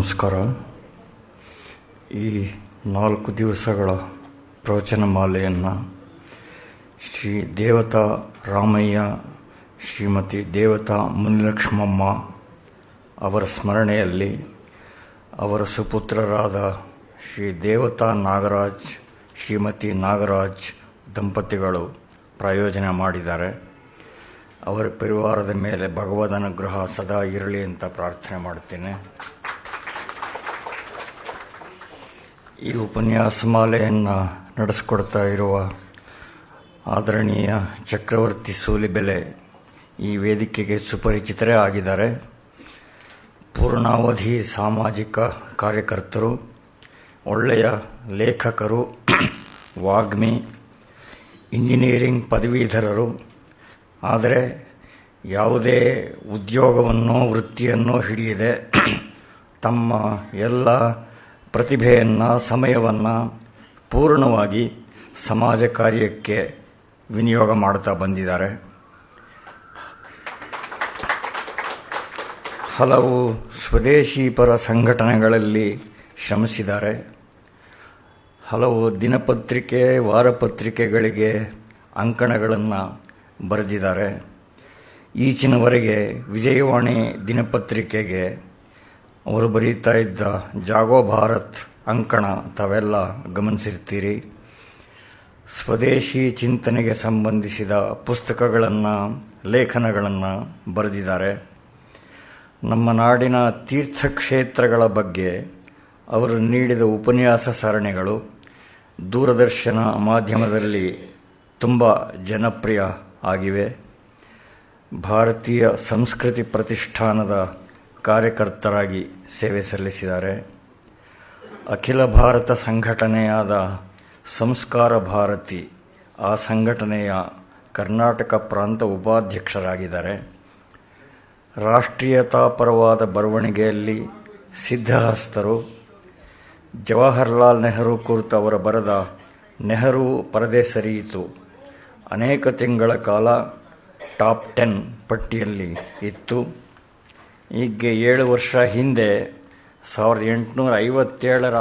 ನಮಸ್ಕಾರ. ಈ 4 ದಿವಸಗಳ ಪ್ರವಚನ ಮಾಲೆಯನ್ನು ಶ್ರೀ ದೇವತಾ ರಾಮಯ್ಯ, ಶ್ರೀಮತಿ ದೇವತಾ ಮುನಿಲಕ್ಷ್ಮಮ್ಮ ಅವರ ಸ್ಮರಣೆಯಲ್ಲಿ ಅವರ ಸುಪುತ್ರರಾದ ಶ್ರೀ ದೇವತಾ ನಾಗರಾಜ್, ಶ್ರೀಮತಿ ನಾಗರಾಜ್ ದಂಪತಿಗಳು ಪ್ರಾಯೋಜನೆ ಮಾಡಿದ್ದಾರೆ. ಅವರ ಪರಿವಾರದ ಮೇಲೆ ಭಗವದ್ ಅನುಗ್ರಹ ಸದಾ ಇರಲಿ ಅಂತ ಪ್ರಾರ್ಥನೆ ಮಾಡ್ತೇನೆ. ಈ ಉಪನ್ಯಾಸ ಮಾಲೆಯನ್ನು ನಡೆಸಿಕೊಡ್ತಾ ಇರುವ ಆದರಣೀಯ ಚಕ್ರವರ್ತಿ ಸೂಲಿಬೆಲೆ ಈ ವೇದಿಕೆಗೆ ಸುಪರಿಚಿತರೇ ಆಗಿದ್ದಾರೆ. ಪೂರ್ಣಾವಧಿ ಸಾಮಾಜಿಕ ಕಾರ್ಯಕರ್ತರು, ಒಳ್ಳೆಯ ಲೇಖಕರು, ವಾಗ್ಮಿ, ಇಂಜಿನಿಯರಿಂಗ್ ಪದವೀಧರರು. ಆದರೆ ಯಾವುದೇ ಉದ್ಯೋಗವನ್ನು ವೃತ್ತಿಯನ್ನು ಹಿಡಿಯದೆ ತಮ್ಮ ಎಲ್ಲ ಪ್ರತಿಭೆಯನ್ನು, ಸಮಯವನ್ನು ಪೂರ್ಣವಾಗಿ ಸಮಾಜ ಕಾರ್ಯಕ್ಕೆ ವಿನಿಯೋಗ ಮಾಡ್ತಾ ಬಂದಿದ್ದಾರೆ. ಹಲವು ಸ್ವದೇಶಿ ಪರ ಸಂಘಟನೆಗಳಲ್ಲಿ ಶ್ರಮಿಸಿದ್ದಾರೆ. ಹಲವು ದಿನಪತ್ರಿಕೆ, ವಾರಪತ್ರಿಕೆಗಳಿಗೆ ಅಂಕಣಗಳನ್ನು ಬರೆದಿದ್ದಾರೆ. ಈಚಿನವರೆಗೆ ವಿಜಯವಾಣಿ ದಿನಪತ್ರಿಕೆಗೆ ಅವರು ಬರೀತಾ ಇದ್ದ ಜಾಗೋ ಭಾರತ್ ಅಂಕಣ ತಾವೆಲ್ಲ ಗಮನಿಸಿರ್ತೀರಿ. ಸ್ವದೇಶಿ ಚಿಂತನೆಗೆ ಸಂಬಂಧಿಸಿದ ಪುಸ್ತಕಗಳನ್ನು, ಲೇಖನಗಳನ್ನು ಬರೆದಿದ್ದಾರೆ. ನಮ್ಮ ನಾಡಿನ ತೀರ್ಥಕ್ಷೇತ್ರಗಳ ಬಗ್ಗೆ ಅವರು ನೀಡಿದ ಉಪನ್ಯಾಸ ಸರಣಿಗಳು ದೂರದರ್ಶನ ಮಾಧ್ಯಮದಲ್ಲಿ ತುಂಬ ಜನಪ್ರಿಯ ಆಗಿವೆ. ಭಾರತೀಯ ಸಂಸ್ಕೃತಿ ಪ್ರತಿಷ್ಠಾನದ ಕಾರ್ಯಕರ್ತರಾಗಿ ಸೇವೆ ಸಲ್ಲಿಸಿದ್ದಾರೆ. ಅಖಿಲ ಭಾರತ ಸಂಘಟನೆಯಾದ ಸಂಸ್ಕಾರ ಭಾರತಿ, ಆ ಸಂಘಟನೆಯ ಕರ್ನಾಟಕ ಪ್ರಾಂತ ಉಪಾಧ್ಯಕ್ಷರಾಗಿದ್ದಾರೆ. ರಾಷ್ಟ್ರೀಯತಾಪರವಾದ ಬರವಣಿಗೆಯಲ್ಲಿ ಸಿದ್ಧಹಸ್ತರು. ಜವಾಹರ್ಲಾಲ್ ನೆಹರು ಕುರಿತು ಅವರು ಬರೆದ ನೆಹರು ಪರದೆ ಸರಿಯಿತು ಅನೇಕ ತಿಂಗಳ ಕಾಲ ಟಾಪ್ 10 ಪಟ್ಟಿಯಲ್ಲಿ ಇತ್ತು. ಈಗ 7 ವರ್ಷ ಹಿಂದೆ 1857ರ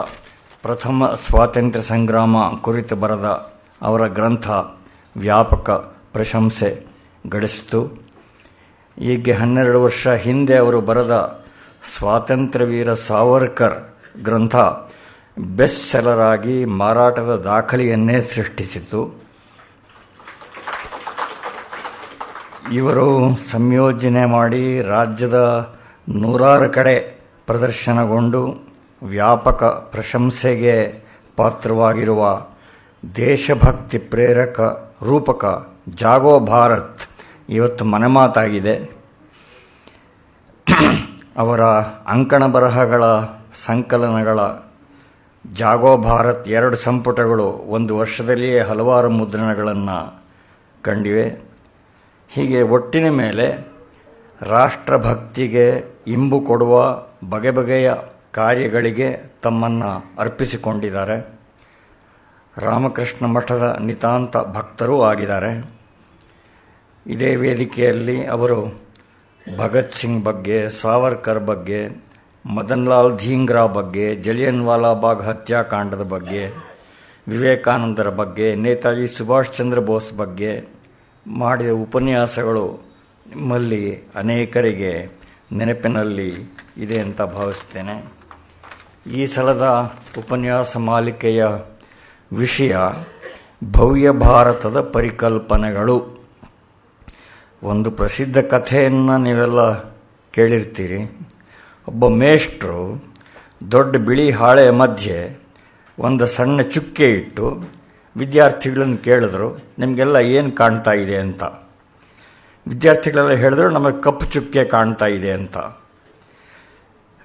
ಪ್ರಥಮ ಸ್ವಾತಂತ್ರ್ಯ ಸಂಗ್ರಾಮ ಕುರಿತು ಬರೆದ ಅವರ ಗ್ರಂಥ ವ್ಯಾಪಕ ಪ್ರಶಂಸೆ ಗಳಿಸಿತು. ಈಗ 12 ವರ್ಷ ಹಿಂದೆ ಅವರು ಬರೆದ ಸ್ವಾತಂತ್ರ್ಯ ವೀರ ಸಾವರ್ಕರ್ ಗ್ರಂಥ ಬೆಸ್ಟ್ ಸೆಲ್ಲರ್ ಆಗಿ ಮಾರಾಟದ ದಾಖಲೆಯನ್ನೇ ಸೃಷ್ಟಿಸಿತು. ಇವರು ಸಂಯೋಜನೆ ಮಾಡಿ ರಾಜ್ಯದ 100 ಕಡೆ ಪ್ರದರ್ಶನಗೊಂಡು ವ್ಯಾಪಕ ಪ್ರಶಂಸೆಗೆ ಪಾತ್ರವಾಗಿರುವ ದೇಶಭಕ್ತಿ ಪ್ರೇರಕ ರೂಪಕ ಜಾಗೋ ಭಾರತ್ ಇವತ್ತು ಮನೆಮಾತಾಗಿದೆ. ಅವರ ಅಂಕಣ ಬರಹಗಳ ಸಂಕಲನಗಳ ಜಾಗೋ ಭಾರತ್ 2 ಸಂಪುಟಗಳು 1 ವರ್ಷದಲ್ಲಿಯೇ ಹಲವಾರು ಮುದ್ರಣಗಳನ್ನು ಕಂಡಿವೆ. ಹೀಗೆ ಒಟ್ಟಿನ ಮೇಲೆ ರಾಷ್ಟ್ರಭಕ್ತಿಗೆ ಇಂಬು ಕೊಡುವ ಬಗೆ ಬಗೆಯ ಕಾರ್ಯಗಳಿಗೆ ತಮ್ಮನ್ನು ಅರ್ಪಿಸಿಕೊಂಡಿದ್ದಾರೆ. ರಾಮಕೃಷ್ಣ ಮಠದ ನಿತಾಂತ ಭಕ್ತರೂ ಆಗಿದ್ದಾರೆ. ಇದೇ ವೇದಿಕೆಯಲ್ಲಿ ಅವರು ಭಗತ್ ಸಿಂಗ್ ಬಗ್ಗೆ, ಸಾವರ್ಕರ್ ಬಗ್ಗೆ, ಮದನ್ ಲಾಲ್ ಧೀಂಗ್ರಾ ಬಗ್ಗೆ, ಜಲಿಯನ್ ವಾಲಾ ಬಾಗ್ ಹತ್ಯಾಕಾಂಡದ ಬಗ್ಗೆ, ವಿವೇಕಾನಂದರ ಬಗ್ಗೆ, ನೇತಾಜಿ ಸುಭಾಷ್ ಚಂದ್ರ ಬೋಸ್ ಬಗ್ಗೆ ಮಾಡಿದ ಉಪನ್ಯಾಸಗಳು ನಿಮ್ಮಲ್ಲಿ ಅನೇಕರಿಗೆ ನೆನಪಿನಲ್ಲಿ ಇದೆ ಅಂತ ಭಾವಿಸ್ತೇನೆ. ಈ ಸಲದ ಉಪನ್ಯಾಸ ಮಾಲಿಕೆಯ ವಿಷಯ ಭವ್ಯ ಭಾರತದ ಪರಿಕಲ್ಪನೆಗಳು. ಒಂದು ಪ್ರಸಿದ್ಧ ಕಥೆಯನ್ನು ನೀವೆಲ್ಲ ಕೇಳಿರ್ತೀರಿ. ಒಬ್ಬ ಮೇಷ್ಟ್ರು ದೊಡ್ಡ ಬಿಳಿ ಹಾಳೆಯ ಮಧ್ಯೆ ಒಂದು ಸಣ್ಣ ಚುಕ್ಕೆ ಇಟ್ಟು ವಿದ್ಯಾರ್ಥಿಗಳನ್ನು ಕೇಳಿದ್ರು, ನಿಮಗೆಲ್ಲ ಏನು ಕಾಣ್ತಾ ಇದೆ ಅಂತ. ವಿದ್ಯಾರ್ಥಿಗಳೆಲ್ಲ ಹೇಳಿದ್ರು, ನಮಗೆ ಕಪ್ಪು ಚುಕ್ಕೆ ಕಾಣ್ತಾ ಇದೆ ಅಂತ.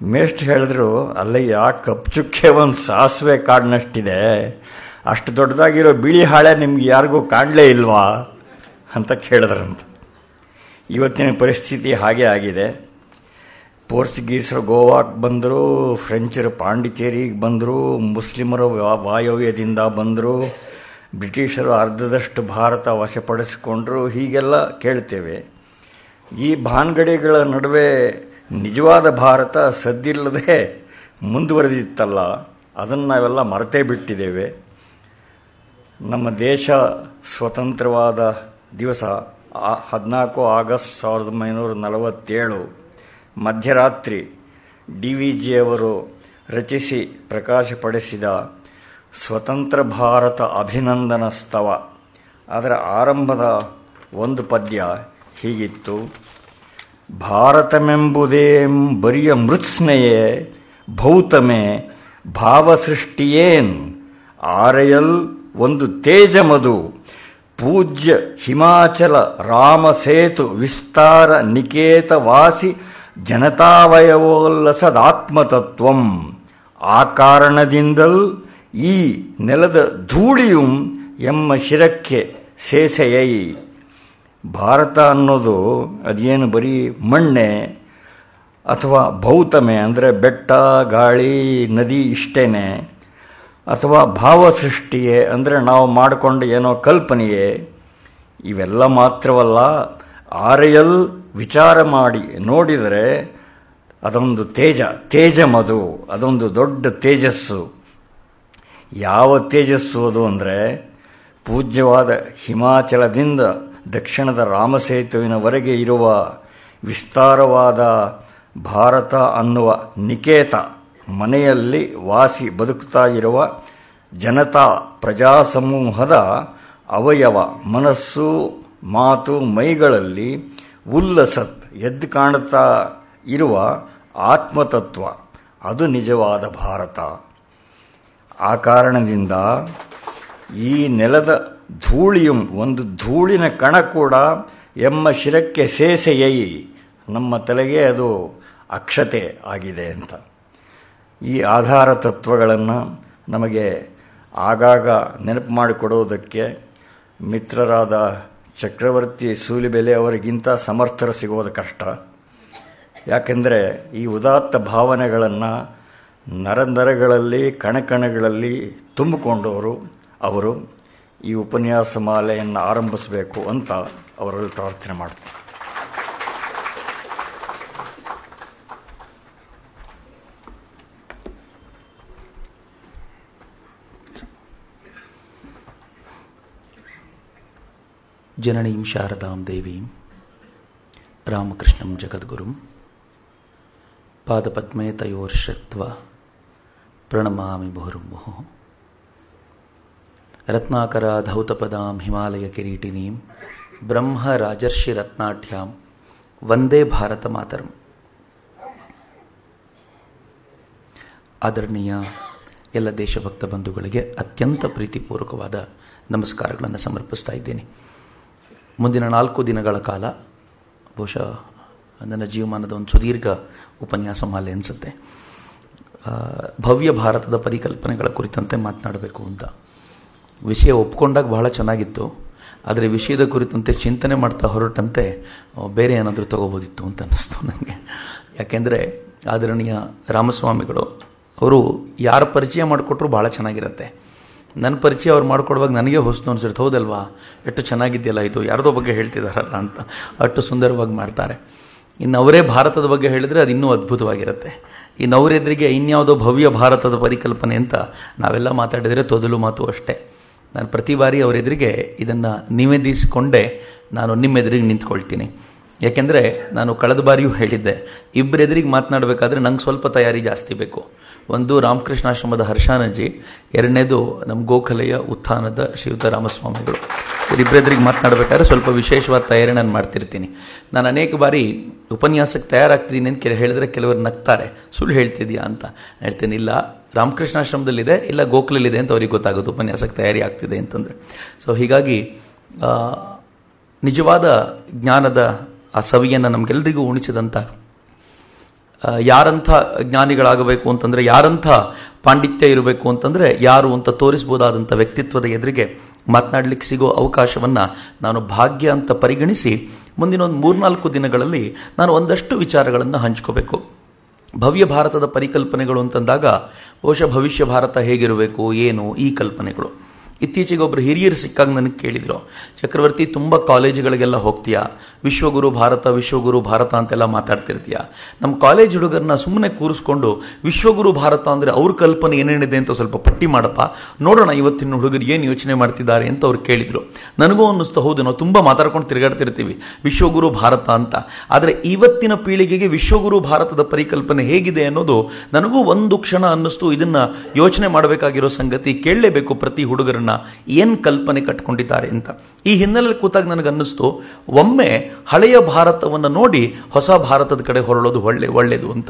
ಮೇಷ್ಟ್ರು ಹೇಳಿದ್ರು, ಅಲ್ಲಯ್ಯ, ಕಪ್ಪು ಚುಕ್ಕೆ ಒಂದು ಸಾಸಿವೆ ಕಾಡಿನಷ್ಟಿದೆ, ಅಷ್ಟು ದೊಡ್ಡದಾಗಿರೋ ಬಿಳಿ ಹಾಳೆ ನಿಮ್ಗೆ ಯಾರಿಗೂ ಕಾಣಲೇ ಇಲ್ವಾ ಅಂತ ಕೇಳಿದ್ರಂತ. ಇವತ್ತಿನ ಪರಿಸ್ಥಿತಿ ಹಾಗೆ ಆಗಿದೆ. ಪೋರ್ಚುಗೀಸರು ಗೋವಾಕ್ಕೆ ಬಂದರು, ಫ್ರೆಂಚರು ಪಾಂಡಿಚೇರಿಗೆ ಬಂದರು, ಮುಸ್ಲಿಮರು ವಾಯವ್ಯದಿಂದ ಬಂದರು, ಬ್ರಿಟಿಷರು ಅರ್ಧದಷ್ಟು ಭಾರತ ವಶಪಡಿಸಿಕೊಂಡ್ರು, ಹೀಗೆಲ್ಲ ಕೇಳ್ತೇವೆ. ಈ ಭಾನ್ಗಡಿಗಳ ನಡುವೆ ನಿಜವಾದ ಭಾರತ ಸದ್ದಿಲ್ಲದೆ ಮುಂದುವರೆದಿತ್ತಲ್ಲ, ಅದನ್ನು ನಾವೆಲ್ಲ ಮರೆತೇ ಬಿಟ್ಟಿದ್ದೇವೆ. ನಮ್ಮ ದೇಶ ಸ್ವತಂತ್ರವಾದ ದಿವಸ 14 ಆಗಸ್ಟ್ 1947 ಮಧ್ಯರಾತ್ರಿ DVG ಅವರು ರಚಿಸಿ ಪ್ರಕಾಶಪಡಿಸಿದ ಸ್ವತಂತ್ರ ಭಾರತ ಅಭಿನಂದನ ಸ್ತವ, ಅದರ ಆರಂಭದ ಒಂದು ಪದ್ಯ ಹೀಗಿತ್ತು: ಭಾರತಮೆಂಬುದೇಂ ಬರಿಯ ಮೃತ್ಸ್ನೆಯೇ ಭೌತಮೇ ಭಾವಸೃಷ್ಟಿಯೇನ್ ಆರೆಯಲ್ ಒಂದು ತೇಜಮದು ಪೂಜ್ಯ ಹಿಮಾಚಲ ರಾಮಸೇತು ವಿಸ್ತಾರ ನಿಕೇತ ವಾಸಿ ಜನತಾವಯವೋಲ್ಲಸದಾತ್ಮತತ್ವಂ. ಆ ಕಾರಣದಿಂದಲ್ ಈ ನೆಲದ ಧೂಳಿಯುಂ ಎಮ್ಮ ಶಿರಕ್ಕೆ ಸೇಸೆಯೈ. ಭಾರತ ಅನ್ನೋದು ಅದೇನು ಬರೀ ಮಣ್ಣೆ ಅಥವಾ ಭೌತಮೆ ಅಂದರೆ ಬೆಟ್ಟ, ಗಾಳಿ, ನದಿ ಇಷ್ಟೇನೆ, ಅಥವಾ ಭಾವಸೃಷ್ಟಿಯೇ ಅಂದರೆ ನಾವು ಮಾಡಿಕೊಂಡು ಏನೋ ಕಲ್ಪನೆಯೇ, ಇವೆಲ್ಲ ಮಾತ್ರವಲ್ಲ, ಆರೆಯಲ್ ವಿಚಾರ ಮಾಡಿ ನೋಡಿದರೆ ಅದೊಂದು ತೇಜಮದು, ಅದೊಂದು ದೊಡ್ಡ ತೇಜಸ್ಸು. ಯಾವ ತೇಜಸ್ಸು ಅದು ಅಂದರೆ ಪೂಜ್ಯವಾದ ಹಿಮಾಚಲದಿಂದ ದಕ್ಷಿಣದ ರಾಮಸೇತುವಿನವರೆಗೆ ಇರುವ ವಿಸ್ತಾರವಾದ ಭಾರತ ಅನ್ನುವ ನಿಕೇತ ಮನೆಯಲ್ಲಿ ವಾಸಿ ಬದುಕ್ತಾ ಇರುವ ಜನತಾ ಪ್ರಜಾಸಮೂಹದ ಅವಯವ, ಮನಸ್ಸು, ಮಾತು, ಮೈಗಳಲ್ಲಿ ಉಲ್ಲಸತ್ ಎದ್ದು ಕಾಣುತ್ತಾ ಇರುವ ಆತ್ಮತತ್ವ, ಅದು ನಿಜವಾದ ಭಾರತ. ಆ ಕಾರಣದಿಂದ ಈ ನೆಲದ ಧೂಳಿಯುಂ ಒಂದು ಧೂಳಿನ ಕಣ ಕೂಡ ಎಮ್ಮ ಶಿರಕ್ಕೆ ಸೇಸೆಯೈ, ನಮ್ಮ ತಲೆಗೆ ಅದು ಅಕ್ಷತೆ ಆಗಿದೆ ಅಂತ. ಈ ಆಧಾರ ತತ್ವಗಳನ್ನು ನಮಗೆ ಆಗಾಗ ನೆನಪು ಮಾಡಿಕೊಡುವುದಕ್ಕೆ ಮಿತ್ರರಾದ ಚಕ್ರವರ್ತಿ ಸೂಲಿಬೆಲೆ ಅವರಿಗಿಂತ ಸಮರ್ಥರು ಸಿಗೋದು ಕಷ್ಟ. ಯಾಕೆಂದರೆ ಈ ಉದಾತ್ತ ಭಾವನೆಗಳನ್ನು ನರನರಗಳಲ್ಲಿ ಕಣಕಣಗಳಲ್ಲಿ ತುಂಬಿಕೊಂಡವರು ಅವರು. ಈ ಉಪನ್ಯಾಸ ಮಾಲೆಯನ್ನು ಆರಂಭಿಸಬೇಕು ಅಂತ ಅವರಲ್ಲಿ ಪ್ರಾರ್ಥನೆ ಮಾಡ್ತಾರೆ. ಜನನೀಂ ಶಾರದಾಂ ದೇವೀಂ ರಾಮಕೃಷ್ಣಂ ಜಗದ್ಗುರುಂ ಪಾದಪದ್ಮೇ ತಯೋರ್ಶ್ರಿತ್ವ ಪ್ರಣಮಾಮಿ ಮುಹುರ್ಮುಹುಃ. ರತ್ನಾಕರ ಧೌತಪದಾಂ ಹಿಮಾಲಯ ಕಿರೀಟಿನೀಂ ಬ್ರಹ್ಮ ರಾಜರ್ಷಿ ರತ್ನಾಢ್ಯಾಂ ವಂದೇ ಭಾರತ ಮಾತರಂ. ಆದರಣೀಯ ಎಲ್ಲ ದೇಶಭಕ್ತ ಬಂಧುಗಳಿಗೆ ಅತ್ಯಂತ ಪ್ರೀತಿಪೂರ್ವಕವಾದ ನಮಸ್ಕಾರಗಳನ್ನು ಸಮರ್ಪಿಸ್ತಾ ಇದ್ದೇನೆ. ಮುಂದಿನ 4 ದಿನಗಳ ಕಾಲ ಬಹುಶಃ ನನ್ನ ಜೀವಮಾನದ ಒಂದು ಸುದೀರ್ಘ ಉಪನ್ಯಾಸ ಮಾಲೆ ಅನಿಸುತ್ತೆ. ಭವ್ಯ ಭಾರತದ ಪರಿಕಲ್ಪನೆಗಳ ಕುರಿತಂತೆ ಮಾತನಾಡಬೇಕು ಅಂತ ವಿಷಯ ಒಪ್ಕೊಂಡಾಗ ಬಹಳ ಚೆನ್ನಾಗಿತ್ತು. ಆದರೆ ವಿಷಯದ ಕುರಿತಂತೆ ಚಿಂತನೆ ಮಾಡ್ತಾ ಹೊರಟಂತೆ ಬೇರೆ ಏನಾದರೂ ತಗೋಬೋದಿತ್ತು ಅಂತ ಅನ್ನಿಸ್ತು ನನಗೆ. ಯಾಕೆಂದರೆ ಆದರಣೀಯ ರಾಮಸ್ವಾಮಿಗಳು ಅವರು ಯಾರ ಪರಿಚಯ ಮಾಡಿಕೊಟ್ರು ಭಾಳ ಚೆನ್ನಾಗಿರುತ್ತೆ. ನನ್ನ ಪರಿಚಯ ಅವ್ರು ಮಾಡ್ಕೊಡುವಾಗ ನನಗೆ ಹೊಸ್ತು ಅನಿಸಿರ್ತು, ಹೌದಲ್ವಾ, ಎಷ್ಟು ಚೆನ್ನಾಗಿದೆಯಲ್ಲ ಇದು, ಯಾರದೋ ಬಗ್ಗೆ ಹೇಳ್ತಿದ್ದಾರಲ್ಲ ಅಂತ ಅಷ್ಟು ಸುಂದರವಾಗಿ ಮಾಡ್ತಾರೆ. ಇನ್ನು ಅವರೇ ಭಾರತದ ಬಗ್ಗೆ ಹೇಳಿದರೆ ಅದು ಇನ್ನೂ ಅದ್ಭುತವಾಗಿರುತ್ತೆ. ಇನ್ನು ಅವರೆದುರಿಗೆ ಇನ್ಯಾವುದೋ ಭವ್ಯ ಭಾರತದ ಪರಿಕಲ್ಪನೆ ಅಂತ ನಾವೆಲ್ಲ ಮಾತಾಡಿದರೆ ತೊದಲು ಮಾತು ಅಷ್ಟೇ. ನಾನು ಪ್ರತಿ ಬಾರಿ ಅವರೆದುರಿಗೆ ಇದನ್ನು ನಿವೇದಿಸಿಕೊಂಡೇ ನಾನು ನಿಮ್ಮೆದುರಿಗೆ ನಿಂತ್ಕೊಳ್ತೀನಿ. ಯಾಕೆಂದರೆ ನಾನು ಕಳೆದ ಬಾರಿಯೂ ಹೇಳಿದ್ದೆ, ಇಬ್ಬರೆದುರಿಗೆ ಮಾತನಾಡಬೇಕಾದ್ರೆ ನಂಗೆ ಸ್ವಲ್ಪ ತಯಾರಿ ಜಾಸ್ತಿ ಬೇಕು. ಒಂದು ರಾಮಕೃಷ್ಣಾಶ್ರಮದ ಹರ್ಷಾನಂಜಿ, ಎರಡನೇದು ನಮ್ಮ ಗೋಖಲೆಯ ಉತ್ಥಾನದ ಶ್ರೀಯುತ ರಾಮಸ್ವಾಮಿಗಳು. ಇವರಿಬ್ಬರೆದುರಿಗೆ ಮಾತನಾಡಬೇಕಾದ್ರೆ ಸ್ವಲ್ಪ ವಿಶೇಷವಾದ ತಯಾರಿ ನಾನು ಮಾಡ್ತಿರ್ತೀನಿ. ನಾನು ಅನೇಕ ಬಾರಿ ಉಪನ್ಯಾಸಕ್ಕೆ ತಯಾರಾಗ್ತಿದ್ದೀನಿ ಅಂತ ಹೇಳಿದ್ರೆ ಕೆಲವರು ನಗ್ತಾರೆ, ಸುಳ್ಳು ಹೇಳ್ತಿದ್ಯಾ ಅಂತ. ಹೇಳ್ತೀನಿ, ಇಲ್ಲ, ರಾಮಕೃಷ್ಣಾಶ್ರಮದಲ್ಲಿದೆ ಇಲ್ಲ ಗೋಖಲೆಯಲ್ಲಿದೆ ಅಂತ ಅವ್ರಿಗೆ ಗೊತ್ತಾಗೋದು ಉಪನ್ಯಾಸಕ್ಕೆ ತಯಾರಿ ಆಗ್ತಿದೆ ಅಂತಂದರೆ. ಸೊ ಹೀಗಾಗಿ ನಿಜವಾದ ಜ್ಞಾನದ ಆ ಸವಿಯನ್ನು ನಮಗೆಲ್ಲರಿಗೂ ಉಣಿಸಿದಂಥ, ಯಾರಂಥ ಜ್ಞಾನಿಗಳಾಗಬೇಕು ಅಂತಂದರೆ, ಯಾರಂಥ ಪಾಂಡಿತ್ಯ ಇರಬೇಕು ಅಂತಂದರೆ ಯಾರು ಅಂತ ತೋರಿಸ್ಬೋದಾದಂಥ ವ್ಯಕ್ತಿತ್ವದ ಎದುರಿಗೆ ಮಾತನಾಡಲಿಕ್ಕೆ ಸಿಗೋ ಅವಕಾಶವನ್ನು ನಾನು ಭಾಗ್ಯ ಅಂತ ಪರಿಗಣಿಸಿ ಮುಂದಿನ ಒಂದು 3-4 ದಿನಗಳಲ್ಲಿ ನಾನು ಒಂದಷ್ಟು ವಿಚಾರಗಳನ್ನು ಹಂಚ್ಕೋಬೇಕು. ಭವ್ಯ ಭಾರತದ ಪರಿಕಲ್ಪನೆಗಳು ಅಂತಂದಾಗ ಬಹುಶಃ ಭವಿಷ್ಯ ಭಾರತ ಹೇಗಿರಬೇಕು, ಏನು, ಈ ಕಲ್ಪನೆಗಳು. ಇತ್ತೀಚೆಗೆ ಒಬ್ಬರು ಹಿರಿಯರು ಸಿಕ್ಕಾಗ ನನಗೆ ಕೇಳಿದ್ರು, ಚಕ್ರವರ್ತಿ ತುಂಬ ಕಾಲೇಜುಗಳಿಗೆಲ್ಲ ಹೋಗ್ತೀಯಾ, ವಿಶ್ವಗುರು ಭಾರತ ಅಂತೆಲ್ಲ ಮಾತಾಡ್ತಿರ್ತೀಯ. ನಮ್ಮ ಕಾಲೇಜ್ ಹುಡುಗರನ್ನ ಸುಮ್ಮನೆ ಕೂರಿಸ್ಕೊಂಡು ವಿಶ್ವಗುರು ಭಾರತ ಅಂದರೆ ಅವ್ರ ಕಲ್ಪನೆ ಏನೇನಿದೆ ಅಂತ ಸ್ವಲ್ಪ ಪಟ್ಟಿ ಮಾಡಪ್ಪ, ನೋಡೋಣ ಇವತ್ತಿನ ಹುಡುಗರು ಏನು ಯೋಚನೆ ಮಾಡ್ತಿದ್ದಾರೆ ಅಂತ ಅವ್ರು ಕೇಳಿದ್ರು. ನನಗೂ ಅನ್ನಿಸ್ತು, ಹೌದು, ನಾವು ತುಂಬ ಮಾತಾಡ್ಕೊಂಡು ತಿರುಗಾಡ್ತಿರ್ತೀವಿ ವಿಶ್ವಗುರು ಭಾರತ ಅಂತ. ಆದರೆ ಇವತ್ತಿನ ಪೀಳಿಗೆಗೆ ವಿಶ್ವಗುರು ಭಾರತದ ಪರಿಕಲ್ಪನೆ ಹೇಗಿದೆ ಅನ್ನೋದು ನನಗೂ ಒಂದು ಕ್ಷಣ ಅನ್ನಿಸ್ತು. ಇದನ್ನ ಯೋಚನೆ ಮಾಡಬೇಕಾಗಿರೋ ಸಂಗತಿ, ಕೇಳಲೇಬೇಕು ಪ್ರತಿ ಹುಡುಗರನ್ನ ಏನ್ ಕಲ್ಪನೆ ಕಟ್ಕೊಂಡಿದ್ದಾರೆ ಅಂತ. ಈ ಹಿನ್ನೆಲೆಯಲ್ಲಿ ಕೂತಾಗ ನನಗನ್ನಿಸ್ತು, ಒಮ್ಮೆ ಹಳೆಯ ಭಾರತವನ್ನು ನೋಡಿ ಹೊಸ ಭಾರತದ ಕಡೆ ಹೊರಳೋದು ಒಳ್ಳೆಯದು ಅಂತ.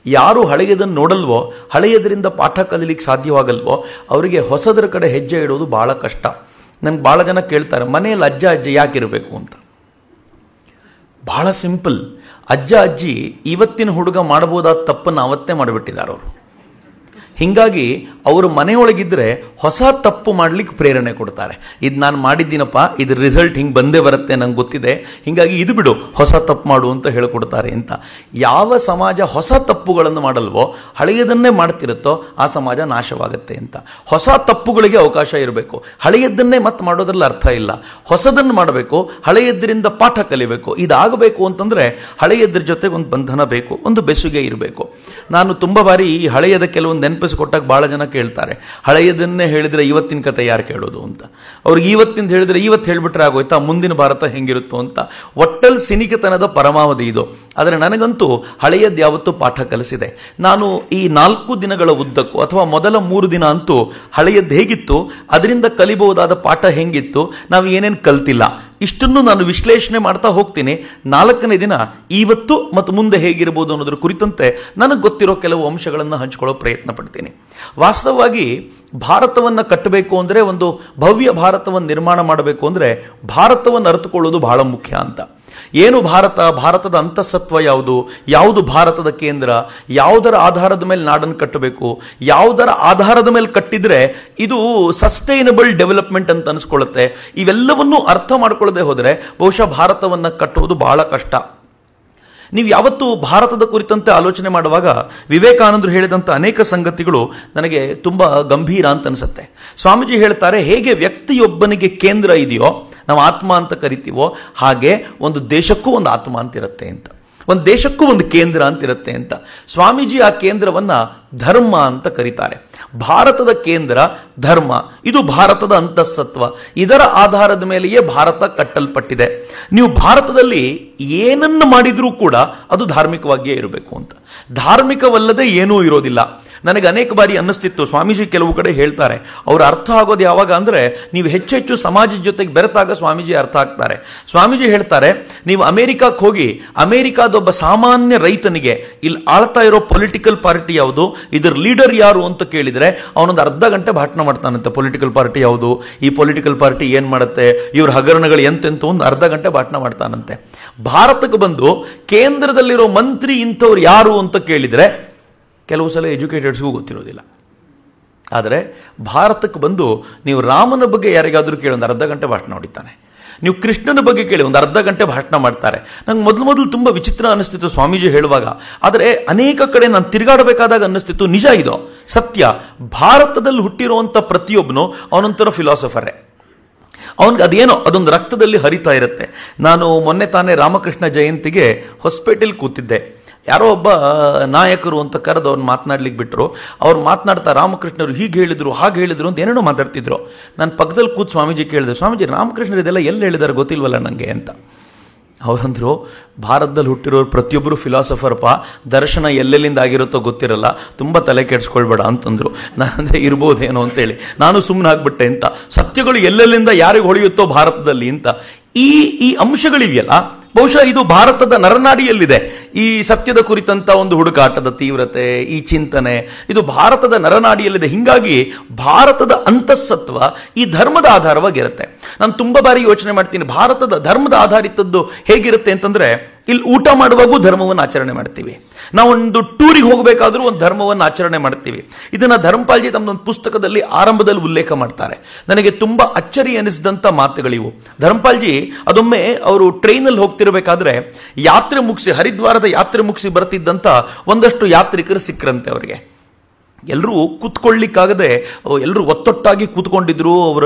ಯಾರು ಹಳೆಯದನ್ನು ನೋಡಲ್ವೋ, ಹಳೆಯದರಿಂದ ಪಾಠ ಕಲೀಲಿಕ್ಕೆ ಸಾಧ್ಯವಾಗಲ್ವೋ, ಅವರಿಗೆ ಹೊಸದರ ಕಡೆ ಹೆಜ್ಜೆ ಇಡೋದು ಬಹಳ ಕಷ್ಟ. ನನ್ಗೆ ಬಹಳ ಜನ ಕೇಳ್ತಾರೆ, ಮನೆಯಲ್ಲಿ ಅಜ್ಜ ಅಜ್ಜಿ ಯಾಕಿರಬೇಕು ಅಂತ. ಬಹಳ ಸಿಂಪಲ್. ಅಜ್ಜ ಅಜ್ಜಿ ಇವತ್ತಿನ ಹುಡುಗ ಮಾಡಬಹುದಾದ ತಪ್ಪನ್ನು ಅವತ್ತೇ ಮಾಡಿಬಿಟ್ಟಿದ್ದಾರೆ ಅವರು. ಹಿಂಗಾಗಿ ಅವರು ಮನೆಯೊಳಗಿದ್ರೆ ಹೊಸ ತಪ್ಪು ಮಾಡ್ಲಿಕ್ಕೆ ಪ್ರೇರಣೆ ಕೊಡ್ತಾರೆ. ಇದು ನಾನು ಮಾಡಿದ್ದೀನಪ್ಪ, ಇದ್ರ ರಿಸಲ್ಟ್ ಹಿಂಗೆ ಬಂದೇ ಬರುತ್ತೆ, ನಂಗೆ ಗೊತ್ತಿದೆ, ಹಿಂಗಾಗಿ ಇದು ಬಿಡು, ಹೊಸ ತಪ್ಪು ಮಾಡು ಅಂತ ಹೇಳಿಕೊಡ್ತಾರೆ ಅಂತ. ಯಾವ ಸಮಾಜ ಹೊಸ ತಪ್ಪುಗಳನ್ನು ಮಾಡಲ್ವೋ, ಹಳೆಯದನ್ನೇ ಮಾಡ್ತಿರುತ್ತೋ, ಆ ಸಮಾಜ ನಾಶವಾಗುತ್ತೆ ಅಂತ. ಹೊಸ ತಪ್ಪುಗಳಿಗೆ ಅವಕಾಶ ಇರಬೇಕು. ಹಳೆಯದನ್ನೇ ಮತ್ತೆ ಮಾಡೋದ್ರಲ್ಲಿ ಅರ್ಥ ಇಲ್ಲ. ಹೊಸದನ್ನು ಮಾಡಬೇಕು, ಹಳೆಯದ್ರಿಂದ ಪಾಠ ಕಲಿಬೇಕು. ಇದಾಗಬೇಕು ಅಂತಂದ್ರೆ ಹಳೆಯದ್ರ ಜೊತೆಗೆ ಒಂದು ಬಂಧನ ಬೇಕು, ಒಂದು ಬೆಸುಗೆ ಇರಬೇಕು. ನಾನು ತುಂಬ ಬಾರಿ ಈ ಹಳೆಯದ ಕೆಲವೊಂದು ಕೊಟ್ಟಾಗ ಬಹಳ ಜನ ಕೇಳ್ತಾರೆ, ಹಳೆಯದನ್ನೇ ಹೇಳಿದ್ರೆ ಇವತ್ತಿನ ಕತೆ ಯಾರು ಕೇಳೋದು ಅಂತ. ಅವ್ರಿಗೆ ಇವತ್ತಿಂದ ಹೇಳಿದ್ರೆ ಇವತ್ತು ಹೇಳ್ಬಿಟ್ರೆ ಆಗೋಯ್ತಾ, ಮುಂದಿನ ಭಾರತ ಹೆಂಗಿರುತ್ತೋ ಅಂತ. ಒಟ್ಟಲ್ಲಿ ಸಿನಿಕತನದ ಪರಮಾವಧಿ ಇದು. ಆದರೆ ನನಗಂತೂ ಹಳೆಯದ್ದು ಯಾವತ್ತೂ ಪಾಠ ಕಲಿಸಿದೆ. ನಾನು ಈ 4 ದಿನಗಳ ಉದ್ದಕ್ಕೂ ಅಥವಾ ಮೊದಲ 3 ದಿನ ಅಂತೂ ಹಳೆಯದ್ದು ಹೇಗಿತ್ತು, ಅದರಿಂದ ಕಲಿಬಹುದಾದ ಪಾಠ ಹೆಂಗಿತ್ತು, ನಾವು ಏನೇನು ಕಲ್ತಿಲ್ಲ, ಇಷ್ಟನ್ನು ನಾನು ವಿಶ್ಲೇಷಣೆ ಮಾಡ್ತಾ ಹೋಗ್ತೀನಿ. 4ನೇ ದಿನ ಇವತ್ತು ಮತ್ತು ಮುಂದೆ ಹೇಗಿರಬಹುದು ಅನ್ನೋದ್ರ ಕುರಿತಂತೆ ನನಗೆ ಗೊತ್ತಿರೋ ಕೆಲವು ಅಂಶಗಳನ್ನು ಹಂಚಿಕೊಳ್ಳೋ ಪ್ರಯತ್ನ ಪಡ್ತೀನಿ. ವಾಸ್ತವವಾಗಿ ಭಾರತವನ್ನು ಕಟ್ಟಬೇಕು ಅಂದರೆ, ಒಂದು ಭವ್ಯ ಭಾರತವನ್ನು ನಿರ್ಮಾಣ ಮಾಡಬೇಕು ಅಂದರೆ ಭಾರತವನ್ನು ಅರಿತುಕೊಳ್ಳೋದು ಬಹಳ ಮುಖ್ಯ ಅಂತ. ಏನು ಭಾರತದ ಅಂತಃಸತ್ವ ಯಾವುದು ಭಾರತದ ಕೇಂದ್ರ, ಯಾವುದರ ಆಧಾರದ ಮೇಲೆ ನಾಡನ್ನು ಕಟ್ಟಬೇಕು, ಯಾವುದರ ಆಧಾರದ ಮೇಲೆ ಕಟ್ಟಿದ್ರೆ ಇದು ಸಸ್ಟೈನಬಲ್ ಡೆವಲಪ್ಮೆಂಟ್ ಅಂತ ಅನಿಸ್ಕೊಳ್ಳುತ್ತೆ. ಇವೆಲ್ಲವನ್ನೂ ಅರ್ಥ ಮಾಡ್ಕೊಳ್ಳದೆ ಹೋದರೆ ಬಹುಶಃ ಭಾರತವನ್ನು ಕಟ್ಟುವುದು ಬಹಳ ಕಷ್ಟ. ನೀವು ಯಾವತ್ತೂ ಭಾರತದ ಕುರಿತಂತೆ ಆಲೋಚನೆ ಮಾಡುವಾಗ ವಿವೇಕಾನಂದರು ಹೇಳಿದಂಥ ಅನೇಕ ಸಂಗತಿಗಳು ನನಗೆ ತುಂಬಾ ಗಂಭೀರ ಅಂತ ಅನಿಸುತ್ತೆ. ಸ್ವಾಮೀಜಿ ಹೇಳ್ತಾರೆ, ಹೇಗೆ ವ್ಯಕ್ತಿಯೊಬ್ಬನಿಗೆ ಕೇಂದ್ರ ಇದೆಯೋ, ನಾವು ಆತ್ಮ ಅಂತ ಕರಿತೀವೋ, ಹಾಗೆ ಒಂದು ದೇಶಕ್ಕೂ ಒಂದು ಆತ್ಮ ಅಂತಿರುತ್ತೆ ಅಂತ, ಒಂದು ದೇಶಕ್ಕೂ ಒಂದು ಕೇಂದ್ರ ಅಂತಿರುತ್ತೆ ಅಂತ. ಸ್ವಾಮೀಜಿ ಆ ಕೇಂದ್ರವನ್ನ ಧರ್ಮ ಅಂತ ಕರೀತಾರೆ. ಭಾರತದ ಕೇಂದ್ರ ಧರ್ಮ, ಇದು ಭಾರತದ ಅಂತಃಸತ್ವ. ಇದರ ಆಧಾರದ ಮೇಲೆಯೇ ಭಾರತ ಕಟ್ಟಲ್ಪಟ್ಟಿದೆ. ನೀವು ಭಾರತದಲ್ಲಿ ಏನನ್ನು ಮಾಡಿದ್ರೂ ಕೂಡ ಅದು ಧಾರ್ಮಿಕವಾಗಿಯೇ ಇರಬೇಕು ಅಂತ. ಧಾರ್ಮಿಕವಲ್ಲದೆ ಏನೂ ಇರೋದಿಲ್ಲ. ನನಗೆ ಅನೇಕ ಬಾರಿ ಅನ್ನಿಸ್ತಿತ್ತು, ಸ್ವಾಮೀಜಿ ಕೆಲವು ಕಡೆ ಹೇಳ್ತಾರೆ, ಅವ್ರ ಅರ್ಥ ಆಗೋದು ಯಾವಾಗ ಅಂದ್ರೆ, ನೀವು ಹೆಚ್ಚೆಚ್ಚು ಸಮಾಜದ ಜೊತೆಗೆ ಬೆರೆತಾಗ ಸ್ವಾಮೀಜಿ ಅರ್ಥ ಆಗ್ತಾರೆ. ಸ್ವಾಮೀಜಿ ಹೇಳ್ತಾರೆ, ನೀವು ಅಮೆರಿಕಕ್ಕೆ ಹೋಗಿ ಅಮೆರಿಕಾದೊಬ್ಬ ಸಾಮಾನ್ಯ ರೈತನಿಗೆ ಇಲ್ಲಿ ಆಳ್ತಾ ಇರೋ ಪೊಲಿಟಿಕಲ್ ಪಾರ್ಟಿ ಯಾವುದು, ಇದರ ಲೀಡರ್ ಯಾರು ಅಂತ ಕೇಳಿದ್ರೆ ಅವನೊಂದು ಅರ್ಧ ಗಂಟೆ ಭಾಷಣ ಮಾಡ್ತಾನಂತೆ. ಪೊಲಿಟಿಕಲ್ ಪಾರ್ಟಿ ಯಾವುದು, ಈ ಪೊಲಿಟಿಕಲ್ ಪಾರ್ಟಿ ಏನ್ ಮಾಡುತ್ತೆ, ಇವ್ರ ಹಗರಣಗಳು ಎಂತೆಂತ ಒಂದು ಅರ್ಧ ಗಂಟೆ ಭಾಷಣ ಮಾಡ್ತಾನಂತೆ. ಭಾರತಕ್ಕೆ ಬಂದು ಕೇಂದ್ರದಲ್ಲಿರೋ ಮಂತ್ರಿ ಇಂಥವ್ರು ಯಾರು ಅಂತ ಕೇಳಿದ್ರೆ ಕೆಲವು ಸಲ ಎಜುಕೇಟೆಡ್ಸ್ಗೂ ಗೊತ್ತಿರೋದಿಲ್ಲ. ಆದರೆ ಭಾರತಕ್ಕೆ ಬಂದು ನೀವು ರಾಮನ ಬಗ್ಗೆ ಯಾರಿಗಾದ್ರೂ ಕೇಳಿ ಒಂದು ಅರ್ಧ ಗಂಟೆ ಭಾಷಣ ಹೊಡಿತಾನೆ. ನೀವು ಕೃಷ್ಣನ ಬಗ್ಗೆ ಕೇಳಿ ಒಂದು ಅರ್ಧ ಗಂಟೆ ಭಾಷಣ ಮಾಡ್ತಾರೆ. ನಂಗೆ ಮೊದಲು ತುಂಬ ವಿಚಿತ್ರ ಅನ್ನಿಸ್ತಿತ್ತು ಸ್ವಾಮೀಜಿ ಹೇಳುವಾಗ. ಆದರೆ ಅನೇಕ ಕಡೆ ನಾನು ತಿರುಗಾಡಬೇಕಾದಾಗ ಅನ್ನಿಸ್ತಿತ್ತು, ನಿಜ ಇದು ಸತ್ಯ. ಭಾರತದಲ್ಲಿ ಹುಟ್ಟಿರುವಂಥ ಪ್ರತಿಯೊಬ್ಬನು ಅವನೊಂಥರ ಫಿಲಾಸಫರೇ. ಅವನಿಗೆ ಅದೇನೋ ಅದೊಂದು ರಕ್ತದಲ್ಲಿ ಹರಿತಾ ಇರುತ್ತೆ. ನಾನು ಮೊನ್ನೆ ತಾನೇ ರಾಮಕೃಷ್ಣ ಜಯಂತಿಗೆ ಹೊಸಪೇಟೆಯಲ್ಲಿ ಕೂತಿದ್ದೆ. ಯಾರೋ ಒಬ್ಬ ನಾಯಕರು ಅಂತ ಕರೆದು ಅವ್ರು ಮಾತನಾಡ್ಲಿಕ್ಕೆ ಬಿಟ್ಟರು. ಅವ್ರು ಮಾತನಾಡ್ತಾ ರಾಮಕೃಷ್ಣರು ಹೀಗೆ ಹೇಳಿದ್ರು ಹಾಗೆ ಹೇಳಿದ್ರು ಅಂತ ಏನೇನೋ ಮಾತಾಡ್ತಿದ್ರು. ನಾನು ಪಕ್ಕದಲ್ಲಿ ಕೂತು ಸ್ವಾಮೀಜಿ ಕೇಳಿದೆ, ಸ್ವಾಮೀಜಿ ರಾಮಕೃಷ್ಣರು ಇದೆಲ್ಲ ಎಲ್ಲಿ ಹೇಳಿದಾರೆ ಗೊತ್ತಿಲ್ವಲ್ಲ ನನಗೆ ಅಂತ. ಅವರಂದ್ರು, ಭಾರತದಲ್ಲಿ ಹುಟ್ಟಿರೋರು ಪ್ರತಿಯೊಬ್ಬರು ಫಿಲಾಸಫರ್ಪ, ದರ್ಶನ ಎಲ್ಲೆಲ್ಲಿಂದ ಆಗಿರುತ್ತೋ ಗೊತ್ತಿರಲ್ಲ, ತುಂಬ ತಲೆ ಕೆಡಿಸ್ಕೊಳ್ಬೇಡ ಅಂತಂದ್ರು. ನಾನಂದ್ರೆ ಇರ್ಬೋದೇನೋ ಅಂತೇಳಿ ನಾನು ಸುಮ್ಮನೆ ಆಗ್ಬಿಟ್ಟೆ ಅಂತ. ಸತ್ಯಗಳು ಎಲ್ಲೆಲ್ಲಿಂದ ಯಾರಿಗೆ ಹೊಳೆಯುತ್ತೋ ಭಾರತದಲ್ಲಿ ಅಂತ. ಈ ಅಂಶಗಳಿವೆಯಲ್ಲ, ಬಹುಶಃ ಇದು ಭಾರತದ ನರನಾಡಿಯಲ್ಲಿದೆ. ಈ ಸತ್ಯದ ಕುರಿತಂತ ಒಂದು ಹುಡುಕಾಟದ ತೀವ್ರತೆ, ಈ ಚಿಂತನೆ, ಇದು ಭಾರತದ ನರನಾಡಿಯಲ್ಲಿದೆ. ಹಿಂಗಾಗಿ ಭಾರತದ ಅಂತಃಸತ್ವ ಈ ಧರ್ಮದ ಆಧಾರವಾಗಿರುತ್ತೆ. ನಾನು ತುಂಬ ಬಾರಿ ಯೋಚನೆ ಮಾಡ್ತೀನಿ, ಭಾರತದ ಧರ್ಮದ ಆಧಾರಿತದ್ದು ಹೇಗಿರುತ್ತೆ ಅಂತಂದ್ರೆ, ಇಲ್ಲಿ ಊಟ ಮಾಡುವಾಗೂ ಧರ್ಮವನ್ನು ಆಚರಣೆ ಮಾಡ್ತೀವಿ. ನಾವೊಂದು ಟೂರಿಗೆ ಹೋಗಬೇಕಾದ್ರೂ ಒಂದು ಧರ್ಮವನ್ನು ಆಚರಣೆ ಮಾಡ್ತೀವಿ. ಇದನ್ನ ಧರ್ಮಪಾಲ್ಜಿ ತಮ್ಮದೊಂದು ಪುಸ್ತಕದಲ್ಲಿ ಆರಂಭದಲ್ಲಿ ಉಲ್ಲೇಖ ಮಾಡ್ತಾರೆ. ನನಗೆ ತುಂಬಾ ಅಚ್ಚರಿ ಅನಿಸಿದಂತ ಮಾತುಗಳಿವು. ಧರ್ಮಪಾಲ್ಜಿ ಅದೊಮ್ಮೆ ಅವರು ಟ್ರೈನಲ್ಲಿ ಹೋಗ್ತಿರ್ಬೇಕಾದ್ರೆ ಯಾತ್ರೆ ಮುಗಿಸಿ, ಹರಿದ್ವಾರದ ಯಾತ್ರೆ ಮುಗಿಸಿ ಬರ್ತಿದ್ದಂತ ಒಂದಷ್ಟು ಯಾತ್ರಿಕರು ಸಿಕ್ಕರಂತೆ ಅವರಿಗೆ. ಎಲ್ಲರೂ ಕೂತ್ಕೊಳ್ಳಿಕ್ಕಾಗದೆ ಎಲ್ಲರೂ ಒತ್ತೊಟ್ಟಾಗಿ ಕೂತ್ಕೊಂಡಿದ್ರು. ಅವರ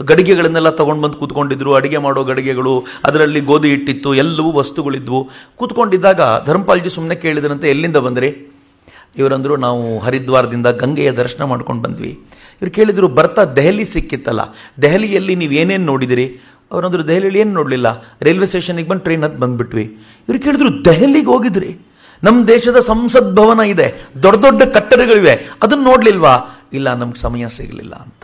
ಗಡಿಗೆಗಳನ್ನೆಲ್ಲ ತಗೊಂಡು ಬಂದು ಕೂತ್ಕೊಂಡಿದ್ರು. ಅಡಿಗೆ ಮಾಡೋ ಗಡಿಗೆಗಳು, ಅದರಲ್ಲಿ ಗೋಧಿ ಹಿಟ್ಟಿತ್ತು, ಎಲ್ಲವೂ ವಸ್ತುಗಳಿದ್ವು. ಕೂತ್ಕೊಂಡಿದ್ದಾಗ ಧರ್ಮಪಾಲ್ಜಿ ಸುಮ್ಮನೆ ಕೇಳಿದ್ರಂತೆ, ಎಲ್ಲಿಂದ ಬಂದ್ರಿ? ಇವರಂದ್ರು, ನಾವು ಹರಿದ್ವಾರದಿಂದ ಗಂಗೆಯ ದರ್ಶನ ಮಾಡ್ಕೊಂಡು ಬಂದ್ವಿ. ಇವ್ರು ಕೇಳಿದ್ರು, ಬರ್ತಾ ದೆಹಲಿ ಸಿಕ್ಕಿತ್ತಲ್ಲ, ದೆಹಲಿಯಲ್ಲಿ ನೀವು ಏನೇನು ನೋಡಿದಿರಿ? ಅವರಂದ್ರು, ದೆಹಲಿಯಲ್ಲಿ ಏನು ನೋಡಲಿಲ್ಲ, ರೈಲ್ವೆ ಸ್ಟೇಷನ್ಗೆ ಬಂದು ಟ್ರೈನ್ ಹತ್ತು ಬಂದ್ಬಿಟ್ವಿ. ಇವ್ರು ಕೇಳಿದ್ರು, ದೆಹಲಿಗೆ ಹೋಗಿದ್ರಿ? ನಮ್ಮ ದೇಶದ ಸಂಸತ್ ಭವನ ಇದೆ, ದೊಡ್ಡ ದೊಡ್ಡ ಕಟ್ಟಡಗಳಿವೆ, ಅದನ್ನು ನೋಡ್ಲಿಲ್ವಾ? ಇಲ್ಲ, ನಮ್ಗೆ ಸಮಯ ಸಿಗಲಿಲ್ಲ ಅಂತ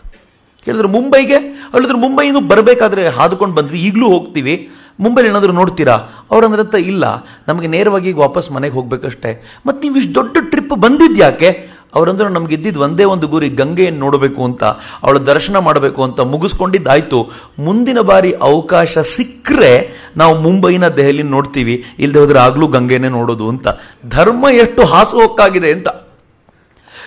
ಕೇಳಿದ್ರು. ಮುಂಬೈಗೆ? ಹೇಳಿದ್ರು, ಮುಂಬೈನು ಬರಬೇಕಾದ್ರೆ ಹಾದುಕೊಂಡು ಬಂದ್ವಿ, ಈಗಲೂ ಹೋಗ್ತೀವಿ, ಮುಂಬೈಲಿ ಏನಾದರೂ ನೋಡ್ತೀರಾ? ಅವ್ರಂದ್ರಂತ, ಇಲ್ಲ, ನಮಗೆ ನೇರವಾಗಿ ಈಗ ವಾಪಸ್ ಮನೆಗೆ ಹೋಗ್ಬೇಕಷ್ಟೇ. ಮತ್ತು ನೀವು ಇಷ್ಟು ದೊಡ್ಡ ಟ್ರಿಪ್ ಬಂದಿದ್ಯಾಕೆ? ಅವರಂದ್ರೆ, ನಮ್ಗೆ ಇದ್ದಿದ್ದು ಒಂದೇ ಒಂದು ಗುರಿ, ಗಂಗೆಯನ್ನು ನೋಡಬೇಕು ಅಂತ, ಅವಳ ದರ್ಶನ ಮಾಡಬೇಕು ಅಂತ. ಮುಗಿಸ್ಕೊಂಡಿದ್ದಾಯ್ತು, ಮುಂದಿನ ಬಾರಿ ಅವಕಾಶ ಸಿಕ್ಕರೆ ನಾವು ಮುಂಬೈನ ದೆಹಲಿ ನೋಡ್ತೀವಿ, ಇಲ್ಲದೆ ಹೋದ್ರೆ ಆಗ್ಲೂ ಗಂಗೆನೇ ನೋಡೋದು ಅಂತ. ಧರ್ಮ ಎಷ್ಟು ಹಾಸುಹೊಕ್ಕಾಗಿದೆ ಅಂತ.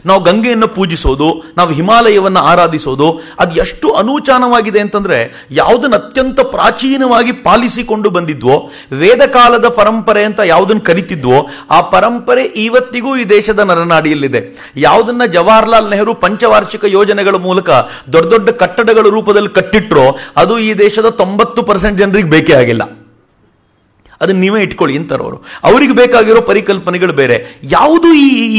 ನಾವು ಗಂಗೆಯನ್ನು ಪೂಜಿಸೋದು, ನಾವು ಹಿಮಾಲಯವನ್ನು ಆರಾಧಿಸೋದು, ಅದು ಎಷ್ಟು ಅನೂಚಾನವಾಗಿದೆ ಅಂತಂದ್ರೆ, ಯಾವುದನ್ನು ಅತ್ಯಂತ ಪ್ರಾಚೀನವಾಗಿ ಪಾಲಿಸಿಕೊಂಡು ಬಂದಿದ್ವೋ, ವೇದ ಕಾಲದ ಪರಂಪರೆ ಅಂತ ಯಾವುದನ್ನು ಕರಿತಿದ್ವೋ, ಆ ಪರಂಪರೆ ಇವತ್ತಿಗೂ ಈ ದೇಶದ ನರನಾಡಿಯಲ್ಲಿದೆ. ಯಾವುದನ್ನ ಜವಾಹರ್ಲಾಲ್ ನೆಹರು ಪಂಚವಾರ್ಷಿಕ ಯೋಜನೆಗಳ ಮೂಲಕ ದೊಡ್ಡ ದೊಡ್ಡ ಕಟ್ಟಡಗಳ ರೂಪದಲ್ಲಿ ಕಟ್ಟಿಟ್ರೋ, ಅದು ಈ ದೇಶದ 90% ಜನರಿಗೆ ಬೇಕೇ ಆಗಿಲ್ಲ. ಅದನ್ನ ನೀವೇ ಇಟ್ಕೊಳ್ಳಿ ಅಂತಾರವರು. ಅವರಿಗೆ ಬೇಕಾಗಿರೋ ಪರಿಕಲ್ಪನೆಗಳು ಬೇರೆ. ಯಾವುದು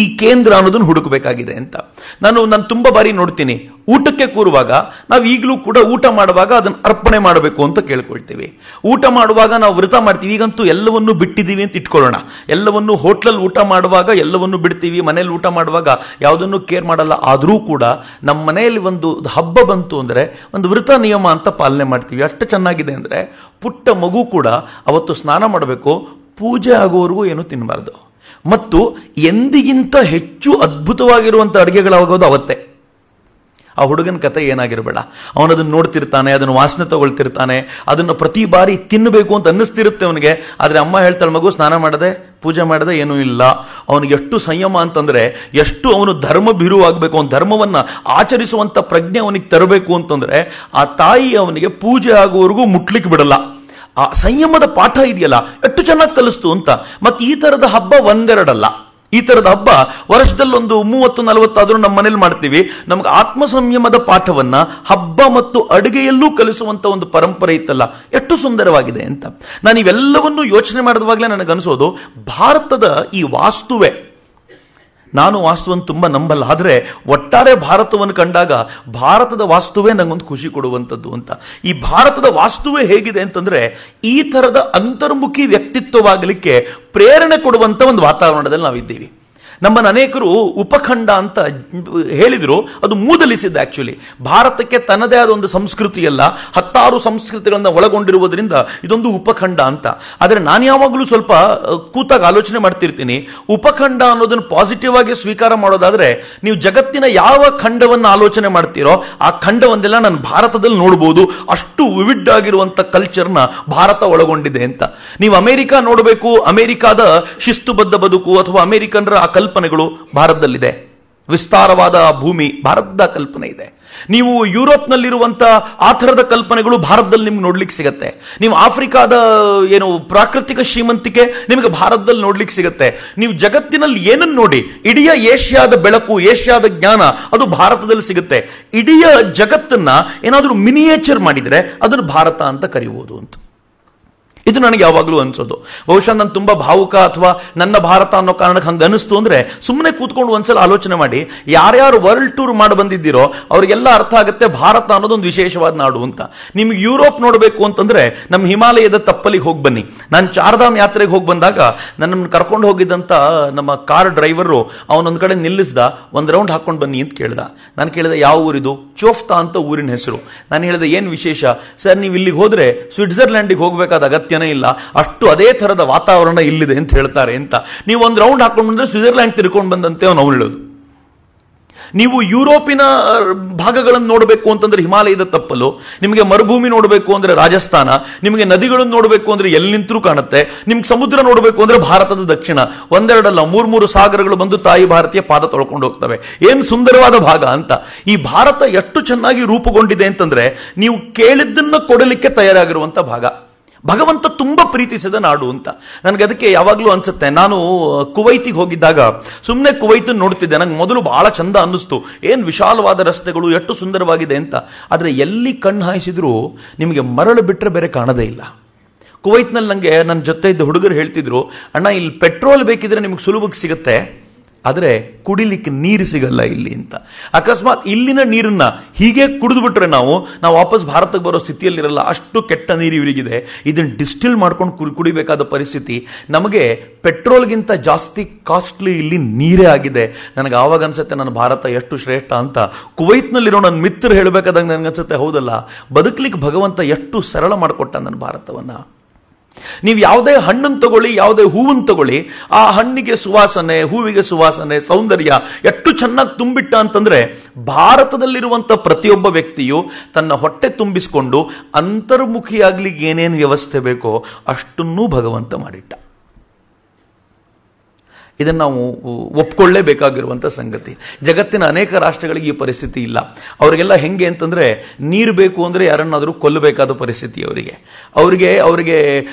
ಈ ಕೇಂದ್ರ ಅನ್ನೋದನ್ನು ಹುಡುಕಬೇಕಾಗಿದೆ ಅಂತ ನಾನು ತುಂಬಾ ಬಾರಿ ನೋಡ್ತೀನಿ. ಊಟಕ್ಕೆ ಕೂರುವಾಗ ನಾವು ಈಗಲೂ ಕೂಡ ಊಟ ಮಾಡುವಾಗ ಅದನ್ನು ಅರ್ಪಣೆ ಮಾಡಬೇಕು ಅಂತ ಕೇಳ್ಕೊಳ್ತೀವಿ. ಊಟ ಮಾಡುವಾಗ ನಾವು ವ್ರತ ಮಾಡ್ತೀವಿ. ಈಗಂತೂ ಎಲ್ಲವನ್ನೂ ಬಿಟ್ಟಿದ್ದೀವಿ ಅಂತ ಇಟ್ಕೊಳ್ಳೋಣ. ಎಲ್ಲವನ್ನೂ ಹೋಟ್ಲಲ್ಲಿ ಊಟ ಮಾಡುವಾಗ ಎಲ್ಲವನ್ನೂ ಬಿಡ್ತೀವಿ, ಮನೇಲಿ ಊಟ ಮಾಡುವಾಗ ಯಾವುದನ್ನು ಕೇರ್ ಮಾಡಲ್ಲ. ಆದರೂ ಕೂಡ ನಮ್ಮ ಮನೆಯಲ್ಲಿ ಒಂದು ಹಬ್ಬ ಬಂತು ಅಂದರೆ ಒಂದು ವ್ರತ ನಿಯಮ ಅಂತ ಪಾಲನೆ ಮಾಡ್ತೀವಿ. ಅಷ್ಟು ಚೆನ್ನಾಗಿದೆ ಅಂದರೆ, ಪುಟ್ಟ ಮಗು ಕೂಡ ಅವತ್ತು ಸ್ನಾನ ಮಾಡಬೇಕು, ಪೂಜೆ ಆಗುವವರೆಗೂ ಏನು ತಿನ್ನಬಾರ್ದು. ಮತ್ತು ಎಂದಿಗಿಂತ ಹೆಚ್ಚು ಅದ್ಭುತವಾಗಿರುವಂಥ ಅಡುಗೆಗಳಾಗೋದು ಅವತ್ತೇ. ಆ ಹುಡುಗನ ಕತೆ ಏನಾಗಿರಬೇಡ, ಅವನದನ್ನು ನೋಡ್ತಿರ್ತಾನೆ, ಅದನ್ನು ವಾಸನೆ ತಗೊಳ್ತಿರ್ತಾನೆ, ಅದನ್ನು ಪ್ರತಿ ಬಾರಿ ತಿನ್ನಬೇಕು ಅಂತ ಅನ್ನಿಸ್ತಿರುತ್ತೆ ಅವನಿಗೆ. ಆದರೆ ಅಮ್ಮ ಹೇಳ್ತಾಳೆ, ಮಗು ಸ್ನಾನ ಮಾಡದೆ ಪೂಜೆ ಮಾಡದೆ ಏನೂ ಇಲ್ಲ. ಅವನಿಗೆ ಎಷ್ಟು ಸಂಯಮ ಅಂತಂದ್ರೆ, ಎಷ್ಟು ಅವನು ಧರ್ಮ ಭೀರುವಾಗಬೇಕು, ಅವನ ಧರ್ಮವನ್ನ ಆಚರಿಸುವಂತ ಪ್ರಜ್ಞೆ ಅವನಿಗೆ ತರಬೇಕು ಅಂತಂದ್ರೆ, ಆ ತಾಯಿ ಅವನಿಗೆ ಪೂಜೆ ಆಗುವವರೆಗೂ ಮುಟ್ಲಿಕ್ಕೆ ಬಿಡಲ್ಲ. ಆ ಸಂಯಮದ ಪಾಠ ಇದೆಯಲ್ಲ, ಎಷ್ಟು ಚೆನ್ನಾಗಿ ಕಲಿಸ್ತು ಅಂತ. ಮತ್ತೆ ಈ ತರದ ಹಬ್ಬ ಒಂದೆರಡಲ್ಲ, ಈ ತರದ ಹಬ್ಬ ವರ್ಷದಲ್ಲಿ ಒಂದು 30-40 ಆದ್ರೂ ನಮ್ಮ ಮನೇಲಿ ಮಾಡ್ತೀವಿ. ನಮ್ಗೆ ಆತ್ಮ ಸಂಯಮದ ಪಾಠವನ್ನ ಹಬ್ಬ ಮತ್ತು ಅಡುಗೆಯಲ್ಲೂ ಕಲಿಸುವಂತ ಒಂದು ಪರಂಪರೆ ಇತ್ತಲ್ಲ, ಎಷ್ಟು ಸುಂದರವಾಗಿದೆ ಅಂತ. ನಾನು ಇವೆಲ್ಲವನ್ನೂ ಯೋಚನೆ ಮಾಡಿದವಾಗಲೇ ನನಗನ್ಸೋದು, ಭಾರತದ ಈ ವಾಸ್ತುವೆ, ನಾನು ವಾಸ್ತುವನ್ನು ತುಂಬ ನಂಬಲ್ಲ, ಆದರೆ ಒಟ್ಟಾರೆ ಭಾರತವನ್ನು ಕಂಡಾಗ ಭಾರತದ ವಾಸ್ತುವೇ ನಂಗೊಂದು ಖುಷಿ ಕೊಡುವಂಥದ್ದು ಅಂತ. ಈ ಭಾರತದ ವಾಸ್ತುವೇ ಹೇಗಿದೆ ಅಂತಂದ್ರೆ, ಈ ಥರದ ಅಂತರ್ಮುಖಿ ವ್ಯಕ್ತಿತ್ವವಾಗಲಿಕ್ಕೆ ಪ್ರೇರಣೆ ಕೊಡುವಂಥ ಒಂದು ವಾತಾವರಣದಲ್ಲಿ ನಾವಿದ್ದೀವಿ. ನಮ್ಮನ್ನು ಅನೇಕರು ಉಪಖಂಡ ಅಂತ ಹೇಳಿದ್ರು, ಅದು ಮೂದಲಿಸಿದ್ದ. ಆಕ್ಚುಲಿ ಭಾರತಕ್ಕೆ ತನ್ನದೇ ಆದ ಒಂದು ಸಂಸ್ಕೃತಿಯಲ್ಲ, 10 ಸಂಸ್ಕೃತಿಗಳನ್ನು ಒಳಗೊಂಡಿರುವುದರಿಂದ ಇದೊಂದು ಉಪಖಂಡ ಅಂತ. ಆದರೆ ನಾನು ಯಾವಾಗಲೂ ಸ್ವಲ್ಪ ಕೂತಾಗ ಆಲೋಚನೆ ಮಾಡ್ತಿರ್ತೀನಿ, ಉಪಖಂಡ ಅನ್ನೋದನ್ನು ಪಾಸಿಟಿವ್ ಆಗಿ ಸ್ವೀಕಾರ ಮಾಡೋದಾದ್ರೆ, ನೀವು ಜಗತ್ತಿನ ಯಾವ ಖಂಡವನ್ನು ಆಲೋಚನೆ ಮಾಡ್ತೀರೋ ಆ ಖಂಡವನ್ನೆಲ್ಲ ನಾನು ಭಾರತದಲ್ಲಿ ನೋಡ್ಬೋದು. ಅಷ್ಟು ವಿವಿಡ್ ಆಗಿರುವಂತ ಕಲ್ಚರ್ನ ಭಾರತ ಒಳಗೊಂಡಿದೆ ಅಂತ. ನೀವು ಅಮೆರಿಕ ನೋಡಬೇಕು, ಅಮೆರಿಕಾದ ಶಿಸ್ತುಬದ್ಧ ಬದುಕು ಅಥವಾ ಅಮೆರಿಕನ್ರ ಆ ಕಲ್ಪನೆಗಳು ಭಾರತದಲ್ಲಿದೆ. ವಿಸ್ತಾರವಾದ ಭೂಮಿ ಭಾರತದ ಕಲ್ಪನೆ ಇದೆ. ನೀವು ಯುರೋಪ್ನಲ್ಲಿರುವಂತಹ ಆ ಥರದ ಕಲ್ಪನೆಗಳು ಭಾರತದಲ್ಲಿ ನಿಮ್ಗೆ ನೋಡ್ಲಿಕ್ಕೆ ಸಿಗತ್ತೆ. ನೀವು ಆಫ್ರಿಕಾದ ಪ್ರಾಕೃತಿಕ ಶ್ರೀಮಂತಿಕೆ ನಿಮಗೆ ಭಾರತದಲ್ಲಿ ನೋಡ್ಲಿಕ್ಕೆ ಸಿಗತ್ತೆ. ನೀವು ಜಗತ್ತಿನಲ್ಲಿ ಏನನ್ನು ನೋಡಿ, ಇಡೀ ಏಷ್ಯಾದ ಬೆಳಕು, ಏಷ್ಯಾದ ಜ್ಞಾನ ಅದು ಭಾರತದಲ್ಲಿ ಸಿಗುತ್ತೆ. ಇಡೀ ಜಗತ್ತನ್ನ ಏನಾದರೂ ಮಿನಿಯೇಚರ್ ಮಾಡಿದ್ರೆ ಅದನ್ನು ಭಾರತ ಅಂತ ಕರೆಯುವುದು ಅಂತ. ಇದು ನನಗೆ ಯಾವಾಗಲೂ ಅನ್ಸೋದು. ಬಹುಶಃ ನಾನು ತುಂಬಾ ಭಾವುಕ ಅಥವಾ ನನ್ನ ಭಾರತ ಅನ್ನೋ ಕಾರಣಕ್ಕೆ ಹಂಗೆ ಅನಿಸ್ತು ಅಂದ್ರೆ, ಸುಮ್ಮನೆ ಕೂತ್ಕೊಂಡು ಒಂದ್ಸಲ ಆಲೋಚನೆ ಮಾಡಿ. ಯಾರ್ಯಾರು ವರ್ಲ್ಡ್ ಟೂರ್ ಮಾಡಿ ಬಂದಿದ್ದೀರೋ ಅವರಿಗೆಲ್ಲ ಅರ್ಥ ಆಗುತ್ತೆ ಭಾರತ ಅನ್ನೋದು ಒಂದು ವಿಶೇಷವಾದ ನಾಡು ಅಂತ. ನಿಮ್ಗೆ ಯುರೋಪ್ ನೋಡಬೇಕು ಅಂತಂದ್ರೆ ನಮ್ಮ ಹಿಮಾಲಯದ ತಪ್ಪಲಿಗೆ ಹೋಗಿ ಬನ್ನಿ. ನಾನು ಚಾರ್ಧಾಮ್ ಯಾತ್ರೆಗೆ ಹೋಗಿ ಬಂದಾಗ ನನ್ನನ್ನು ಕರ್ಕೊಂಡು ಹೋಗಿದ್ದಂತ ನಮ್ಮ ಕಾರ್ ಡ್ರೈವರು ಅವನೊಂದ್ ಕಡೆ ನಿಲ್ಲಿಸ್ದ, ಒಂದು ರೌಂಡ್ ಹಾಕೊಂಡು ಬನ್ನಿ ಅಂತ ಕೇಳ್ದ. ನಾನು ಕೇಳಿದೆ, ಯಾವ ಊರಿದು? ಚೋಫ್ತಾ ಅಂತ ಊರಿನ ಹೆಸರು. ನಾನು ಹೇಳಿದೆ, ಏನ್ ವಿಶೇಷ? ಸರ್, ನೀವು ಇಲ್ಲಿಗೆ ಹೋದ್ರೆ ಸ್ವಿಟ್ಜರ್ಲ್ಯಾಂಡಿಗೆ ಹೋಗಬೇಕಾದ ಅಗತ್ಯ ಇಲ್ಲ, ಅಷ್ಟು ಅದೇ ತರದ ವಾತಾವರಣ ಇಲ್ಲಿದೆ ಅಂತ ಹೇಳ್ತಾರೆ ಅಂತ. ನೀವು ಒಂದು ರೌಂಡ್ ಹಾಕೊಂಡು ಬಂದ್ರೆ ಸ್ವಿಟ್ಜರ್ಲ್ಯಾಂಡ್ ತಿರ್ಕೊಂಡು ಬಂದಂತೆ ಅವನು ಹೇಳೋದು. ನೀವು ಯುರೋಪಿನ ಭಾಗಗಳನ್ನು ನೋಡಬೇಕು ಅಂತಂದ್ರೆ ಹಿಮಾಲಯದ ತಪ್ಪಲು, ನಿಮಗೆ ಮರುಭೂಮಿ ನೋಡಬೇಕು ಅಂದ್ರೆ ರಾಜಸ್ಥಾನ, ನಿಮಗೆ ನದಿಗಳನ್ನು ನೋಡಬೇಕು ಅಂದ್ರೆ ಎಲ್ಲಿ ನಿಂತರೂ ಕಾಣುತ್ತೆ, ನಿಮ್ಗೆ ಸಮುದ್ರ ನೋಡಬೇಕು ಅಂದ್ರೆ ಭಾರತದ ದಕ್ಷಿಣ. ಒಂದೆರಡಲ್ಲ, 3 ಸಾಗರಗಳು ಬಂದು ತಾಯಿ ಭಾರತೀಯ ಪಾದ ತೊಳ್ಕೊಂಡು ಹೋಗ್ತವೆ. ಏನು ಸುಂದರವಾದ ಭಾಗ ಅಂತ. ಈ ಭಾರತ ಎಷ್ಟು ಚೆನ್ನಾಗಿ ರೂಪುಗೊಂಡಿದೆ ಅಂತಂದ್ರೆ, ನೀವು ಕೇಳಿದ್ದನ್ನ ಕೊಡಲಿಕ್ಕೆ ತಯಾರಾಗಿರುವಂತ ಭಾಗ. ಭಗವಂತ ತುಂಬಾ ಪ್ರೀತಿಸಿದ ನಾಡು ಅಂತ. ನನಗೆ ಅದಕ್ಕೆ ಯಾವಾಗಲೂ ಅನ್ಸುತ್ತೆ, ನಾನು ಕುವೈತಿಗೆ ಹೋಗಿದ್ದಾಗ ಸುಮ್ಮನೆ ಕುವೈತ್ ನೋಡ್ತಿದ್ದೆ. ನಂಗೆ ಮೊದಲು ಬಹಳ ಚಂದ ಅನ್ನಿಸ್ತು, ಏನು ವಿಶಾಲವಾದ ರಸ್ತೆಗಳು, ಎಷ್ಟು ಸುಂದರವಾಗಿದೆ ಅಂತ. ಆದರೆ ಎಲ್ಲಿ ಕಣ್ಣು ಹಾಯಿಸಿದ್ರು ನಿಮಗೆ ಮರಳು ಬಿಟ್ಟರೆ ಬೇರೆ ಕಾಣದೇ ಇಲ್ಲ. ಕುವೈತ್ನಲ್ಲಿ ನನಗೆ ನನ್ನ ಜೊತೆ ಇದ್ದ ಹುಡುಗರು ಹೇಳ್ತಿದ್ರು, ಅಣ್ಣ ಇಲ್ಲಿ ಪೆಟ್ರೋಲ್ ಬೇಕಿದ್ರೆ ನಿಮಗೆ ಸುಲಭಕ್ಕೆ ಸಿಗುತ್ತೆ, ಆದರೆ ಕುಡಿಲಿಕ್ಕೆ ನೀರು ಸಿಗಲ್ಲ ಇಲ್ಲಿ ಅಂತ. ಅಕಸ್ಮಾತ್ ಇಲ್ಲಿನ ನೀರನ್ನ ಹೀಗೆ ಕುಡಿದು ಬಿಟ್ರೆ ನಾವು ವಾಪಸ್ ಭಾರತಕ್ಕೆ ಬರೋ ಸ್ಥಿತಿಯಲ್ಲಿರಲ್ಲ, ಅಷ್ಟು ಕೆಟ್ಟ ನೀರು ಇವರಿಗಿದೆ. ಇದನ್ನು ಡಿಸ್ಟಿಲ್ ಮಾಡ್ಕೊಂಡು ಕುಡಿಬೇಕಾದ ಪರಿಸ್ಥಿತಿ. ನಮಗೆ ಪೆಟ್ರೋಲ್ಗಿಂತ ಜಾಸ್ತಿ ಕಾಸ್ಟ್ಲಿ ಇಲ್ಲಿ ನೀರೇ ಆಗಿದೆ. ನನಗೆ ಆವಾಗ ಅನ್ಸುತ್ತೆ ನನ್ನ ಭಾರತ ಎಷ್ಟು ಶ್ರೇಷ್ಠ ಅಂತ. ಕುವೈತ್ನಲ್ಲಿರೋ ನನ್ನ ಮಿತ್ರರು ಹೇಳಬೇಕಾದಾಗ ನನಗನ್ಸುತ್ತೆ, ಹೌದಲ್ಲ, ಬದುಕಲಿಕ್ಕೆ ಭಗವಂತ ಎಷ್ಟು ಸರಳ ಮಾಡಿಕೊಟ್ಟ ನನ್ನ ಭಾರತವನ್ನ. ನೀವು ಯಾವುದೇ ಹಣ್ಣನ್ನು ತಗೊಳ್ಳಿ, ಯಾವುದೇ ಹೂವನ್ನು ತಗೊಳ್ಳಿ, ಆ ಹಣ್ಣಿಗೆ ಸುವಾಸನೆ, ಹೂವಿಗೆ ಸುವಾಸನೆ, ಸೌಂದರ್ಯ ಎಷ್ಟು ಚೆನ್ನಾಗಿ ತುಂಬಿಟ್ಟ ಅಂತಂದ್ರೆ, ಭಾರತದಲ್ಲಿರುವಂಥ ಪ್ರತಿಯೊಬ್ಬ ವ್ಯಕ್ತಿಯು ತನ್ನ ಹೊಟ್ಟೆ ತುಂಬಿಸಿಕೊಂಡು ಅಂತರ್ಮುಖಿಯಾಗ್ಲಿಕ್ಕೆ ಏನೇನು ವ್ಯವಸ್ಥೆ ಬೇಕೋ ಅಷ್ಟನ್ನೂ ಭಗವಂತ ಮಾಡಿಟ್ಟ. ಇದನ್ನು ನಾವು ಒಪ್ಕೊಳ್ಳೇಬೇಕಾಗಿರುವಂಥ ಸಂಗತಿ. ಜಗತ್ತಿನ ಅನೇಕ ರಾಷ್ಟ್ರಗಳಿಗೆ ಈ ಪರಿಸ್ಥಿತಿ ಇಲ್ಲ. ಅವರಿಗೆಲ್ಲ ಹೆಂಗೆ ಅಂತಂದರೆ, ನೀರು ಬೇಕು ಅಂದರೆ ಯಾರನ್ನಾದರೂ ಕೊಲ್ಲಬೇಕಾದ ಪರಿಸ್ಥಿತಿ ಅವರಿಗೆ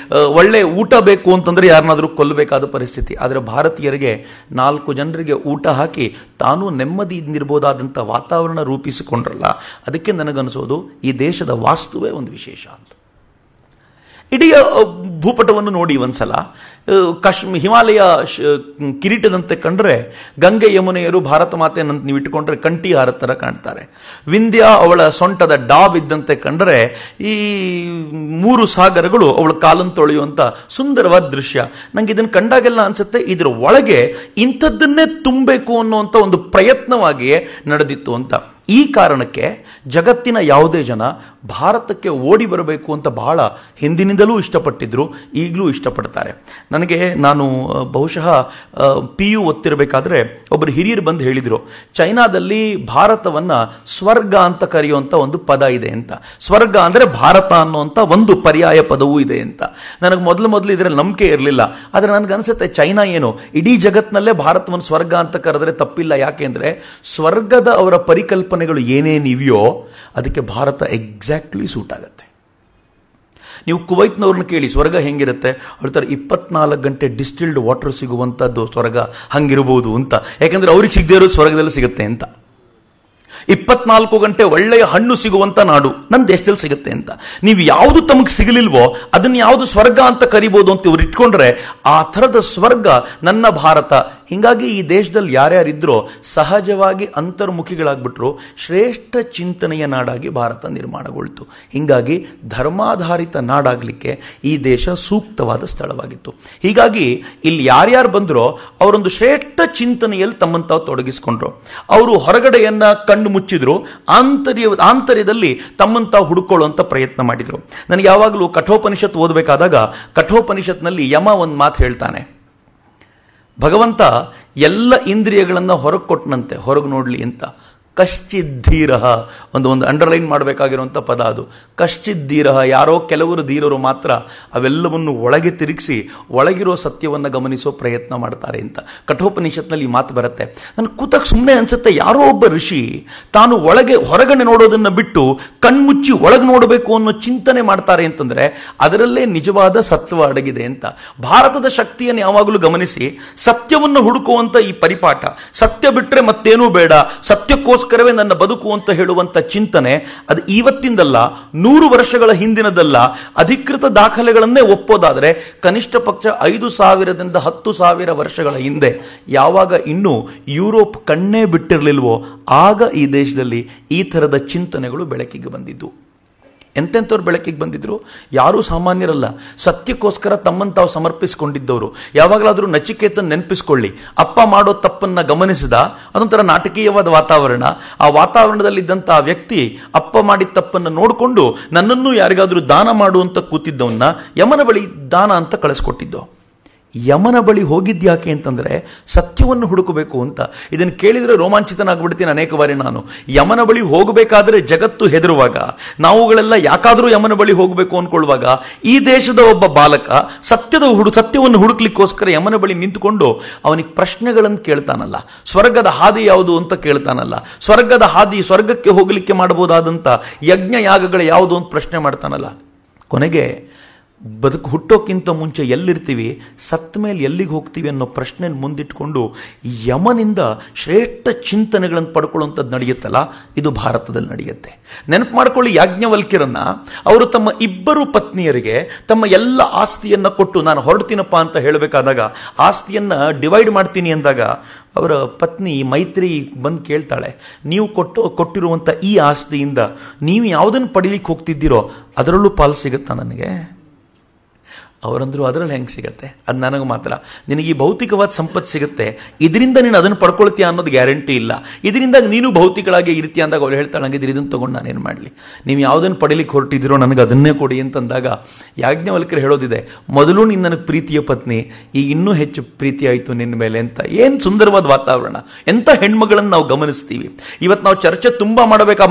ಒಳ್ಳೆ ಊಟ ಬೇಕು ಅಂತಂದರೆ ಯಾರನ್ನಾದರೂ ಕೊಲ್ಲಬೇಕಾದ ಪರಿಸ್ಥಿತಿ. ಆದರೆ ಭಾರತೀಯರಿಗೆ 4 ಜನರಿಗೆ ಊಟ ಹಾಕಿ ತಾನು ನೆಮ್ಮದಿಯಿಂದಿರ್ಬೋದಾದಂಥ ವಾತಾವರಣ ರೂಪಿಸಿಕೊಂಡ್ರಲ್ಲ, ಅದಕ್ಕೆ ನನಗನ್ನಿಸೋದು ಈ ದೇಶದ ವಾಸ್ತುವೇ ಒಂದು ವಿಶೇಷ ಅಂತ. ಇಡೀ ಭೂಪಟವನ್ನು ನೋಡಿ ಒಂದ್ಸಲ. ಹಿಮಾಲಯ ಕಿರೀಟದಂತೆ ಕಂಡ್ರೆ ಗಂಗೆ ಯಮುನೆಯರು ಭಾರತ ಮಾತೆ ನೀವು ಇಟ್ಟುಕೊಂಡ್ರೆ ಕಂಠಿ ಹಾರ ಥರ ಕಾಣ್ತಾರೆ. ವಿಂಧ್ಯ ಅವಳ ಸೊಂಟದ ಡಾಬ್ ಇದ್ದಂತೆ ಕಂಡ್ರೆ ಈ 3 ಸಾಗರಗಳು ಅವಳ ಕಾಲನ್ನು ತೊಳೆಯುವಂಥ ಸುಂದರವಾದ ದೃಶ್ಯ. ನಂಗೆ ಇದನ್ನು ಕಂಡಾಗೆಲ್ಲ ಅನ್ಸುತ್ತೆ, ಇದರ ಒಳಗೆ ಇಂಥದ್ದನ್ನೇ ತುಂಬಬೇಕು ಅನ್ನುವಂಥ ಒಂದು ಪ್ರಯತ್ನವಾಗಿಯೇ ನಡೆದಿತ್ತು ಅಂತ. ಈ ಕಾರಣಕ್ಕೆ ಜಗತ್ತಿನ ಯಾವುದೇ ಜನ ಭಾರತಕ್ಕೆ ಓಡಿ ಬರಬೇಕು ಅಂತ ಬಹಳ ಹಿಂದಿನಿಂದಲೂ ಇಷ್ಟಪಟ್ಟಿದ್ರು, ಈಗಲೂ ಇಷ್ಟಪಡ್ತಾರೆ. ನಾನು ಬಹುಶಃ PU ಓದ್ತಿರಬೇಕಾದ್ರೆ ಒಬ್ಬರು ಹಿರಿಯರು ಬಂದು ಹೇಳಿದರು, ಚೈನಾದಲ್ಲಿ ಭಾರತವನ್ನು ಸ್ವರ್ಗ ಅಂತ ಕರೆಯುವಂಥ ಒಂದು ಪದ ಇದೆ ಅಂತ. ಸ್ವರ್ಗ ಅಂದರೆ ಭಾರತ ಅನ್ನುವಂಥ ಒಂದು ಪರ್ಯಾಯ ಪದವೂ ಇದೆ ಅಂತ. ನನಗೆ ಮೊದಲು ಇದರಲ್ಲಿ ನಂಬಿಕೆ ಇರಲಿಲ್ಲ. ಆದರೆ ನನಗನ್ಸುತ್ತೆ, ಚೈನಾ ಏನು ಇಡೀ ಜಗತ್ತಿನಲ್ಲೇ ಭಾರತವನ್ನು ಸ್ವರ್ಗ ಅಂತ ಕರೆದ್ರೆ ತಪ್ಪಿಲ್ಲ. ಯಾಕೆಂದರೆ ಸ್ವರ್ಗದ ಅವರ ಪರಿಕಲ್ಪನೆಗಳು ಏನೇನಿವೆಯೋ ಅದಕ್ಕೆ ಭಾರತ ಎಕ್ಸಾಕ್ಟ್ಲಿ ಸೂಟ್ ಆಗುತ್ತೆ. ನೀವು ಕುವೈತ್ನವ್ರನ್ನ ಕೇಳಿ ಸ್ವರ್ಗ ಹೆಂಗಿರುತ್ತೆ, ಹೇಳ್ತಾರೆ 24 ಗಂಟೆ ಡಿಸ್ಟಿಲ್ಡ್ ವಾಟರ್ ಸಿಗುವಂಥದ್ದು ಸ್ವರ್ಗ ಹಂಗಿರ್ಬೋದು ಅಂತ. ಯಾಕೆಂದ್ರೆ ಅವ್ರಿಗೆ ಸಿಗದೇ ಇರೋದು ಸ್ವರ್ಗದಲ್ಲಿ ಸಿಗುತ್ತೆ ಅಂತ. 24 ಗಂಟೆ ಒಳ್ಳೆಯ ಹಣ್ಣು ಸಿಗುವಂತ ನಾಡು ನನ್ನ ದೇಶದಲ್ಲಿ ಸಿಗುತ್ತೆ ಅಂತ. ನೀವು ಯಾವುದು ತಮಗೆ ಸಿಗಲಿಲ್ವೋ ಅದನ್ನ ಯಾವುದು ಸ್ವರ್ಗ ಅಂತ ಕರಿಬಹುದು ಅಂತ ಇವ್ರು ಇಟ್ಕೊಂಡ್ರೆ ಆ ಥರದ ಸ್ವರ್ಗ ನನ್ನ ಭಾರತ. ಹಿಂಗಾಗಿ ಈ ದೇಶದಲ್ಲಿ ಯಾರ್ಯಾರಿದ್ರೋ ಸಹಜವಾಗಿ ಅಂತರ್ಮುಖಿಗಳಾಗ್ಬಿಟ್ರು. ಶ್ರೇಷ್ಠ ಚಿಂತನೆಯ ನಾಡಾಗಿ ಭಾರತ ನಿರ್ಮಾಣಗೊಳ್ತು. ಹಿಂಗಾಗಿ ಧರ್ಮಾಧಾರಿತ ನಾಡಾಗಲಿಕ್ಕೆ ಈ ದೇಶ ಸೂಕ್ತವಾದ ಸ್ಥಳವಾಗಿತ್ತು. ಹೀಗಾಗಿ ಇಲ್ಲಿ ಯಾರ್ಯಾರು ಬಂದ್ರೋ ಅವರೊಂದು ಶ್ರೇಷ್ಠ ಚಿಂತನೆಯಲ್ಲಿ ತಮ್ಮನ್ನು ತಾವು ತೊಡಗಿಸಿಕೊಂಡ್ರು. ಅವರು ಹೊರಗಡೆಯನ್ನ ಕಣ್ಣು ಮುಚ್ಚಿದ್ರು, ಆಂತರ್ಯದಲ್ಲಿ ತಮ್ಮನ್ನು ತಾವು ಹುಡುಕೊಳ್ಳುವಂತ ಪ್ರಯತ್ನ ಮಾಡಿದ್ರು. ನನಗೆ ಯಾವಾಗಲೂ ಕಠೋಪನಿಷತ್ ಓದಬೇಕಾದಾಗ ಕಠೋಪನಿಷತ್ನಲ್ಲಿ ಯಮ ಒಂದು ಮಾತು ಹೇಳ್ತಾನೆ. ಭಗವಂತ ಎಲ್ಲ ಇಂದ್ರಿಯಗಳನ್ನು ಹೊರಗೆ ಕೊಟ್ಟನಂತೆ, ಹೊರಗೆ ನೋಡ್ಲಿ ಅಂತ. ಕಶ್ಚಿದ್ದೀರ ಒಂದು ಅಂಡರ್ಲೈನ್ ಮಾಡಬೇಕಾಗಿರುವಂಥ ಪದ ಅದು. ಕಶ್ಚಿದ್ದೀರ, ಯಾರೋ ಕೆಲವರು ಧೀರರು ಮಾತ್ರ ಅವೆಲ್ಲವನ್ನು ಒಳಗೆ ತಿರುಗಿಸಿ ಒಳಗಿರೋ ಸತ್ಯವನ್ನು ಗಮನಿಸೋ ಪ್ರಯತ್ನ ಮಾಡ್ತಾರೆ ಅಂತ ಕಠೋಪನಿಷತ್ನಲ್ಲಿ ಈ ಮಾತು ಬರುತ್ತೆ. ನನಗೆ ಕೂತಾಗ ಸುಮ್ಮನೆ ಅನ್ಸುತ್ತೆ, ಯಾರೋ ಒಬ್ಬ ಋಷಿ ತಾನು ಹೊರಗಡೆ ನೋಡೋದನ್ನು ಬಿಟ್ಟು ಕಣ್ಮುಚ್ಚಿ ಒಳಗೆ ನೋಡಬೇಕು ಅನ್ನೋ ಚಿಂತನೆ ಮಾಡ್ತಾರೆ ಅಂತಂದ್ರೆ ಅದರಲ್ಲೇ ನಿಜವಾದ ಸತ್ವ ಅಡಗಿದೆ ಅಂತ. ಭಾರತದ ಶಕ್ತಿಯನ್ನು ಯಾವಾಗಲೂ ಗಮನಿಸಿ ಸತ್ಯವನ್ನು ಹುಡುಕುವಂತ ಈ ಪರಿಪಾಠ, ಸತ್ಯ ಬಿಟ್ರೆ ಮತ್ತೇನೂ ಬೇಡ, ಸತ್ಯಕ್ಕೋಸ್ಕರ ನನ್ನ ಬದುಕು ಅಂತ ಹೇಳುವಂತ ಚಿಂತನೆ ಅದು ಇವತ್ತಿಂದಲ್ಲ, 100 ವರ್ಷಗಳ ಹಿಂದಿನದಲ್ಲ. ಅಧಿಕೃತ ದಾಖಲೆಗಳನ್ನೇ ಒಪ್ಪೋದಾದರೆ ಕನಿಷ್ಠ ಪಕ್ಷ 5,000ದಿಂದ 10,000 ವರ್ಷಗಳ ಹಿಂದೆ, ಯಾವಾಗ ಇನ್ನೂ ಯುರೋಪ್ ಕಣ್ಣೇ ಬಿಟ್ಟಿರಲಿಲ್ವೋ ಆಗ ಈ ದೇಶದಲ್ಲಿ ಈ ಥರದ ಚಿಂತನೆಗಳು ಬೆಳಕಿಗೆ ಬಂದಿದ್ದು. ಎಂತೆಂಥವ್ರು ಬೆಳಕಿಗೆ ಬಂದಿದ್ರು? ಯಾರೂ ಸಾಮಾನ್ಯರಲ್ಲ. ಸತ್ಯಕ್ಕೋಸ್ಕರ ತಮ್ಮನ್ನು ತಾವು ಸಮರ್ಪಿಸಿಕೊಂಡಿದ್ದವರು. ಯಾವಾಗಲಾದರೂ ನಚಿಕೇತನ್ ನೆನಪಿಸ್ಕೊಳ್ಳಿ, ಅಪ್ಪ ಮಾಡೋ ತಪ್ಪನ್ನ ಗಮನಿಸಿದ, ಅದೊಂಥರ ನಾಟಕೀಯವಾದ ವಾತಾವರಣ. ಆ ವಾತಾವರಣದಲ್ಲಿದ್ದಂಥ ಆ ವ್ಯಕ್ತಿ ಅಪ್ಪ ಮಾಡಿದ ತಪ್ಪನ್ನು ನೋಡಿಕೊಂಡು ನನ್ನನ್ನು ಯಾರಿಗಾದರೂ ದಾನ ಮಾಡುವಂತ ಕೂತಿದ್ದವನ್ನ ಯಮನ ಬಳಿ ದಾನ ಅಂತ ಕಳಿಸ್ಕೊಟ್ಟಿದ್ದು. ಯಮನ ಬಳಿ ಹೋಗಿದ್ಯಾಕೆ ಅಂತಂದ್ರೆ ಸತ್ಯವನ್ನು ಹುಡುಕಬೇಕು ಅಂತ. ಇದನ್ನು ಕೇಳಿದ್ರೆ ರೋಮಾಂಚಿತನಾಗ್ಬಿಡ್ತೀನಿ ಅನೇಕ ಬಾರಿ ನಾನು. ಯಮನ ಬಳಿ ಹೋಗಬೇಕಾದ್ರೆ ಜಗತ್ತು ಹೆದರುವಾಗ, ನಾವುಗಳೆಲ್ಲ ಯಾಕಾದರೂ ಯಮನ ಬಳಿ ಹೋಗಬೇಕು ಅನ್ಕೊಳ್ಳುವಾಗ ಈ ದೇಶದ ಒಬ್ಬ ಬಾಲಕ ಸತ್ಯವನ್ನು ಹುಡುಕ್ಲಿಕ್ಕೋಸ್ಕರ ಯಮನ ಬಳಿ ನಿಂತುಕೊಂಡು ಅವನಿಗೆ ಪ್ರಶ್ನೆಗಳನ್ನು ಕೇಳ್ತಾನಲ್ಲ, ಸ್ವರ್ಗದ ಹಾದಿ ಯಾವುದು ಅಂತ ಕೇಳ್ತಾನಲ್ಲ, ಸ್ವರ್ಗದ ಹಾದಿ, ಸ್ವರ್ಗಕ್ಕೆ ಹೋಗಲಿಕ್ಕೆ ಮಾಡಬಹುದಾದಂಥ ಯಜ್ಞ ಯಾಗಗಳು ಯಾವುದು ಅಂತ ಪ್ರಶ್ನೆ ಮಾಡ್ತಾನಲ್ಲ. ಕೊನೆಗೆ ಹುಟ್ಟೋಕ್ಕಿಂತ ಮುಂಚೆ ಎಲ್ಲಿರ್ತೀವಿ, ಸತ್ತ ಮೇಲೆ ಎಲ್ಲಿಗೆ ಹೋಗ್ತೀವಿ ಅನ್ನೋ ಪ್ರಶ್ನೆ ಮುಂದಿಟ್ಕೊಂಡು ಯಮನಿಂದ ಶ್ರೇಷ್ಠ ಚಿಂತನೆಗಳನ್ನು ಪಡ್ಕೊಳ್ಳುವಂಥದ್ದು ನಡೆಯುತ್ತಲ್ಲ, ಇದು ಭಾರತದಲ್ಲಿ ನಡೆಯುತ್ತೆ. ನೆನಪು ಮಾಡ್ಕೊಳ್ಳಿ, ಯಾಜ್ಞವಲ್ಕ್ಯರನ್ನ ಅವರು ತಮ್ಮ ಇಬ್ಬರು ಪತ್ನಿಯರಿಗೆ ತಮ್ಮ ಎಲ್ಲ ಆಸ್ತಿಯನ್ನ ಕೊಟ್ಟು ನಾನು ಹೊರಡ್ತೀನಪ್ಪ ಅಂತ ಹೇಳಬೇಕಾದಾಗ, ಆಸ್ತಿಯನ್ನ ಡಿವೈಡ್ ಮಾಡ್ತೀನಿ ಅಂದಾಗ ಅವರ ಪತ್ನಿ ಮೈತ್ರಿ ಬಂದು ಕೇಳ್ತಾಳೆ, ನೀವು ಕೊಟ್ಟಿರುವಂಥ ಈ ಆಸ್ತಿಯಿಂದ ನೀವು ಯಾವುದನ್ನು ಪಡೀಲಿಕ್ಕೆ ಹೋಗ್ತಿದ್ದೀರೋ ಅದರಲ್ಲೂ ಪಾಲು ಸಿಗುತ್ತಾ ನನಗೆ? ಅವರಂದ್ರು ಅದರಲ್ಲಿ ಹೆಂಗೆ ಸಿಗತ್ತೆ, ಅದು ನನಗೆ ಮಾತ್ರ. ನಿನಗೆ ಈ ಭೌತಿಕವಾದ ಸಂಪತ್ತು ಸಿಗುತ್ತೆ, ಇದರಿಂದ ನೀನು ಅದನ್ನು ಪಡ್ಕೊಳ್ತೀಯ ಅನ್ನೋದು ಗ್ಯಾರಂಟಿ ಇಲ್ಲ. ಇದರಿಂದ ನೀನು ಭೌತಿಕಳಾಗಿ ಇರ್ತೀಯ ಅಂದಾಗ ಅವ್ರು ಹೇಳ್ತಾಳೆ, ಹಂಗಿದ್ರೆ ಇದನ್ನು ತೊಗೊಂಡು ನಾನೇನು ಮಾಡಲಿ, ನೀವು ಯಾವುದನ್ನು ಪಡೀಲಿಕ್ಕೆ ಹೊರಟಿದ್ದೀರೋ ನನಗೆ ಅದನ್ನೇ ಕೊಡಿ ಅಂತಂದಾಗ ಯಾಜ್ಞವಲ್ಕ್ಯರು ಹೇಳೋದಿದೆ, ಮೊದಲು ನೀನು ನನಗೆ ಪ್ರೀತಿಯ ಪತ್ನಿ, ಈಗ ಇನ್ನೂ ಹೆಚ್ಚು ಪ್ರೀತಿ ಆಯಿತು ನಿನ್ನ ಮೇಲೆ ಅಂತ. ಏನು ಸುಂದರವಾದ ವಾತಾವರಣ, ಎಂಥ ಹೆಣ್ಮಗಳನ್ನು ನಾವು ಗಮನಿಸ್ತೀವಿ. ಇವತ್ತು ನಾವು ಚರ್ಚೆ ತುಂಬ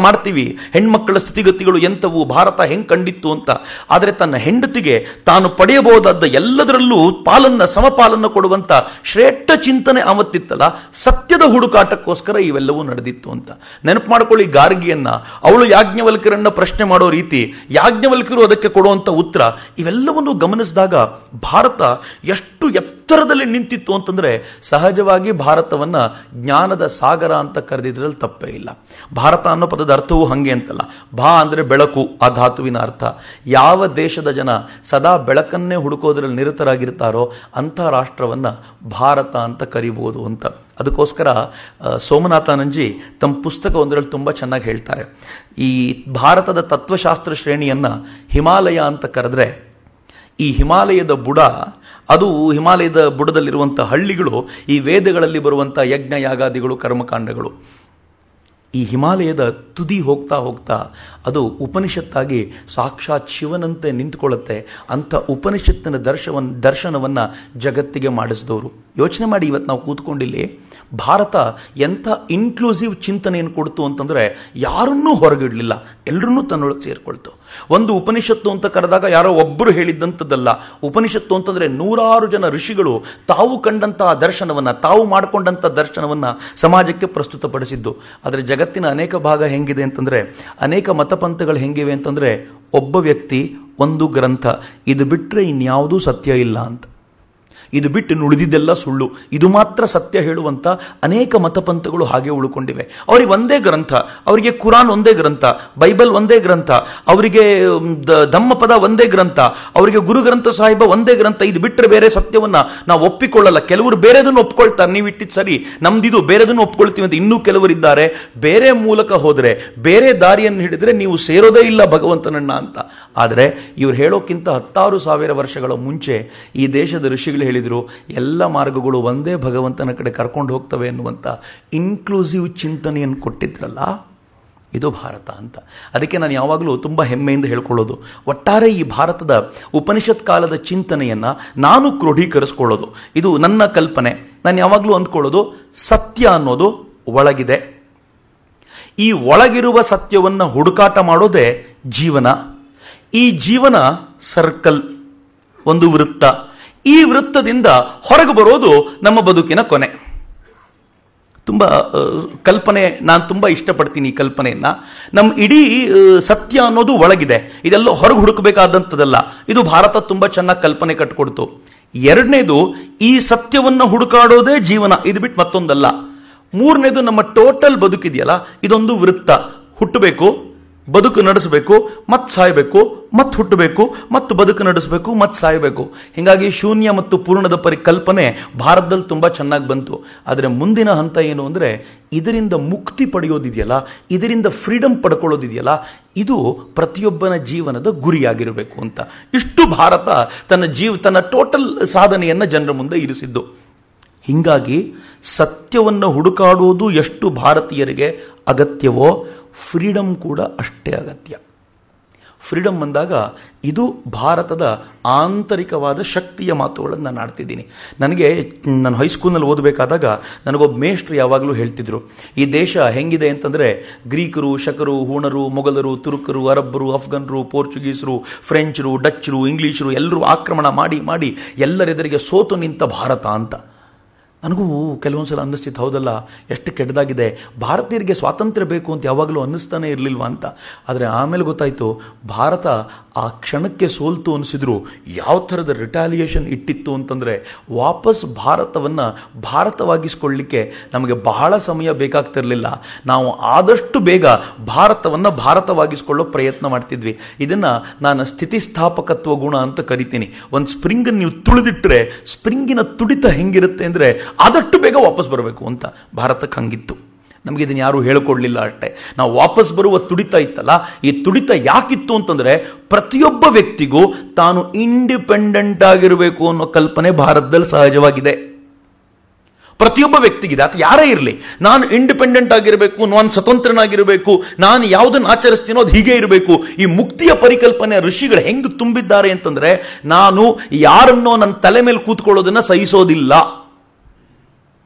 ಮಾಡ್ತೀವಿ, ಹೆಣ್ಮಕ್ಕಳ ಸ್ಥಿತಿಗತಿಗಳು ಎಂಥವು, ಭಾರತ ಹೆಂಗೆ ಕಂಡಿತ್ತು ಅಂತ. ಆದರೆ ತನ್ನ ಹೆಂಡತಿಗೆ ತಾನು ಪಡೆಯಬಹುದಾದ ಎಲ್ಲದರಲ್ಲೂ ಸಮಪಾಲನ್ನು ಕೊಡುವಂತ ಶ್ರೇಷ್ಠ ಚಿಂತನೆ ಅವತ್ತಿತ್ತಲ್ಲ, ಸತ್ಯದ ಹುಡುಕಾಟಕ್ಕೋಸ್ಕರ ಇವೆಲ್ಲವೂ ನಡೆದಿತ್ತು ಅಂತ. ನೆನಪು ಮಾಡ್ಕೊಳ್ಳಿ, ಗಾರ್ಗಿಯನ್ನ ಅವಳು ಯಾಜ್ಞವಲ್ಕ್ಯರನ್ನ ಪ್ರಶ್ನೆ ಮಾಡೋ ರೀತಿ, ಯಾಜ್ಞವಲ್ಕ್ಯರು ಅದಕ್ಕೆ ಕೊಡುವಂತ ಉತ್ತರ, ಇವೆಲ್ಲವನ್ನು ಗಮನಿಸಿದಾಗ ಭಾರತ ಎಷ್ಟು ಎತ್ತರದಲ್ಲಿ ನಿಂತಿತ್ತು ಅಂತಂದ್ರೆ, ಸಹಜವಾಗಿ ಭಾರತವನ್ನ ಜ್ಞಾನದ ಸಾಗರ ಅಂತ ಕರೆದಿದ್ರಲ್ಲಿ ತಪ್ಪೇ ಇಲ್ಲ. ಭಾರತ ಅನ್ನೋ ಪದದ ಅರ್ಥವೂ ಹಂಗೆ ಅಂತಲ್ಲ. ಭಾ ಅಂದ್ರೆ ಬೆಳಕು, ಆ ಧಾತುವಿನ ಅರ್ಥ. ಯಾವ ದೇಶದ ಜನ ಸದಾ ಬೆಳಕನ್ನೇ ಹುಡುಕೋದ್ರಲ್ಲಿ ನಿರತರಾಗಿರ್ತಾರೋ ಅಂಥ ರಾಷ್ಟ್ರವನ್ನ ಭಾರತ ಅಂತ ಕರಿಬಹುದು ಅಂತ. ಅದಕ್ಕೋಸ್ಕರ ಸೋಮನಾಥಾನಂದಜಿ ತಮ್ಮ ಪುಸ್ತಕ ಒಂದರಲ್ಲಿ ತುಂಬ ಚೆನ್ನಾಗಿ ಹೇಳ್ತಾರೆ, ಈ ಭಾರತದ ತತ್ವಶಾಸ್ತ್ರ ಶ್ರೇಣಿಯನ್ನ ಹಿಮಾಲಯ ಅಂತ ಕರೆದ್ರೆ, ಈ ಹಿಮಾಲಯದ ಬುಡ, ಅದು ಹಿಮಾಲಯದ ಬುಡದಲ್ಲಿರುವಂಥ ಹಳ್ಳಿಗಳು ಈ ವೇದಗಳಲ್ಲಿ ಬರುವಂಥ ಯಜ್ಞ ಯಾಗಾದಿಗಳು ಕರ್ಮಕಾಂಡಗಳು. ಈ ಹಿಮಾಲಯದ ತುದಿ ಹೋಗ್ತಾ ಹೋಗ್ತಾ ಅದು ಉಪನಿಷತ್ತಾಗಿ ಸಾಕ್ಷಾತ್ ಶಿವನಂತೆ ನಿಂತ್ಕೊಳ್ಳುತ್ತೆ. ಅಂಥ ಉಪನಿಷತ್ತಿನ ದರ್ಶನವನ್ನು ಜಗತ್ತಿಗೆ ಮಾಡಿಸಿದವರು. ಯೋಚನೆ ಮಾಡಿ, ಇವತ್ತು ನಾವು ಕೂತ್ಕೊಂಡಿಲ್ಲಿ ಭಾರತ ಎಂಥ ಇನ್ಕ್ಲೂಸಿವ್ ಚಿಂತನೆಯನ್ನು ಕೊಡ್ತು ಅಂತಂದರೆ, ಯಾರನ್ನೂ ಹೊರಗಿಡಲಿಲ್ಲ, ಎಲ್ಲರನ್ನೂ ತನ್ನೊಳಗೆ ಸೇರಿಕೊಳ್ತು. ಒಂದು ಉಪನಿಷತ್ತು ಅಂತ ಕರೆದಾಗ ಯಾರೋ ಒಬ್ಬರು ಹೇಳಿದ್ದಂಥದ್ದಲ್ಲ. ಉಪನಿಷತ್ತು ಅಂತಂದರೆ ನೂರಾರು ಜನ ಋಷಿಗಳು ತಾವು ಕಂಡಂತಹ ದರ್ಶನವನ್ನು, ತಾವು ಮಾಡಿಕೊಂಡಂಥ ದರ್ಶನವನ್ನು ಸಮಾಜಕ್ಕೆ ಪ್ರಸ್ತುತಪಡಿಸಿದ್ದು. ಆದರೆ ಜಗತ್ತಿನ ಅನೇಕ ಭಾಗ ಹೆಂಗಿದೆ ಅಂತಂದರೆ, ಅನೇಕ ಮತಪಂಥಗಳು ಹೆಂಗಿವೆ ಅಂತಂದರೆ, ಒಬ್ಬ ವ್ಯಕ್ತಿ, ಒಂದು ಗ್ರಂಥ, ಇದು ಬಿಟ್ಟರೆ ಇನ್ಯಾವುದೂ ಸತ್ಯ ಇಲ್ಲ ಅಂತ. ಇದು ಬಿಟ್ಟು ನುಳಿದಿದ್ದೆಲ್ಲ ಸುಳ್ಳು, ಇದು ಮಾತ್ರ ಸತ್ಯ ಹೇಳುವಂತ ಅನೇಕ ಮತಪಂಥಗಳು ಹಾಗೆ ಉಳ್ಕೊಂಡಿವೆ. ಅವರಿಗೆ ಒಂದೇ ಗ್ರಂಥ, ಅವರಿಗೆ ಕುರಾನ್ ಒಂದೇ ಗ್ರಂಥ, ಬೈಬಲ್ ಒಂದೇ ಗ್ರಂಥ, ಅವರಿಗೆ ಧಮ್ಮಪದ ಒಂದೇ ಗ್ರಂಥ, ಅವರಿಗೆ ಗುರು ಗ್ರಂಥ ಸಾಹಿಬ ಒಂದೇ ಗ್ರಂಥ. ಇದು ಬಿಟ್ಟರೆ ಬೇರೆ ಸತ್ಯವನ್ನ ನಾವು ಒಪ್ಪಿಕೊಳ್ಳಲ್ಲ. ಕೆಲವರು ಬೇರೆದನ್ನು ಒಪ್ಕೊಳ್ತಾರೆ, ನೀವು ಇಟ್ಟಿದ್ದು ಸರಿ, ನಮ್ದಿದು, ಬೇರೆದನ್ನು ಒಪ್ಕೊಳ್ತೀವಿ ಅಂತ. ಇನ್ನೂ ಕೆಲವರಿದ್ದಾರೆ, ಬೇರೆ ಮೂಲಕ ಹೋದರೆ, ಬೇರೆ ದಾರಿಯನ್ನು ಹಿಡಿದ್ರೆ ನೀವು ಸೇರೋದೇ ಇಲ್ಲ ಭಗವಂತನನ್ನ ಅಂತ. ಆದರೆ ಇವ್ರು ಹೇಳೋಕ್ಕಿಂತ 10,000 ವರ್ಷಗಳ ಮುಂಚೆ ಈ ದೇಶದ ಋಷಿಗಳು ಹೇಳಿದ್ರು, ಎಲ್ಲ ಮಾರ್ಗಗಳು ಒಂದೇ ಭಗವಂತನ ಕಡೆ ಕರ್ಕೊಂಡು ಹೋಗ್ತವೆ ಎನ್ನುವಂತ ಇನ್ಕ್ಲೂಸಿವ್ ಚಿಂತನೆಯನ್ನು ಕೊಟ್ಟಿದ್ರಲ್ಲ, ಇದು ಭಾರತ ಅಂತ. ಅದಕ್ಕೆ ನಾನು ಯಾವಾಗಲೂ ತುಂಬ ಹೆಮ್ಮೆಯಿಂದ ಹೇಳ್ಕೊಳ್ಳೋದು, ಒಟ್ಟಾರೆ ಈ ಭಾರತದ ಉಪನಿಷತ್ ಕಾಲದ ಚಿಂತನೆಯನ್ನ ನಾನು ಕ್ರೋಢೀಕರಿಸ್ಕೊಳ್ಳೋದು, ಇದು ನನ್ನ ಕಲ್ಪನೆ. ನಾನು ಯಾವಾಗಲೂ ಅಂದ್ಕೊಳ್ಳೋದು, ಸತ್ಯ ಅನ್ನೋದು ಒಳಗಿದೆ. ಈ ಒಳಗಿರುವ ಸತ್ಯವನ್ನ ಹುಡುಕಾಟ ಮಾಡೋದೇ ಜೀವನ. ಈ ಜೀವನ ಸರ್ಕಲ್, ಒಂದು ವೃತ್ತ. ಈ ವೃತ್ತದಿಂದ ಹೊರಗೆ ಬರೋದು ನಮ್ಮ ಬದುಕಿನ ಕೊನೆ. ತುಂಬಾ ಕಲ್ಪನೆ, ನಾನು ತುಂಬಾ ಇಷ್ಟಪಡ್ತೀನಿ ಈ ಕಲ್ಪನೆಯನ್ನ. ನಮ್ಮ ಇಡೀ ಸತ್ಯ ಅನ್ನೋದು ಒಳಗಿದೆ, ಇದೆಲ್ಲ ಹೊರಗೆ ಹುಡುಕಬೇಕಾದಂಥದ್ದಲ್ಲ. ಇದು ಭಾರತ ತುಂಬಾ ಚೆನ್ನಾಗಿ ಕಲ್ಪನೆ ಕಟ್ಕೊಡ್ತು. ಎರಡನೇದು, ಈ ಸತ್ಯವನ್ನ ಹುಡುಕಾಡೋದೇ ಜೀವನ, ಇದು ಬಿಟ್ಟು ಮತ್ತೊಂದಲ್ಲ. ಮೂರನೇದು, ನಮ್ಮ ಟೋಟಲ್ ಬದುಕಿದೆಯಲ್ಲ, ಇದೊಂದು ವೃತ್ತ. ಹುಟ್ಟಬೇಕು, ಬದುಕು ನಡೆಸಬೇಕು, ಮತ್ತೆ ಸಾಯಬೇಕು, ಮತ್ತೆ ಹುಟ್ಟಬೇಕು, ಮತ್ತು ಬದುಕು ನಡೆಸಬೇಕು, ಮತ್ತೆ ಸಾಯಬೇಕು. ಹೀಗಾಗಿ ಶೂನ್ಯ ಮತ್ತು ಪೂರ್ಣದ ಪರಿಕಲ್ಪನೆ ಭಾರತದಲ್ಲಿ ತುಂಬಾ ಚೆನ್ನಾಗಿ ಬಂತು. ಆದರೆ ಮುಂದಿನ ಹಂತ ಏನು ಅಂದರೆ, ಇದರಿಂದ ಮುಕ್ತಿ ಪಡೆಯೋದಿದೆಯಲ್ಲ, ಇದರಿಂದ ಫ್ರೀಡಮ್ ಪಡ್ಕೊಳ್ಳೋದಿದೆಯಲ್ಲ, ಇದು ಪ್ರತಿಯೊಬ್ಬನ ಜೀವನದ ಗುರಿಯಾಗಿರಬೇಕು ಅಂತ. ಇಷ್ಟು ಭಾರತ ತನ್ನ ಟೋಟಲ್ ಸಾಧನೆಯನ್ನ ಜನರ ಮುಂದೆ ಇರಿಸಿದ್ದು. ಹೀಗಾಗಿ ಸತ್ಯವನ್ನು ಹುಡುಕಾಡುವುದು ಎಷ್ಟು ಭಾರತೀಯರಿಗೆ ಅಗತ್ಯವೋ, ಫ್ರೀಡಮ್ ಕೂಡ ಅಷ್ಟೇ ಅಗತ್ಯ. ಫ್ರೀಡಮ್ ಅಂದಾಗ ಇದು ಭಾರತದ ಆಂತರಿಕವಾದ ಶಕ್ತಿಯ ಮಾತುಗಳನ್ನು ನಾನು ಆಡ್ತಿದ್ದೀನಿ. ನಾನು ಹೈಸ್ಕೂಲ್ನಲ್ಲಿ ಓದಬೇಕಾದಾಗ ನನಗೊಬ್ಬ ಮೇಷ್ಟ್ರು ಯಾವಾಗಲೂ ಹೇಳ್ತಿದ್ರು, ಈ ದೇಶ ಹೆಂಗಿದೆ ಅಂತಂದರೆ, ಗ್ರೀಕರು, ಶಕರು, ಹೂಣರು, ಮೊಘಲರು, ತುರ್ಕರು, ಅರಬ್ಬರು, ಅಫ್ಘನ್ರು, ಪೋರ್ಚುಗೀಸರು, ಫ್ರೆಂಚರು, ಡಚ್ಚರು, ಇಂಗ್ಲೀಷರು ಎಲ್ಲರೂ ಆಕ್ರಮಣ ಮಾಡಿ ಮಾಡಿ ಎಲ್ಲರೆದುರಿಗೆ ಸೋತು ನಿಂತ ಭಾರತ ಅಂತ. ನನಗೂ ಕೆಲವೊಂದು ಸಲ ಅನ್ನಿಸ್ತಿತ್ತು, ಹೌದಲ್ಲ ಎಷ್ಟು ಕೆಟ್ಟದಾಗಿದೆ, ಭಾರತೀಯರಿಗೆ ಸ್ವಾತಂತ್ರ್ಯ ಬೇಕು ಅಂತ ಯಾವಾಗಲೂ ಅನ್ನಿಸ್ತಾನೆ ಇರಲಿಲ್ವಾ ಅಂತ. ಆದರೆ ಆಮೇಲೆ ಗೊತ್ತಾಯಿತು, ಭಾರತ ಆ ಕ್ಷಣಕ್ಕೆ ಸೋಲ್ತು ಅನಿಸಿದ್ರು ಯಾವ ಥರದ ರಿಟಾಲಿಯೇಷನ್ ಇಟ್ಟಿತ್ತು ಅಂತಂದರೆ, ವಾಪಸ್ ಭಾರತವನ್ನು ಭಾರತವಾಗಿಸ್ಕೊಳ್ಳಿಕ್ಕೆ ನಮಗೆ ಬಹಳ ಸಮಯ ಬೇಕಾಗ್ತಿರಲಿಲ್ಲ. ನಾವು ಆದಷ್ಟು ಬೇಗ ಭಾರತವನ್ನು ಭಾರತವಾಗಿಸ್ಕೊಳ್ಳೋ ಪ್ರಯತ್ನ ಮಾಡ್ತಿದ್ವಿ. ಇದನ್ನು ನಾನು ಸ್ಥಿತಿಸ್ಥಾಪಕತ್ವ ಗುಣ ಅಂತ ಕರಿತೀನಿ. ಒಂದು ಸ್ಪ್ರಿಂಗನ್ನು ನೀವು ತುಳಿದಿಟ್ಟರೆ ಸ್ಪ್ರಿಂಗಿನ ತುಡಿತ ಹೆಂಗಿರುತ್ತೆ ಅಂದರೆ ಆದಷ್ಟು ಬೇಗ ವಾಪಸ್ ಬರಬೇಕು ಅಂತ. ಭಾರತಕ್ಕೆ ಹಂಗಿತ್ತು. ನಮಗೆ ಇದನ್ನು ಯಾರು ಹೇಳಿಕೊಡ್ಲಿಲ್ಲ ಅಷ್ಟೇ. ನಾವು ವಾಪಸ್ ಬರುವ ತುಡಿತ ಇತ್ತಲ್ಲ, ಈ ತುಡಿತ ಯಾಕಿತ್ತು ಅಂತಂದ್ರೆ, ಪ್ರತಿಯೊಬ್ಬ ವ್ಯಕ್ತಿಗೂ ತಾನು ಇಂಡಿಪೆಂಡೆಂಟ್ ಆಗಿರಬೇಕು ಅನ್ನೋ ಕಲ್ಪನೆ ಭಾರತದಲ್ಲಿ ಸಹಜವಾಗಿದೆ. ಪ್ರತಿಯೊಬ್ಬ ವ್ಯಕ್ತಿಗಿದೆ, ಅಥವಾ ಯಾರೇ ಇರಲಿ, ನಾನು ಇಂಡಿಪೆಂಡೆಂಟ್ ಆಗಿರಬೇಕು, ನಾನು ಸ್ವತಂತ್ರನಾಗಿರಬೇಕು, ನಾನು ಯಾವುದನ್ನು ಆಚರಿಸ್ತೀನೋ ಅದು ಹೀಗೆ ಇರಬೇಕು. ಈ ಮುಕ್ತಿಯ ಪರಿಕಲ್ಪನೆ ಋಷಿಗಳು ಹೆಂಗೆ ತುಂಬಿದ್ದಾರೆ ಅಂತಂದ್ರೆ, ನಾನು ಯಾರನ್ನೋ ನನ್ನ ತಲೆ ಮೇಲೆ ಕೂತ್ಕೊಳ್ಳೋದನ್ನ ಸಹಿಸೋದಿಲ್ಲ.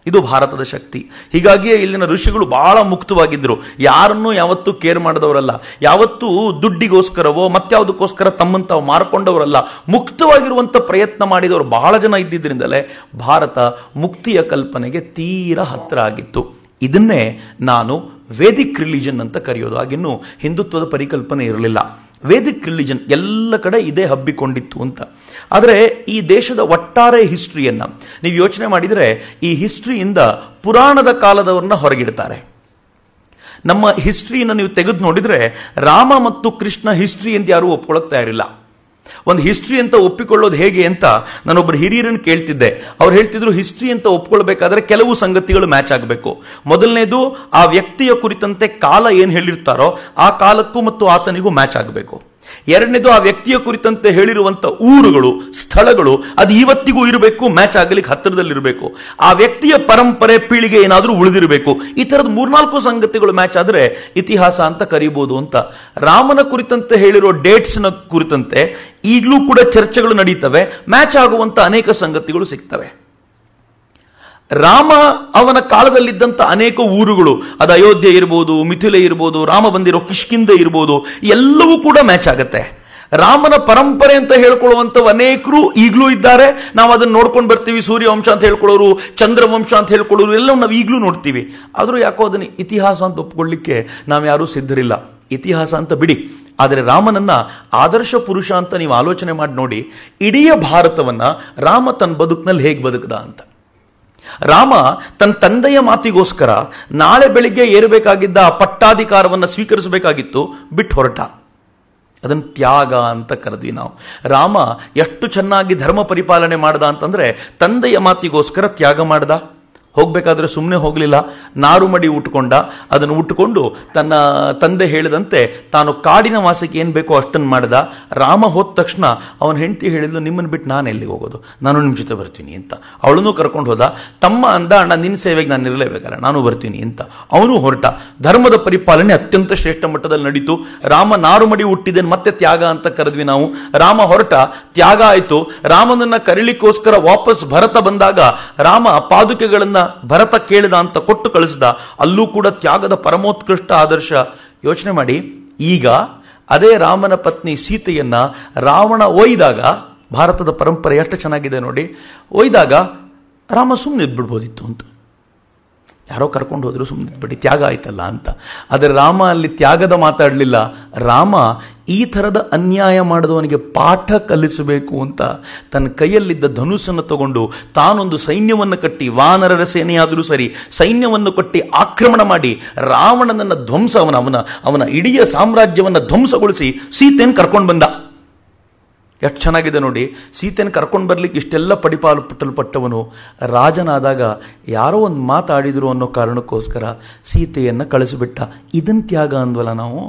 ಇದು ಭಾರತದ ಶಕ್ತಿ. ಹೀಗಾಗಿಯೇ ಇಲ್ಲಿನ ಋಷಿಗಳು ಬಹಳ ಮುಕ್ತವಾಗಿದ್ದರು. ಯಾರನ್ನೂ ಯಾವತ್ತೂ ಕೇರ್ ಮಾಡಿದವರಲ್ಲ, ಯಾವತ್ತೂ ದುಡ್ಡಿಗೋಸ್ಕರವೋ ಮತ್ಯಾವುದಕ್ಕೋಸ್ಕರ ತಮ್ಮನ್ನು ತಾವು ಮಾರ್ಕೊಂಡವರಲ್ಲ. ಮುಕ್ತವಾಗಿರುವಂಥ ಪ್ರಯತ್ನ ಮಾಡಿದವರು ಬಹಳ ಜನ ಇದ್ದಿದ್ದರಿಂದಲೇ ಭಾರತ ಮುಕ್ತಿಯ ಕಲ್ಪನೆಗೆ ತೀರಾ ಹತ್ತಿರ ಆಗಿತ್ತು. ಇದನ್ನೇ ನಾನು ವೇದಿಕ್ ರಿಲಿಜನ್ ಅಂತ ಕರೆಯೋದು. ಆಗಿನ್ನೂ ಹಿಂದುತ್ವದ ಪರಿಕಲ್ಪನೆ ಇರಲಿಲ್ಲ. ವೇದಿಕ್ ರಿಲಿಜನ್ ಎಲ್ಲ ಕಡೆ ಇದೇ ಹಬ್ಬಿಕೊಂಡಿತ್ತು ಅಂತ. ಆದರೆ ಈ ದೇಶದ ಒಟ್ಟಾರೆ ಹಿಸ್ಟ್ರಿಯನ್ನು ನೀವು ಯೋಚನೆ ಮಾಡಿದರೆ, ಈ ಹಿಸ್ಟ್ರಿಯಿಂದ ಪುರಾಣದ ಕಾಲದವರನ್ನ ಹೊರಗಿಡ್ತಾರೆ. ನಮ್ಮ ಹಿಸ್ಟ್ರಿಯನ್ನು ನೀವು ತೆಗೆದು ನೋಡಿದರೆ, ರಾಮ ಮತ್ತು ಕೃಷ್ಣ ಹಿಸ್ಟ್ರಿ ಅಂತ ಯಾರೂ ಒಪ್ಕೊಳ್ಳೋಕೆ ತಯಾರಿಲ್ಲ. ಒಂದು ಹಿಸ್ಟ್ರಿ ಅಂತ ಒಪ್ಪಿಕೊಳ್ಳೋದು ಹೇಗೆ ಅಂತ ನಾನೊಬ್ಬರು ಹಿರಿಯರನ್ನು ಕೇಳ್ತಿದ್ದೆ. ಅವ್ರು ಹೇಳ್ತಿದ್ರು, ಹಿಸ್ಟ್ರಿ ಅಂತ ಒಪ್ಕೊಳ್ಬೇಕಾದ್ರೆ ಕೆಲವು ಸಂಗತಿಗಳು ಮ್ಯಾಚ್ ಆಗಬೇಕು. ಮೊದಲನೇದು, ಆ ವ್ಯಕ್ತಿಯ ಕುರಿತಂತೆ ಕಾಲ ಏನು ಹೇಳಿರ್ತಾರೋ ಆ ಕಾಲಕ್ಕೂ ಮತ್ತು ಆತನಿಗೂ ಮ್ಯಾಚ್ ಆಗಬೇಕು. ಎರಡನೇದು, ಆ ವ್ಯಕ್ತಿಯ ಕುರಿತಂತೆ ಹೇಳಿರುವಂತ ಊರುಗಳು, ಸ್ಥಳಗಳು ಅದು ಇವತ್ತಿಗೂ ಇರಬೇಕು, ಮ್ಯಾಚ್ ಆಗಲಿಕ್ಕೆ ಹತ್ತಿರದಲ್ಲಿರಬೇಕು. ಆ ವ್ಯಕ್ತಿಯ ಪರಂಪರೆ ಪೀಳಿಗೆ ಏನಾದರೂ ಉಳಿದಿರಬೇಕು. ಈ ತರದ 3-4 ಸಂಗತಿಗಳು ಮ್ಯಾಚ್ ಆದರೆ ಇತಿಹಾಸ ಅಂತ ಕರೀಬಹುದು ಅಂತ. ರಾಮನ ಕುರಿತಂತೆ ಹೇಳಿರೋ ಡೇಟ್ಸ್ನ ಕುರಿತಂತೆ ಈಗಲೂ ಕೂಡ ಚರ್ಚೆಗಳು ನಡೀತವೆ. ಮ್ಯಾಚ್ ಆಗುವಂತ ಅನೇಕ ಸಂಗತಿಗಳು ಸಿಗ್ತವೆ. ರಾಮ ಅವನ ಕಾಲದಲ್ಲಿದ್ದಂಥ ಅನೇಕ ಊರುಗಳು, ಅದು ಅಯೋಧ್ಯೆ ಇರ್ಬೋದು, ಮಿಥಿಲೆ ಇರ್ಬೋದು, ರಾಮ ಬಂದಿರೋ ಕಿಷ್ಕಿಂಧ ಇರ್ಬೋದು, ಎಲ್ಲವೂ ಕೂಡ ಮ್ಯಾಚ್ ಆಗುತ್ತೆ. ರಾಮನ ಪರಂಪರೆ ಅಂತ ಹೇಳ್ಕೊಳ್ಳುವಂಥವು ಅನೇಕರು ಈಗಲೂ ಇದ್ದಾರೆ. ನಾವು ಅದನ್ನು ನೋಡ್ಕೊಂಡು ಬರ್ತೀವಿ. ಸೂರ್ಯವಂಶ ಅಂತ ಹೇಳ್ಕೊಳ್ಳೋರು, ಚಂದ್ರವಂಶ ಅಂತ ಹೇಳ್ಕೊಳ್ಳೋರು ಎಲ್ಲವೂ ನಾವು ಈಗಲೂ ನೋಡ್ತೀವಿ. ಆದರೂ ಯಾಕೋ ಅದನ್ನು ಇತಿಹಾಸ ಅಂತ ಒಪ್ಕೊಳ್ಳಿಕ್ಕೆ ನಾವು ಯಾರೂ ಸಿದ್ಧರಿಲ್ಲ. ಇತಿಹಾಸ ಅಂತ ಬಿಡಿ, ಆದರೆ ರಾಮನನ್ನ ಆದರ್ಶ ಪುರುಷ ಅಂತ ನೀವು ಆಲೋಚನೆ ಮಾಡಿ ನೋಡಿ. ಇಡೀ ಭಾರತವನ್ನ ರಾಮ ತನ್ನ ಬದುಕಿನಲ್ಲಿ ಹೇಗೆ ಬದುಕದ ಅಂತ. ರಾಮ ತನ್ನ ತಂದೆಯ ಮಾತಿಗೋಸ್ಕರ ನಾಳೆ ಬೆಳಿಗ್ಗೆ ಏರಬೇಕಾಗಿದ್ದ ಪಟ್ಟಾಧಿಕಾರವನ್ನು ಸ್ವೀಕರಿಸಬೇಕಾಗಿತ್ತು, ಬಿಟ್ಟು ಹೊರಟ. ಅದನ್ನು ತ್ಯಾಗ ಅಂತ ಕರೆದ್ವಿ ನಾವು. ರಾಮ ಎಷ್ಟು ಚೆನ್ನಾಗಿ ಧರ್ಮ ಪರಿಪಾಲನೆ ಮಾಡ್ದ ಅಂತಂದ್ರೆ, ತಂದೆಯ ಮಾತಿಗೋಸ್ಕರ ತ್ಯಾಗ ಮಾಡ್ದ. ಹೋಗ್ಬೇಕಾದ್ರೆ ಸುಮ್ಮನೆ ಹೋಗಲಿಲ್ಲ, ನಾರು ಮಡಿ ಉಟ್ಕೊಂಡ. ಅದನ್ನು ಉಟ್ಟುಕೊಂಡು ತನ್ನ ತಂದೆ ಹೇಳಿದಂತೆ ತಾನು ಕಾಡಿನ ವಾಸಕ್ಕೆ ಏನು ಬೇಕೋ ಅಷ್ಟನ್ನು ಮಾಡ್ದ. ರಾಮ ಹೋದ ತಕ್ಷಣ ಅವನ ಹೆಂಡತಿ ಹೇಳಿದ್ಲು, ನಿಮ್ಮನ್ನು ಬಿಟ್ಟು ನಾನು ಎಲ್ಲಿಗೆ ಹೋಗೋದು, ನಾನು ನಿಮ್ಮ ಜೊತೆ ಬರ್ತೀನಿ ಅಂತ. ಅವಳನ್ನು ಕರ್ಕೊಂಡು ಹೋದ. ತಮ್ಮ ಅಂದ, ಅಣ್ಣ ನಿನ್ನ ಸೇವೆಗೆ ನಾನು ಇರಲೇಬೇಕಲ್ಲ, ನಾನು ಬರ್ತೀನಿ ಅಂತ. ಅವನು ಹೊರಟ. ಧರ್ಮದ ಪರಿಪಾಲನೆ ಅತ್ಯಂತ ಶ್ರೇಷ್ಠ ಮಟ್ಟದಲ್ಲಿ ನಡೀತು. ರಾಮ ನಾರು ಮಡಿ ಹುಟ್ಟಿದ್ದೇನೆ, ಮತ್ತೆ ತ್ಯಾಗ ಅಂತ ಕರೆದ್ವಿ ನಾವು. ರಾಮ ಹೊರಟ, ತ್ಯಾಗ ಆಯಿತು. ರಾಮನನ್ನ ಕರೀಲಿಕ್ಕೋಸ್ಕರ ವಾಪಸ್ ಭರತ ಬಂದಾಗ ರಾಮ ಪಾದುಕೆಗಳನ್ನ ಭರತ ಕೇಳಿದ ಅಂತ ಕೊಟ್ಟು ಕಳಿಸಿದ. ಅಲ್ಲೂ ಕೂಡ ತ್ಯಾಗದ ಪರಮೋತ್ಕೃಷ್ಟ ಆದರ್ಶ. ಯೋಚನೆ ಮಾಡಿ, ಈಗ ಅದೇ ರಾಮನ ಪತ್ನಿ ಸೀತೆಯನ್ನ ರಾವಣ ಒಯ್ದಾಗ, ಭಾರತದ ಪರಂಪರೆ ಎಷ್ಟು ಚೆನ್ನಾಗಿದೆ ನೋಡಿ, ಒಯ್ದಾಗ ರಾಮ ಸುಮ್ಮನೆ ಇದ್ಬಿಡ್ಬೋದಿತ್ತು ಅಂತ. ಯಾರೋ ಕರ್ಕೊಂಡು ಹೋದ್ರು, ಸುಮ್ಮನೆ ಬಿಡಿ, ತ್ಯಾಗ ಆಯ್ತಲ್ಲ ಅಂತ. ಆದರೆ ರಾಮ ಅಲ್ಲಿ ತ್ಯಾಗದ ಮಾತಾಡಲಿಲ್ಲ. ರಾಮ ಈ ಥರದ ಅನ್ಯಾಯ ಮಾಡಿದವನಿಗೆ ಪಾಠ ಕಲಿಸಬೇಕು ಅಂತ ತನ್ನ ಕೈಯಲ್ಲಿದ್ದ ಧನುಸ್ಸನ್ನು ತಗೊಂಡು ತಾನೊಂದು ಸೈನ್ಯವನ್ನು ಕಟ್ಟಿ, ವಾನರರ ಸೇನೆಯಾದರೂ ಸರಿ, ಸೈನ್ಯವನ್ನು ಕಟ್ಟಿ ಆಕ್ರಮಣ ಮಾಡಿ ರಾವಣನನ್ನ ಧ್ವಂಸ, ಅವನ ಇಡೀ ಸಾಮ್ರಾಜ್ಯವನ್ನು ಧ್ವಂಸಗೊಳಿಸಿ ಸೀತೆಯನ್ನು ಕರ್ಕೊಂಡು ಬಂದ. ಎಷ್ಟು ಚೆನ್ನಾಗಿದೆ ನೋಡಿ. ಸೀತೆಯನ್ನು ಕರ್ಕೊಂಡು ಬರ್ಲಿಕ್ಕೆ ಇಷ್ಟೆಲ್ಲ ಪಟ್ಟವನು ರಾಜನಾದಾಗ ಯಾರೋ ಒಂದು ಮಾತಾಡಿದ್ರು ಅನ್ನೋ ಕಾರಣಕ್ಕೋಸ್ಕರ ಸೀತೆಯನ್ನು ಕಳಿಸಿಬಿಟ್ಟ. ಇದನ್ ತ್ಯಾಗ ಅಂದ್ವಲ್ಲ ನಾವು.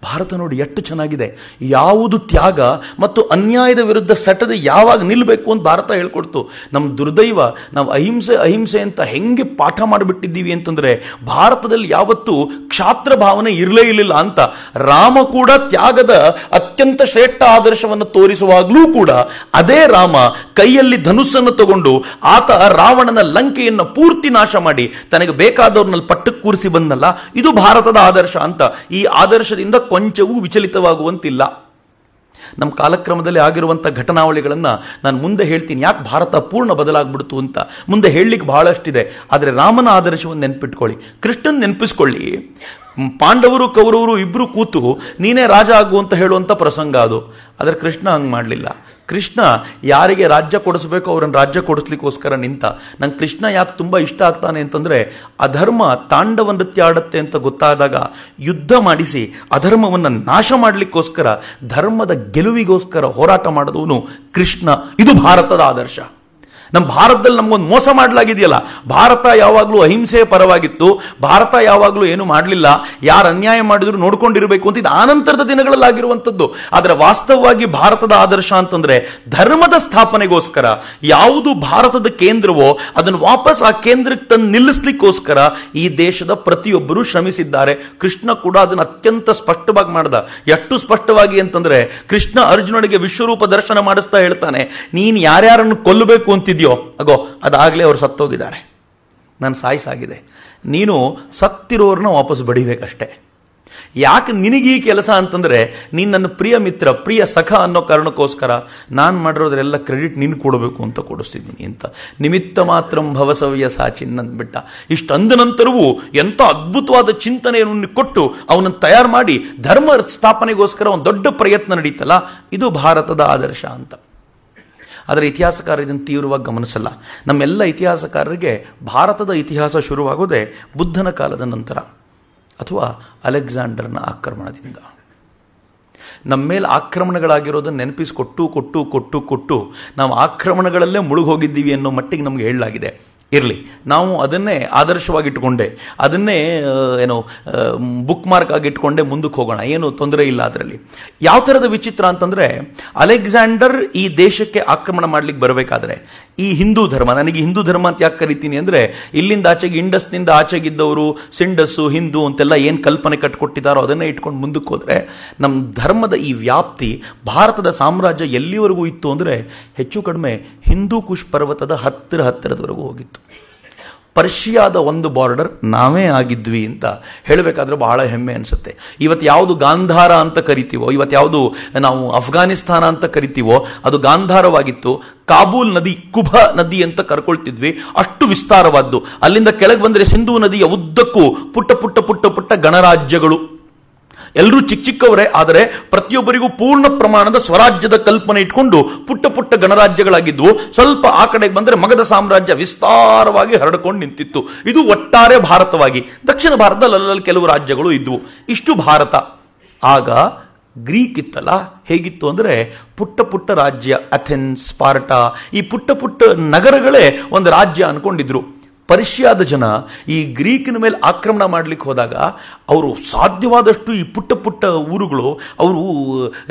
ಭಾರತ ನೋಡಿ ಎಷ್ಟು ಚೆನ್ನಾಗಿದೆ. ಯಾವುದು ತ್ಯಾಗ ಮತ್ತು ಅನ್ಯಾಯದ ವಿರುದ್ಧ ಸಟದೆ ಯಾವಾಗ ನಿಲ್ಲಬೇಕು ಅಂತ ಭಾರತ ಹೇಳ್ಕೊಡ್ತು. ನಮ್ಮ ದುರ್ದೈವ, ನಾವು ಅಹಿಂಸೆ ಅಂತ ಹೆಂಗೆ ಪಾಠ ಮಾಡಿಬಿಟ್ಟಿದ್ದೀವಿ ಅಂತಂದ್ರೆ, ಭಾರತದಲ್ಲಿ ಯಾವತ್ತೂ ಕ್ಷಾತ್ರ ಭಾವನೆ ಇರಲೇ ಇರಲಿಲ್ಲ ಅಂತ. ರಾಮ ಕೂಡ ತ್ಯಾಗದ ಅತ್ಯಂತ ಶ್ರೇಷ್ಠ ಆದರ್ಶವನ್ನು ತೋರಿಸುವಾಗಲೂ ಕೂಡ ಅದೇ ರಾಮ ಕೈಯಲ್ಲಿ ಧನುಸ್ಸನ್ನು ತಗೊಂಡು ಆತ ರಾವಣನ ಲಂಕೆಯನ್ನು ಪೂರ್ತಿ ನಾಶ ಮಾಡಿ ತನಗೆ ಬೇಕಾದವ್ರನ್ನಲ್ಲಿ ಪಟ್ಟಕ್ಕೆ ಕೂರಿಸಿ ಬಂದಲ್ಲ, ಇದು ಭಾರತದ ಆದರ್ಶ ಅಂತ. ಈ ಆದರ್ಶದಿಂದ ಕೊಂಚವೂ ವಿಚಲಿತವಾಗುವಂತಿಲ್ಲ. ನಮ್ಮ ಕಾಲಕ್ರಮದಲ್ಲಿ ಆಗಿರುವಂಥ ಘಟನಾವಳಿಗಳನ್ನು ನಾನು ಮುಂದೆ ಹೇಳ್ತೀನಿ, ಯಾಕೆ ಭಾರತ ಪೂರ್ಣ ಬದಲಾಗ್ಬಿಡ್ತು ಅಂತ ಮುಂದೆ ಹೇಳಲಿಕ್ಕೆ ಬಹಳಷ್ಟಿದೆ. ಆದರೆ ರಾಮನ ಆದರ್ಶವನ್ನು ನೆನಪಿಟ್ಕೊಳ್ಳಿ, ಕೃಷ್ಣನ್ ನೆನಪಿಸ್ಕೊಳ್ಳಿ. ಪಾಂಡವರು ಕೌರವರು ಇಬ್ಬರು ಕೂತು ನೀನೇ ರಾಜ ಆಗು ಅಂತ ಹೇಳುವಂಥ ಪ್ರಸಂಗ ಅದು. ಆದರೆ ಕೃಷ್ಣ ಹಂಗೆ ಮಾಡಲಿಲ್ಲ. ಕೃಷ್ಣ ಯಾರಿಗೆ ರಾಜ್ಯ ಕೊಡಿಸ್ಬೇಕು ಅವರನ್ನು ರಾಜ್ಯ ಕೊಡಿಸ್ಲಿಕ್ಕೋಸ್ಕರ ನಿಂತ. ನಂಗೆ ಕೃಷ್ಣ ಯಾಕೆ ತುಂಬ ಇಷ್ಟ ಆಗ್ತಾನೆ ಅಂತಂದರೆ, ಅಧರ್ಮ ತಾಂಡವ ನೃತ್ಯ ಆಡುತ್ತೆ ಅಂತ ಗೊತ್ತಾದಾಗ ಯುದ್ಧ ಮಾಡಿಸಿ ಅಧರ್ಮವನ್ನು ನಾಶ ಮಾಡಲಿಕ್ಕೋಸ್ಕರ, ಧರ್ಮದ ಗೆಲುವಿಗೋಸ್ಕರ ಹೋರಾಟ ಮಾಡಿದವನು ಕೃಷ್ಣ. ಇದು ಭಾರತದ ಆದರ್ಶ. ನಮ್ಮ ಭಾರತದಲ್ಲಿ ನಮಗೊಂದು ಮೋಸ ಮಾಡಲಾಗಿದೆಯಲ್ಲ. ಭಾರತ ಯಾವಾಗಲೂ ಅಹಿಂಸೆಯ ಪರವಾಗಿತ್ತು, ಭಾರತ ಯಾವಾಗಲೂ ಏನು ಮಾಡಲಿಲ್ಲ, ಯಾರು ಅನ್ಯಾಯ ಮಾಡಿದ್ರು ನೋಡ್ಕೊಂಡಿರಬೇಕು ಅಂತ ಇದು ಆನಂತರದ ದಿನಗಳಲ್ಲಾಗಿರುವಂಥದ್ದು. ಆದರೆ ವಾಸ್ತವವಾಗಿ ಭಾರತದ ಆದರ್ಶ ಅಂತಂದ್ರೆ ಧರ್ಮದ ಸ್ಥಾಪನೆಗೋಸ್ಕರ ಯಾವುದು ಭಾರತದ ಕೇಂದ್ರವೋ ಅದನ್ನು ವಾಪಸ್ ಆ ಕೇಂದ್ರಕ್ಕೆ ತಂದು ನಿಲ್ಲಿಸ್ಲಿಕ್ಕೋಸ್ಕರ ಈ ದೇಶದ ಪ್ರತಿಯೊಬ್ಬರು ಶ್ರಮಿಸಿದ್ದಾರೆ. ಕೃಷ್ಣ ಕೂಡ ಅದನ್ನು ಅತ್ಯಂತ ಸ್ಪಷ್ಟವಾಗಿ ಮಾಡ್ದ. ಎಷ್ಟು ಸ್ಪಷ್ಟವಾಗಿ ಅಂತಂದ್ರೆ, ಕೃಷ್ಣ ಅರ್ಜುನನಿಗೆ ವಿಶ್ವರೂಪ ದರ್ಶನ ಮಾಡಿಸ್ತಾ ಹೇಳ್ತಾನೆ, ನೀನು ಯಾರ್ಯಾರನ್ನು ಕೊಲ್ಲಬೇಕು ಅಂತಿದ್ಯೋ ಅಗೋ ಅದಾಗಲೇ ಅವರು ಸತ್ತೋಗಿದ್ದಾರೆ, ನಾನು ಸಾಯಿಸಾಗಿದೆ, ನೀನು ಸತ್ತಿರೋರನ್ನ ವಾಪಸ್ ಬಡಿಬೇಕಷ್ಟೆ. ಯಾಕೆ ನಿನಗೀ ಕೆಲಸ ಅಂತಂದ್ರೆ, ನೀನು ನನ್ನ ಪ್ರಿಯ ಮಿತ್ರ, ಪ್ರಿಯ ಸಖ ಅನ್ನೋ ಕಾರಣಕ್ಕೋಸ್ಕರ ನಾನು ಮಾಡಿರೋದ್ರೆಲ್ಲ ಕ್ರೆಡಿಟ್ ನೀನು ಕೊಡಬೇಕು ಅಂತ ಕೊಡಿಸ್ತಿದ್ದೀನಿ ಅಂತ. ನಿಮಿತ್ತ ಮಾತ್ರ ಭವಸವ್ಯ ಸಾಚಿನ್ನಂದ್ಬಿಟ್ಟ. ಇಷ್ಟು ಅಂದ ನಂತರವೂ ಎಂಥ ಅದ್ಭುತವಾದ ಚಿಂತನೆಯನ್ನು ಕೊಟ್ಟು ಅವನನ್ನು ತಯಾರು ಮಾಡಿ ಧರ್ಮ ಸ್ಥಾಪನೆಗೋಸ್ಕರ ಒಂದು ದೊಡ್ಡ ಪ್ರಯತ್ನ ನಡೀತಲ್ಲ, ಇದು ಭಾರತದ ಆದರ್ಶ ಅಂತ. ಆದರೆ ಇತಿಹಾಸಕಾರ ಇದನ್ನು ತೀವ್ರವಾಗಿ ಗಮನಿಸಲ್ಲ. ನಮ್ಮೆಲ್ಲ ಇತಿಹಾಸಕಾರರಿಗೆ ಭಾರತದ ಇತಿಹಾಸ ಶುರುವಾಗೋದೇ ಬುದ್ಧನ ಕಾಲದ ನಂತರ ಅಥವಾ ಅಲೆಕ್ಸಾಂಡರ್ನ ಆಕ್ರಮಣದಿಂದ. ನಮ್ಮ ಮೇಲೆ ಆಕ್ರಮಣಗಳಾಗಿರೋದನ್ನು ನೆನಪಿಸಿಕೊಟ್ಟು ಕೊಟ್ಟು ಕೊಟ್ಟು ಕೊಟ್ಟು ನಾವು ಆಕ್ರಮಣಗಳಲ್ಲೇ ಮುಳುಗೋಗಿದ್ದೀವಿ ಅನ್ನೋ ಮಟ್ಟಿಗೆ ನಮಗೆ ಹೇಳಲಾಗಿದೆ. ಇರಲಿ, ನಾವು ಅದನ್ನೇ ಆದರ್ಶವಾಗಿಟ್ಟುಕೊಂಡೆ, ಅದನ್ನೇ ಬುಕ್ ಮಾರ್ಕ್ ಆಗಿಟ್ಕೊಂಡೆ ಮುಂದಕ್ಕೆ ಹೋಗೋಣ, ಏನು ತೊಂದರೆ ಇಲ್ಲ ಅದರಲ್ಲಿ. ಯಾವ ಥರದ ವಿಚಿತ್ರ ಅಂತಂದರೆ, ಅಲೆಕ್ಸಾಂಡರ್ ಈ ದೇಶಕ್ಕೆ ಆಕ್ರಮಣ ಮಾಡ್ಲಿಕ್ಕೆ ಬರಬೇಕಾದ್ರೆ ಈ ಹಿಂದೂ ಧರ್ಮ, ನನಗೆ ಹಿಂದೂ ಧರ್ಮ ಅಂತ ಯಾಕೆ ಕರಿತೀನಿ ಅಂದರೆ, ಇಲ್ಲಿಂದ ಆಚೆಗೆ ಇಂಡಸ್ನಿಂದ ಆಚೆಗಿದ್ದವರು ಸಿಂಡಸ್ಸು ಹಿಂದೂ ಅಂತೆಲ್ಲ ಏನು ಕಲ್ಪನೆ ಕಟ್ಕೊಟ್ಟಿದ್ದಾರೋ ಅದನ್ನೇ ಇಟ್ಕೊಂಡು ಮುಂದಕ್ಕೆ ಹೋದರೆ, ನಮ್ಮ ಧರ್ಮದ ಈ ವ್ಯಾಪ್ತಿ ಭಾರತದ ಸಾಮ್ರಾಜ್ಯ ಎಲ್ಲಿವರೆಗೂ ಇತ್ತು ಅಂದರೆ ಹೆಚ್ಚು ಕಡಿಮೆ ಹಿಂದೂ ಕುಶ್ ಪರ್ವತದ ಹತ್ತಿರದವರೆಗೂ ಹೋಗಿತ್ತು. ಪರ್ಷಿಯಾದ ಒಂದು ಬಾರ್ಡರ್ ನಾವೇ ಆಗಿದ್ವಿ ಅಂತ ಹೇಳಬೇಕಾದ್ರೆ ಬಹಳ ಹೆಮ್ಮೆ ಅನಿಸುತ್ತೆ. ಇವತ್ತು ಯಾವುದು ಗಾಂಧಾರ ಅಂತ ಕರಿತೀವೋ, ಇವತ್ತು ಯಾವುದು ನಾವು ಅಫ್ಘಾನಿಸ್ತಾನ ಅಂತ ಕರಿತೀವೋ ಅದು ಗಾಂಧಾರವಾಗಿತ್ತು. ಕಾಬೂಲ್ ನದಿ ಕುಭ ನದಿ ಅಂತ ಕರ್ಕೊಳ್ತಿದ್ವಿ, ಅಷ್ಟು ವಿಸ್ತಾರವಾದ್ದು. ಅಲ್ಲಿಂದ ಕೆಳಗೆ ಬಂದರೆ ಸಿಂಧೂ ನದಿಯ ಉದ್ದಕ್ಕೂ ಪುಟ್ಟ ಪುಟ್ಟ ಪುಟ್ಟ ಪುಟ್ಟ ಗಣರಾಜ್ಯಗಳು, ಎಲ್ಲರೂ ಚಿಕ್ಕ ಚಿಕ್ಕವರೇ, ಆದರೆ ಪ್ರತಿಯೊಬ್ಬರಿಗೂ ಪೂರ್ಣ ಪ್ರಮಾಣದ ಸ್ವರಾಜ್ಯದ ಕಲ್ಪನೆ ಇಟ್ಕೊಂಡು ಪುಟ್ಟ ಪುಟ್ಟ ಗಣರಾಜ್ಯಗಳಾಗಿದ್ವು. ಸ್ವಲ್ಪ ಆ ಕಡೆಗೆ ಬಂದರೆ ಮಗಧ ಸಾಮ್ರಾಜ್ಯ ವಿಸ್ತಾರವಾಗಿ ಹರಡಿಕೊಂಡು ನಿಂತಿತ್ತು. ಇದು ಒಟ್ಟಾರೆ ಭಾರತವಾಗಿ. ದಕ್ಷಿಣ ಭಾರತದಲ್ಲಿ ಅಲ್ಲಲ್ಲಿ ಕೆಲವು ರಾಜ್ಯಗಳು ಇದ್ವು. ಇಷ್ಟು ಭಾರತ. ಆಗ ಗ್ರೀಕ್ ಇತ್ತಲ್ಲ, ಹೇಗಿತ್ತು ಅಂದರೆ ಪುಟ್ಟ ಪುಟ್ಟ ರಾಜ್ಯ. ಅಥೆನ್ಸ್, ಸ್ಪಾರ್ಟಾ, ಈ ಪುಟ್ಟ ಪುಟ್ಟ ನಗರಗಳೇ ಒಂದು ರಾಜ್ಯ ಅನ್ಕೊಂಡಿದ್ರು. ಪರ್ಷಿಯಾದ ಜನ ಈ ಗ್ರೀಕಿನ ಮೇಲೆ ಆಕ್ರಮಣ ಮಾಡಲಿಕ್ಕೆ ಹೋದಾಗ ಅವರು ಸಾಧ್ಯವಾದಷ್ಟು ಈ ಪುಟ್ಟ ಪುಟ್ಟ ಊರುಗಳು ಅವರು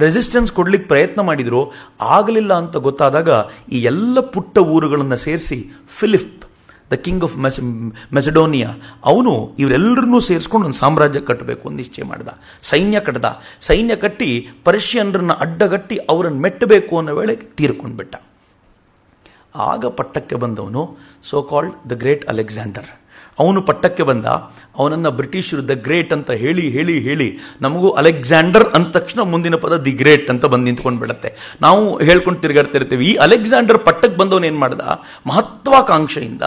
ರೆಸಿಸ್ಟೆನ್ಸ್ ಕೊಡ್ಲಿಕ್ಕೆ ಪ್ರಯತ್ನ ಮಾಡಿದರು. ಆಗಲಿಲ್ಲ ಅಂತ ಗೊತ್ತಾದಾಗ ಈ ಎಲ್ಲ ಪುಟ್ಟ ಊರುಗಳನ್ನು ಸೇರಿಸಿ ಫಿಲಿಪ್ ದ ಕಿಂಗ್ ಆಫ್ ಮೆಸಡೋನಿಯಾ, ಅವನು ಇವರೆಲ್ಲರನ್ನೂ ಸೇರಿಸ್ಕೊಂಡು ಒಂದು ಸಾಮ್ರಾಜ್ಯ ಕಟ್ಟಬೇಕು ಅಂತ ನಿಶ್ಚಯ ಮಾಡ್ದ. ಸೈನ್ಯ ಕಟ್ಟಿ ಪರ್ಷಿಯನ್ರನ್ನ ಅಡ್ಡಗಟ್ಟಿ ಅವರನ್ನು ಮೆಟ್ಟಬೇಕು ಅನ್ನೋ ವೇಳೆ ತೀರ್ಕೊಂಡ್ಬಿಟ್ಟ. ಆಗ ಪಟ್ಟಕ್ಕೆ ಬಂದವನು so called the great Alexander. ಅವನು ಪಟ್ಟಕ್ಕೆ ಬಂದ. ಅವನನ್ನು ಬ್ರಿಟಿಷರು ದ ಗ್ರೇಟ್ ಅಂತ ಹೇಳಿ ಹೇಳಿ ಹೇಳಿ ನಮಗೂ ಅಲೆಕ್ಸಾಂಡರ್ ಅಂದ ತಕ್ಷಣ ಮುಂದಿನ ಪದ ದಿ ಗ್ರೇಟ್ ಅಂತ ಬಂದು ನಿಂತ್ಕೊಂಡು ಬಿಡುತ್ತೆ. ನಾವು ಹೇಳ್ಕೊಂಡು ತಿರುಗಾಡ್ತಾ ಇರ್ತೀವಿ. ಈ ಅಲೆಕ್ಸಾಂಡರ್ ಪಟ್ಟಕ್ಕೆ ಬಂದವನು ಏನು ಮಾಡ್ದ, ಮಹತ್ವಾಕಾಂಕ್ಷೆಯಿಂದ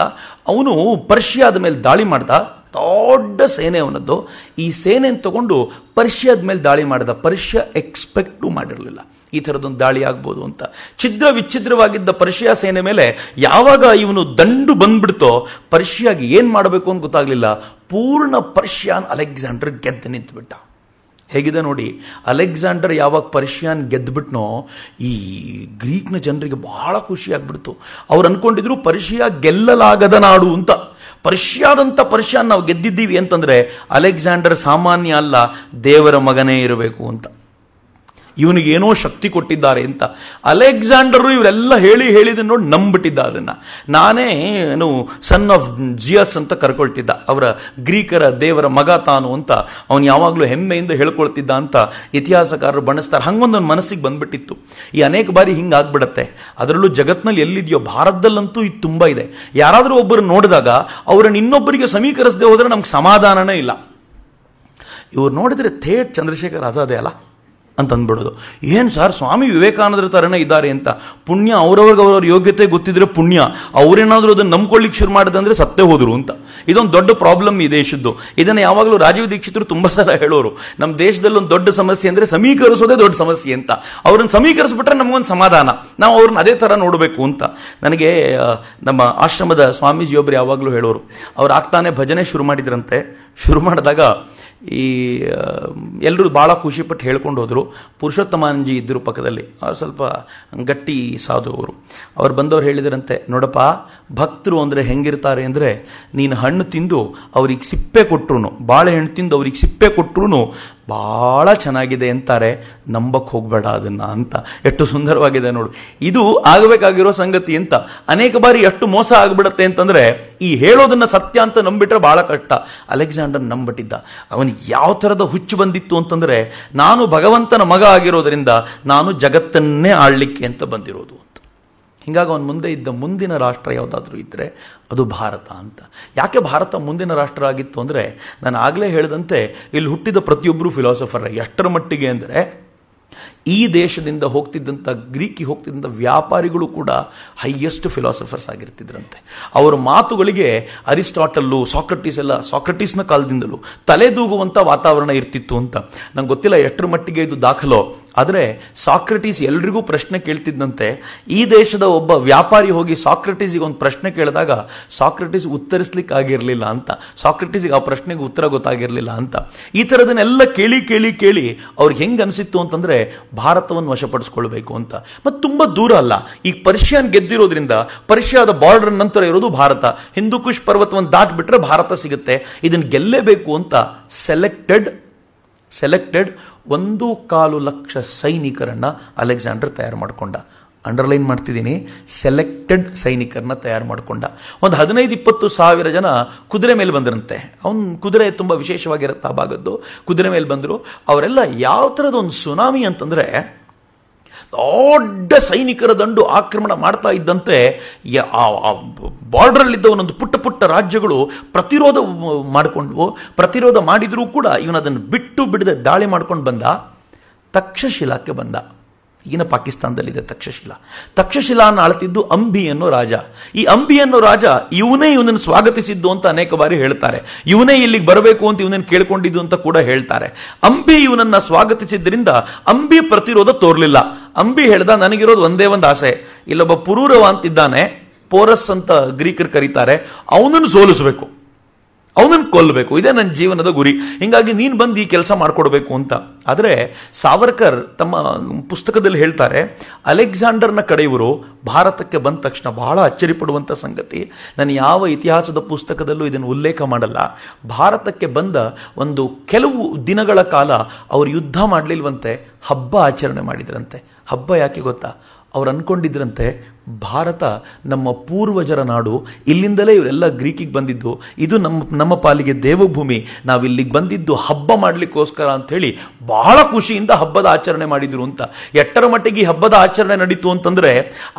ಅವನು ಪರ್ಷಿಯಾದ ಮೇಲೆ ದಾಳಿ ಮಾಡ್ದ. ದೊಡ್ಡ ಸೇನೆ ಅವನದ್ದು. ಈ ಸೇನೆಯನ್ನು ತಗೊಂಡು ಪರ್ಷಿಯಾದ ಮೇಲೆ ದಾಳಿ ಮಾಡ್ದ. ಪರ್ಷಿಯಾ ಎಕ್ಸ್ಪೆಕ್ಟು ಮಾಡಿರಲಿಲ್ಲ ಈ ಥರದೊಂದು ದಾಳಿ ಆಗ್ಬೋದು ಅಂತ. ಛಿದ್ರ ವಿಚ್ಛಿದ್ರವಾಗಿದ್ದ ಪರ್ಷಿಯಾ ಸೇನೆ ಮೇಲೆ ಯಾವಾಗ ಇವನು ದಂಡು ಬಂದ್ಬಿಡ್ತೋ, ಪರ್ಷಿಯಾಗಿ ಏನು ಮಾಡಬೇಕು ಅಂತ ಗೊತ್ತಾಗಲಿಲ್ಲ. ಪೂರ್ಣ ಪರ್ಷಿಯಾನ್ ಅಲೆಕ್ಸಾಂಡರ್ ಗೆದ್ದು ನಿಂತುಬಿಟ್ಟ. ಹೇಗಿದೆ ನೋಡಿ, ಅಲೆಕ್ಸಾಂಡರ್ ಯಾವಾಗ ಪರ್ಷಿಯಾನ್ ಗೆದ್ದುಬಿಟ್ನೋ ಈ ಗ್ರೀಕ್ನ ಜನರಿಗೆ ಬಹಳ ಖುಷಿಯಾಗ್ಬಿಡ್ತು. ಅವ್ರು ಅನ್ಕೊಂಡಿದ್ರು ಪರ್ಷಿಯಾ ಗೆಲ್ಲಲಾಗದ ನಾಡು ಅಂತ. ಪರ್ಷಿಯಾನ್ ನಾವು ಗೆದ್ದಿದ್ದೀವಿ ಅಂತಂದ್ರೆ ಅಲೆಕ್ಸಾಂಡರ್ ಸಾಮಾನ್ಯ ಅಲ್ಲ, ದೇವರ ಮಗನೇ ಇರಬೇಕು ಅಂತ. ಇವನಿಗೇನೋ ಶಕ್ತಿ ಕೊಟ್ಟಿದ್ದಾರೆ ಅಂತ ಅಲೆಕ್ಸಾಂಡರು ಇವರೆಲ್ಲ ಹೇಳಿದ ನೋಡಿ ನಂಬಿಟ್ಟಿದ್ದ. ಅದನ್ನ ನಾನೇ ಸನ್ ಆಫ್ ಜಿಯಸ್ ಅಂತ ಕರ್ಕೊಳ್ತಿದ್ದ. ಅವರ ಗ್ರೀಕರ ದೇವರ ಮಗ ತಾನು ಅಂತ ಅವನು ಯಾವಾಗಲೂ ಹೆಮ್ಮೆಯಿಂದ ಹೇಳ್ಕೊಳ್ತಿದ್ದ ಅಂತ ಇತಿಹಾಸಕಾರರು ಬಣ್ಣಿಸ್ತಾರೆ. ಹಂಗೊಂದೊಂದು ಮನಸ್ಸಿಗೆ ಬಂದ್ಬಿಟ್ಟಿತ್ತು. ಈ ಅನೇಕ ಬಾರಿ ಹಿಂಗಾಗ್ಬಿಡತ್ತೆ. ಅದರಲ್ಲೂ ಜಗತ್ನಲ್ಲಿ ಎಲ್ಲಿದೆಯೋ, ಭಾರತದಲ್ಲಂತೂ ಇದು ತುಂಬ ಇದೆ. ಯಾರಾದರೂ ಒಬ್ಬರು ನೋಡಿದಾಗ ಅವರನ್ನು ಇನ್ನೊಬ್ಬರಿಗೆ ಸಮೀಕರಿಸದೆ ಹೋದರೆ ನಮ್ಗೆ ಸಮಾಧಾನನೇ ಇಲ್ಲ. ಇವ್ರು ನೋಡಿದ್ರೆ ಥೇಟ್ ಚಂದ್ರಶೇಖರ್ ಆಜಾದೇ ಅಲ್ಲ ಅಂತ ಅಂದ್ಬಿಡೋದು. ಏನು ಸರ್, ಸ್ವಾಮಿ ವಿವೇಕಾನಂದರ ಥರನೇ ಇದ್ದಾರೆ ಅಂತ. ಪುಣ್ಯ, ಅವ್ರವ್ರ ಯೋಗ್ಯತೆ ಗೊತ್ತಿದ್ರೆ ಪುಣ್ಯ. ಅವ್ರೇನಾದ್ರೂ ಅದನ್ನು ನಂಬ್ಕೊಳ್ಳಿಕ್ಕೆ ಶುರು ಮಾಡಿದಂದ್ರೆ ಸತ್ತೇ ಹೋದ್ರು ಅಂತ. ಇದೊಂದು ದೊಡ್ಡ ಪ್ರಾಬ್ಲಮ್ ಈ ದೇಶದ್ದು. ಇದನ್ನು ಯಾವಾಗಲೂ ರಾಜೀವ್ ದೀಕ್ಷಿತರು ತುಂಬಾ ಸಲ ಹೇಳೋರು. ನಮ್ಮ ದೇಶದಲ್ಲಿ ಒಂದು ದೊಡ್ಡ ಸಮಸ್ಯೆ ಅಂದ್ರೆ ಸಮೀಕರಿಸೋದೇ ದೊಡ್ಡ ಸಮಸ್ಯೆ ಅಂತ. ಅವ್ರನ್ನ ಸಮೀಕರಿಸ್ಬಿಟ್ರೆ ನಮಗೊಂದು ಸಮಾಧಾನ, ನಾವು ಅವ್ರನ್ನ ಅದೇ ತರ ನೋಡಬೇಕು ಅಂತ. ನನಗೆ ನಮ್ಮ ಆಶ್ರಮದ ಸ್ವಾಮೀಜಿಯೊಬ್ಬರು ಯಾವಾಗಲೂ ಹೇಳೋರು, ಅವ್ರು ಆಗ್ತಾನೆ ಭಜನೆ ಶುರು ಮಾಡಿದ್ರಂತೆ. ಶುರು ಮಾಡಿದಾಗ ಈ ಎಲ್ಲರೂ ಭಾಳ ಖುಷಿಪಟ್ಟು ಹೇಳ್ಕೊಂಡು ಹೋದರು. ಪುರುಷೋತ್ತಮಾನಂಜಿ ಇದ್ದರು ಪಕ್ಕದಲ್ಲಿ, ಅವ್ರು ಸ್ವಲ್ಪ ಗಟ್ಟಿ ಸಾಧು ಅವರು. ಅವ್ರು ಬಂದವ್ರು ಹೇಳಿದ್ರಂತೆ, ನೋಡಪ್ಪ, ಭಕ್ತರು ಅಂದರೆ ಹೆಂಗಿರ್ತಾರೆ ಅಂದರೆ, ನೀನು ಹಣ್ಣು ತಿಂದು ಅವ್ರಿಗೆ ಸಿಪ್ಪೆ ಕೊಟ್ರು, ಬಾಳೆಹಣ್ಣು ತಿಂದು ಅವ್ರಿಗೆ ಸಿಪ್ಪೆ ಕೊಟ್ರು ಭಾಳ ಚೆನ್ನಾಗಿದೆ ಅಂತಾರೆ, ನಂಬಕ್ಕೆ ಹೋಗಬೇಡ ಅದನ್ನು ಅಂತ. ಎಷ್ಟು ಸುಂದರವಾಗಿದೆ ನೋಡು. ಇದು ಆಗಬೇಕಾಗಿರೋ ಸಂಗತಿ ಅಂತ. ಅನೇಕ ಬಾರಿ ಎಷ್ಟು ಮೋಸ ಆಗಿಬಿಡುತ್ತೆ ಅಂತಂದ್ರೆ, ಈ ಹೇಳೋದನ್ನ ಸತ್ಯ ಅಂತ ನಂಬಿಟ್ರೆ ಬಹಳ ಕಷ್ಟ. ಅಲೆಕ್ಸಾಂಡರ್ ನಂಬಿಟ್ಟಿದ್ದ. ಅವನಿಗೆ ಯಾವ ಥರದ ಹುಚ್ಚು ಬಂದಿತ್ತು ಅಂತಂದ್ರೆ, ನಾನು ಭಗವಂತನ ಮಗ ಆಗಿರೋದ್ರಿಂದ ನಾನು ಜಗತ್ತನ್ನೇ ಆಳ್ಲಿಕ್ಕೆ ಅಂತ ಬಂದಿರೋದು ಅಂತ. ಹೀಗಾಗಿ ಅವನ ಮುಂದೆ ಇದ್ದ ಮುಂದಿನ ರಾಷ್ಟ್ರ ಯಾವುದಾದ್ರೂ ಇದ್ದರೆ ಅದು ಭಾರತ ಅಂತ. ಯಾಕೆ ಭಾರತ ಮುಂದಿನ ರಾಷ್ಟ್ರ ಆಗಿತ್ತು ಅಂದರೆ, ನಾನು ಆಗಲೇ ಹೇಳಿದಂತೆ ಇಲ್ಲಿ ಹುಟ್ಟಿದ ಪ್ರತಿಯೊಬ್ಬರು ಫಿಲಾಸಫರ್. ಎಷ್ಟರ ಮಟ್ಟಿಗೆ ಅಂದರೆ, ಈ ದೇಶದಿಂದ ಹೋಗ್ತಿದ್ದಂಥ ಗ್ರೀಕಿಗೆ ಹೋಗ್ತಿದ್ದಂಥ ವ್ಯಾಪಾರಿಗಳು ಕೂಡ ಹೈಯೆಸ್ಟ್ ಫಿಲಾಸಫರ್ಸ್ ಆಗಿರ್ತಿದ್ರಂತೆ. ಅವರ ಮಾತುಗಳಿಗೆ ಅರಿಸ್ಟಾಟಲ್ಲು, ಸಾಕ್ರಟೀಸ್ನ ಕಾಲದಿಂದಲೂ ತಲೆದೂಗುವಂಥ ವಾತಾವರಣ ಇರ್ತಿತ್ತು ಅಂತ. ನಂಗೆ ಗೊತ್ತಿಲ್ಲ ಎಷ್ಟರ ಮಟ್ಟಿಗೆ ಇದು ದಾಖಲೋ, ಆದರೆ ಸಾಕ್ರಟೀಸ್ ಎಲ್ರಿಗೂ ಪ್ರಶ್ನೆ ಕೇಳ್ತಿದ್ದಂತೆ. ಈ ದೇಶದ ಒಬ್ಬ ವ್ಯಾಪಾರಿ ಹೋಗಿ ಸಾಕ್ರಟೀಸಿಗೆ ಒಂದು ಪ್ರಶ್ನೆ ಕೇಳಿದಾಗ ಸಾಕ್ರಟೀಸ್ ಉತ್ತರಿಸ್ಲಿಕ್ಕೆ ಆಗಿರಲಿಲ್ಲ ಅಂತ. ಸಾಕ್ರಟೀಸಿಗೆ ಆ ಪ್ರಶ್ನೆಗೆ ಉತ್ತರ ಗೊತ್ತಾಗಿರಲಿಲ್ಲ ಅಂತ. ಈ ಥರದನ್ನೆಲ್ಲ ಕೇಳಿ ಕೇಳಿ ಕೇಳಿ ಅವ್ರಿಗೆ ಹೆಂಗೆ ಅನಿಸಿತ್ತು ಅಂತಂದ್ರೆ, ಭಾರತವನ್ನು ವಶಪಡಿಸ್ಕೊಳ್ಬೇಕು ಅಂತ. ಮತ್ತು ತುಂಬಾ ದೂರ ಅಲ್ಲ, ಈಗ ಪರ್ಷಿಯನ್ ಗೆದ್ದಿರೋದ್ರಿಂದ ಪರ್ಷಿಯಾದ ಬಾರ್ಡರ್ ನಂತರ ಇರೋದು ಭಾರತ. ಹಿಂದೂ ಕುಶ್ ಪರ್ವತವನ್ನು ದಾಟ್ಬಿಟ್ರೆ ಭಾರತ ಸಿಗುತ್ತೆ. ಇದನ್ನು ಗೆಲ್ಲೇಬೇಕು ಅಂತ ಸೆಲೆಕ್ಟೆಡ್ 1.25 ಲಕ್ಷ ಸೈನಿಕರನ್ನ ಅಲೆಕ್ಸಾಂಡರ್ ತಯಾರು ಮಾಡಿಕೊಂಡ. ಅಂಡರ್ಲೈನ್ ಮಾಡ್ತಿದ್ದೀನಿ, ಸೆಲೆಕ್ಟೆಡ್ ಸೈನಿಕರನ್ನ ತಯಾರು ಮಾಡಿಕೊಂಡ. ಒಂದು 15-20 ಸಾವಿರ ಜನ ಕುದುರೆ ಮೇಲೆ ಬಂದ್ರಂತೆ. ಅವನು ಕುದುರೆ ತುಂಬ ವಿಶೇಷವಾಗಿರುತ್ತೆ ಆ ಭಾಗದ್ದು. ಕುದುರೆ ಮೇಲೆ ಬಂದರು. ಅವರೆಲ್ಲ ಯಾವ ಥರದ ಒಂದು ಸುನಾಮಿ ಅಂತಂದರೆ, ದೊಡ್ಡ ಸೈನಿಕರ ದಂಡು ಆಕ್ರಮಣ ಮಾಡ್ತಾ ಇದ್ದಂತೆ ಬಾರ್ಡರಲ್ಲಿದ್ದ ಒಂದೊಂದು ಪುಟ್ಟ ಪುಟ್ಟ ರಾಜ್ಯಗಳು ಪ್ರತಿರೋಧ ಮಾಡಿದರೂ ಕೂಡ ಇವನದನ್ನು ಬಿಟ್ಟು ಬಿಡದೆ ದಾಳಿ ಮಾಡ್ಕೊಂಡು ಬಂದ. ತಕ್ಷಶಿಲಾಕ್ಕೆ ಬಂದ. ಈಗಿನ ಪಾಕಿಸ್ತಾನದಲ್ಲಿದೆ ತಕ್ಷಶಿಲಾನ ಆಳ್ತಿದ್ದು ಅಂಬಿ ಅನ್ನೋ ರಾಜ. ಈ ಅಂಬಿ ಅನ್ನೋ ರಾಜ ಇವನನ್ನು ಸ್ವಾಗತಿಸಿದ್ದು ಅಂತ ಅನೇಕ ಬಾರಿ ಹೇಳ್ತಾರೆ. ಇವನೇ ಇಲ್ಲಿಗೆ ಬರಬೇಕು ಅಂತ ಇವನನ್ನು ಕೇಳ್ಕೊಂಡಿದ್ದು ಅಂತ ಕೂಡ ಹೇಳ್ತಾರೆ. ಅಂಬಿ ಇವನನ್ನ ಸ್ವಾಗತಿಸಿದ್ರಿಂದ ಅಂಬಿ ಪ್ರತಿರೋಧ ತೋರ್ಲಿಲ್ಲ. ಅಂಬಿ ಹೇಳ್ದ, ನನಗಿರೋದು ಒಂದೇ ಒಂದು ಆಸೆ, ಇಲ್ಲೊಬ್ಬ ಪುರೂರವ ಅಂತಿದ್ದಾನೆ, ಪೋರಸ್ ಅಂತ ಗ್ರೀಕರು ಕರೀತಾರೆ, ಅವನನ್ನು ಸೋಲಿಸಬೇಕು, ಅವನನ್ನು ಕೊಲ್ಲಬೇಕು, ಇದೇ ನನ್ನ ಜೀವನದ ಗುರಿ. ಹಿಂಗಾಗಿ ನೀನು ಬಂದು ಈ ಕೆಲಸ ಮಾಡಿಕೊಡ್ಬೇಕು ಅಂತ. ಆದರೆ ಸಾವರ್ಕರ್ ತಮ್ಮ ಪುಸ್ತಕದಲ್ಲಿ ಹೇಳ್ತಾರೆ, ಅಲೆಕ್ಸಾಂಡರ್ನ ಕಡೆಯವರು ಭಾರತಕ್ಕೆ ಬಂದ ತಕ್ಷಣ ಬಹಳ ಅಚ್ಚರಿಪಡುವಂಥ ಸಂಗತಿ, ನಾನು ಯಾವ ಇತಿಹಾಸದ ಪುಸ್ತಕದಲ್ಲೂ ಇದನ್ನು ಉಲ್ಲೇಖ ಮಾಡಲ್ಲ, ಭಾರತಕ್ಕೆ ಬಂದ ಒಂದು ಕೆಲವು ದಿನಗಳ ಕಾಲ ಅವರು ಯುದ್ಧ ಮಾಡಲಿಲ್ವಂತೆ, ಹಬ್ಬ ಆಚರಣೆ ಮಾಡಿದ್ರಂತೆ. ಹಬ್ಬ ಯಾಕೆ ಗೊತ್ತಾ? ಅವ್ರು ಅನ್ಕೊಂಡಿದ್ರಂತೆ, ಭಾರತ ನಮ್ಮ ಪೂರ್ವಜರ ನಾಡು, ಇಲ್ಲಿಂದಲೇ ಇವರೆಲ್ಲ ಗ್ರೀಕಿಗೆ ಬಂದಿದ್ದು, ಇದು ನಮ್ಮ ಪಾಲಿಗೆ ದೇವಭೂಮಿ, ನಾವು ಇಲ್ಲಿಗೆ ಬಂದಿದ್ದು ಹಬ್ಬ ಮಾಡಲಿಕ್ಕೋಸ್ಕರ ಅಂಥೇಳಿ ಬಹಳ ಖುಷಿಯಿಂದ ಹಬ್ಬದ ಆಚರಣೆ ಮಾಡಿದ್ರು ಅಂತ. ಎಟ್ಟರ ಮಟ್ಟಿಗೆ ಹಬ್ಬದ ಆಚರಣೆ ನಡೀತು ಅಂತಂದ್ರೆ,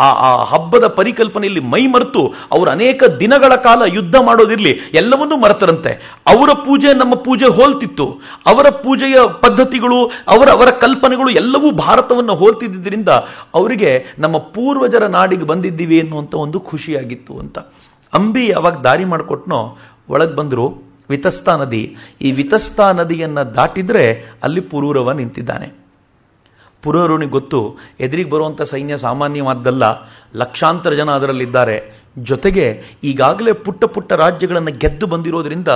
ಆ ಹಬ್ಬದ ಪರಿಕಲ್ಪನೆಯಲ್ಲಿ ಮೈ ಮರೆತು ಅವರು ಅನೇಕ ದಿನಗಳ ಕಾಲ ಯುದ್ಧ ಮಾಡೋದಿರಲಿ ಎಲ್ಲವನ್ನೂ ಮರೆತರಂತೆ. ಅವರ ಪೂಜೆ ನಮ್ಮ ಪೂಜೆ ಹೋಲ್ತಿತ್ತು, ಅವರ ಪೂಜೆಯ ಪದ್ಧತಿಗಳು, ಅವರ ಕಲ್ಪನೆಗಳು ಎಲ್ಲವೂ ಭಾರತವನ್ನು ಹೋಲ್ತಿದ್ದರಿಂದ ಅವರಿಗೆ ನಮ್ಮ ಪೂರ್ವಜರ ನಾಡಿಗೆ ಬಂದಿದ್ದೀವಿ ಅನ್ನುವಂಥ ಒಂದು ಖುಷಿಯಾಗಿತ್ತು ಅಂತ. ಅಂಬಿ ಯಾವಾಗ ದಾರಿ ಮಾಡಿಕೊಟ್ನೋ ಒಳಗೆ ಬಂದರು ವಿತಸ್ತಾ ನದಿ. ಈ ವಿತಸ್ತಾ ನದಿಯನ್ನು ದಾಟಿದ್ರೆ ಅಲ್ಲಿ ಪುರೂರವ ನಿಂತಿದ್ದಾನೆ. ಪುರೂರವನಿಗೆ ಗೊತ್ತು, ಎದುರಿಗೆ ಬರುವಂಥ ಸೈನ್ಯ ಸಾಮಾನ್ಯವಾದ್ದಲ್ಲ, ಲಕ್ಷಾಂತರ ಜನ ಅದರಲ್ಲಿದ್ದಾರೆ. ಜೊತೆಗೆ ಈಗಾಗಲೇ ಪುಟ್ಟ ಪುಟ್ಟ ರಾಜ್ಯಗಳನ್ನು ಗೆದ್ದು ಬಂದಿರೋದ್ರಿಂದ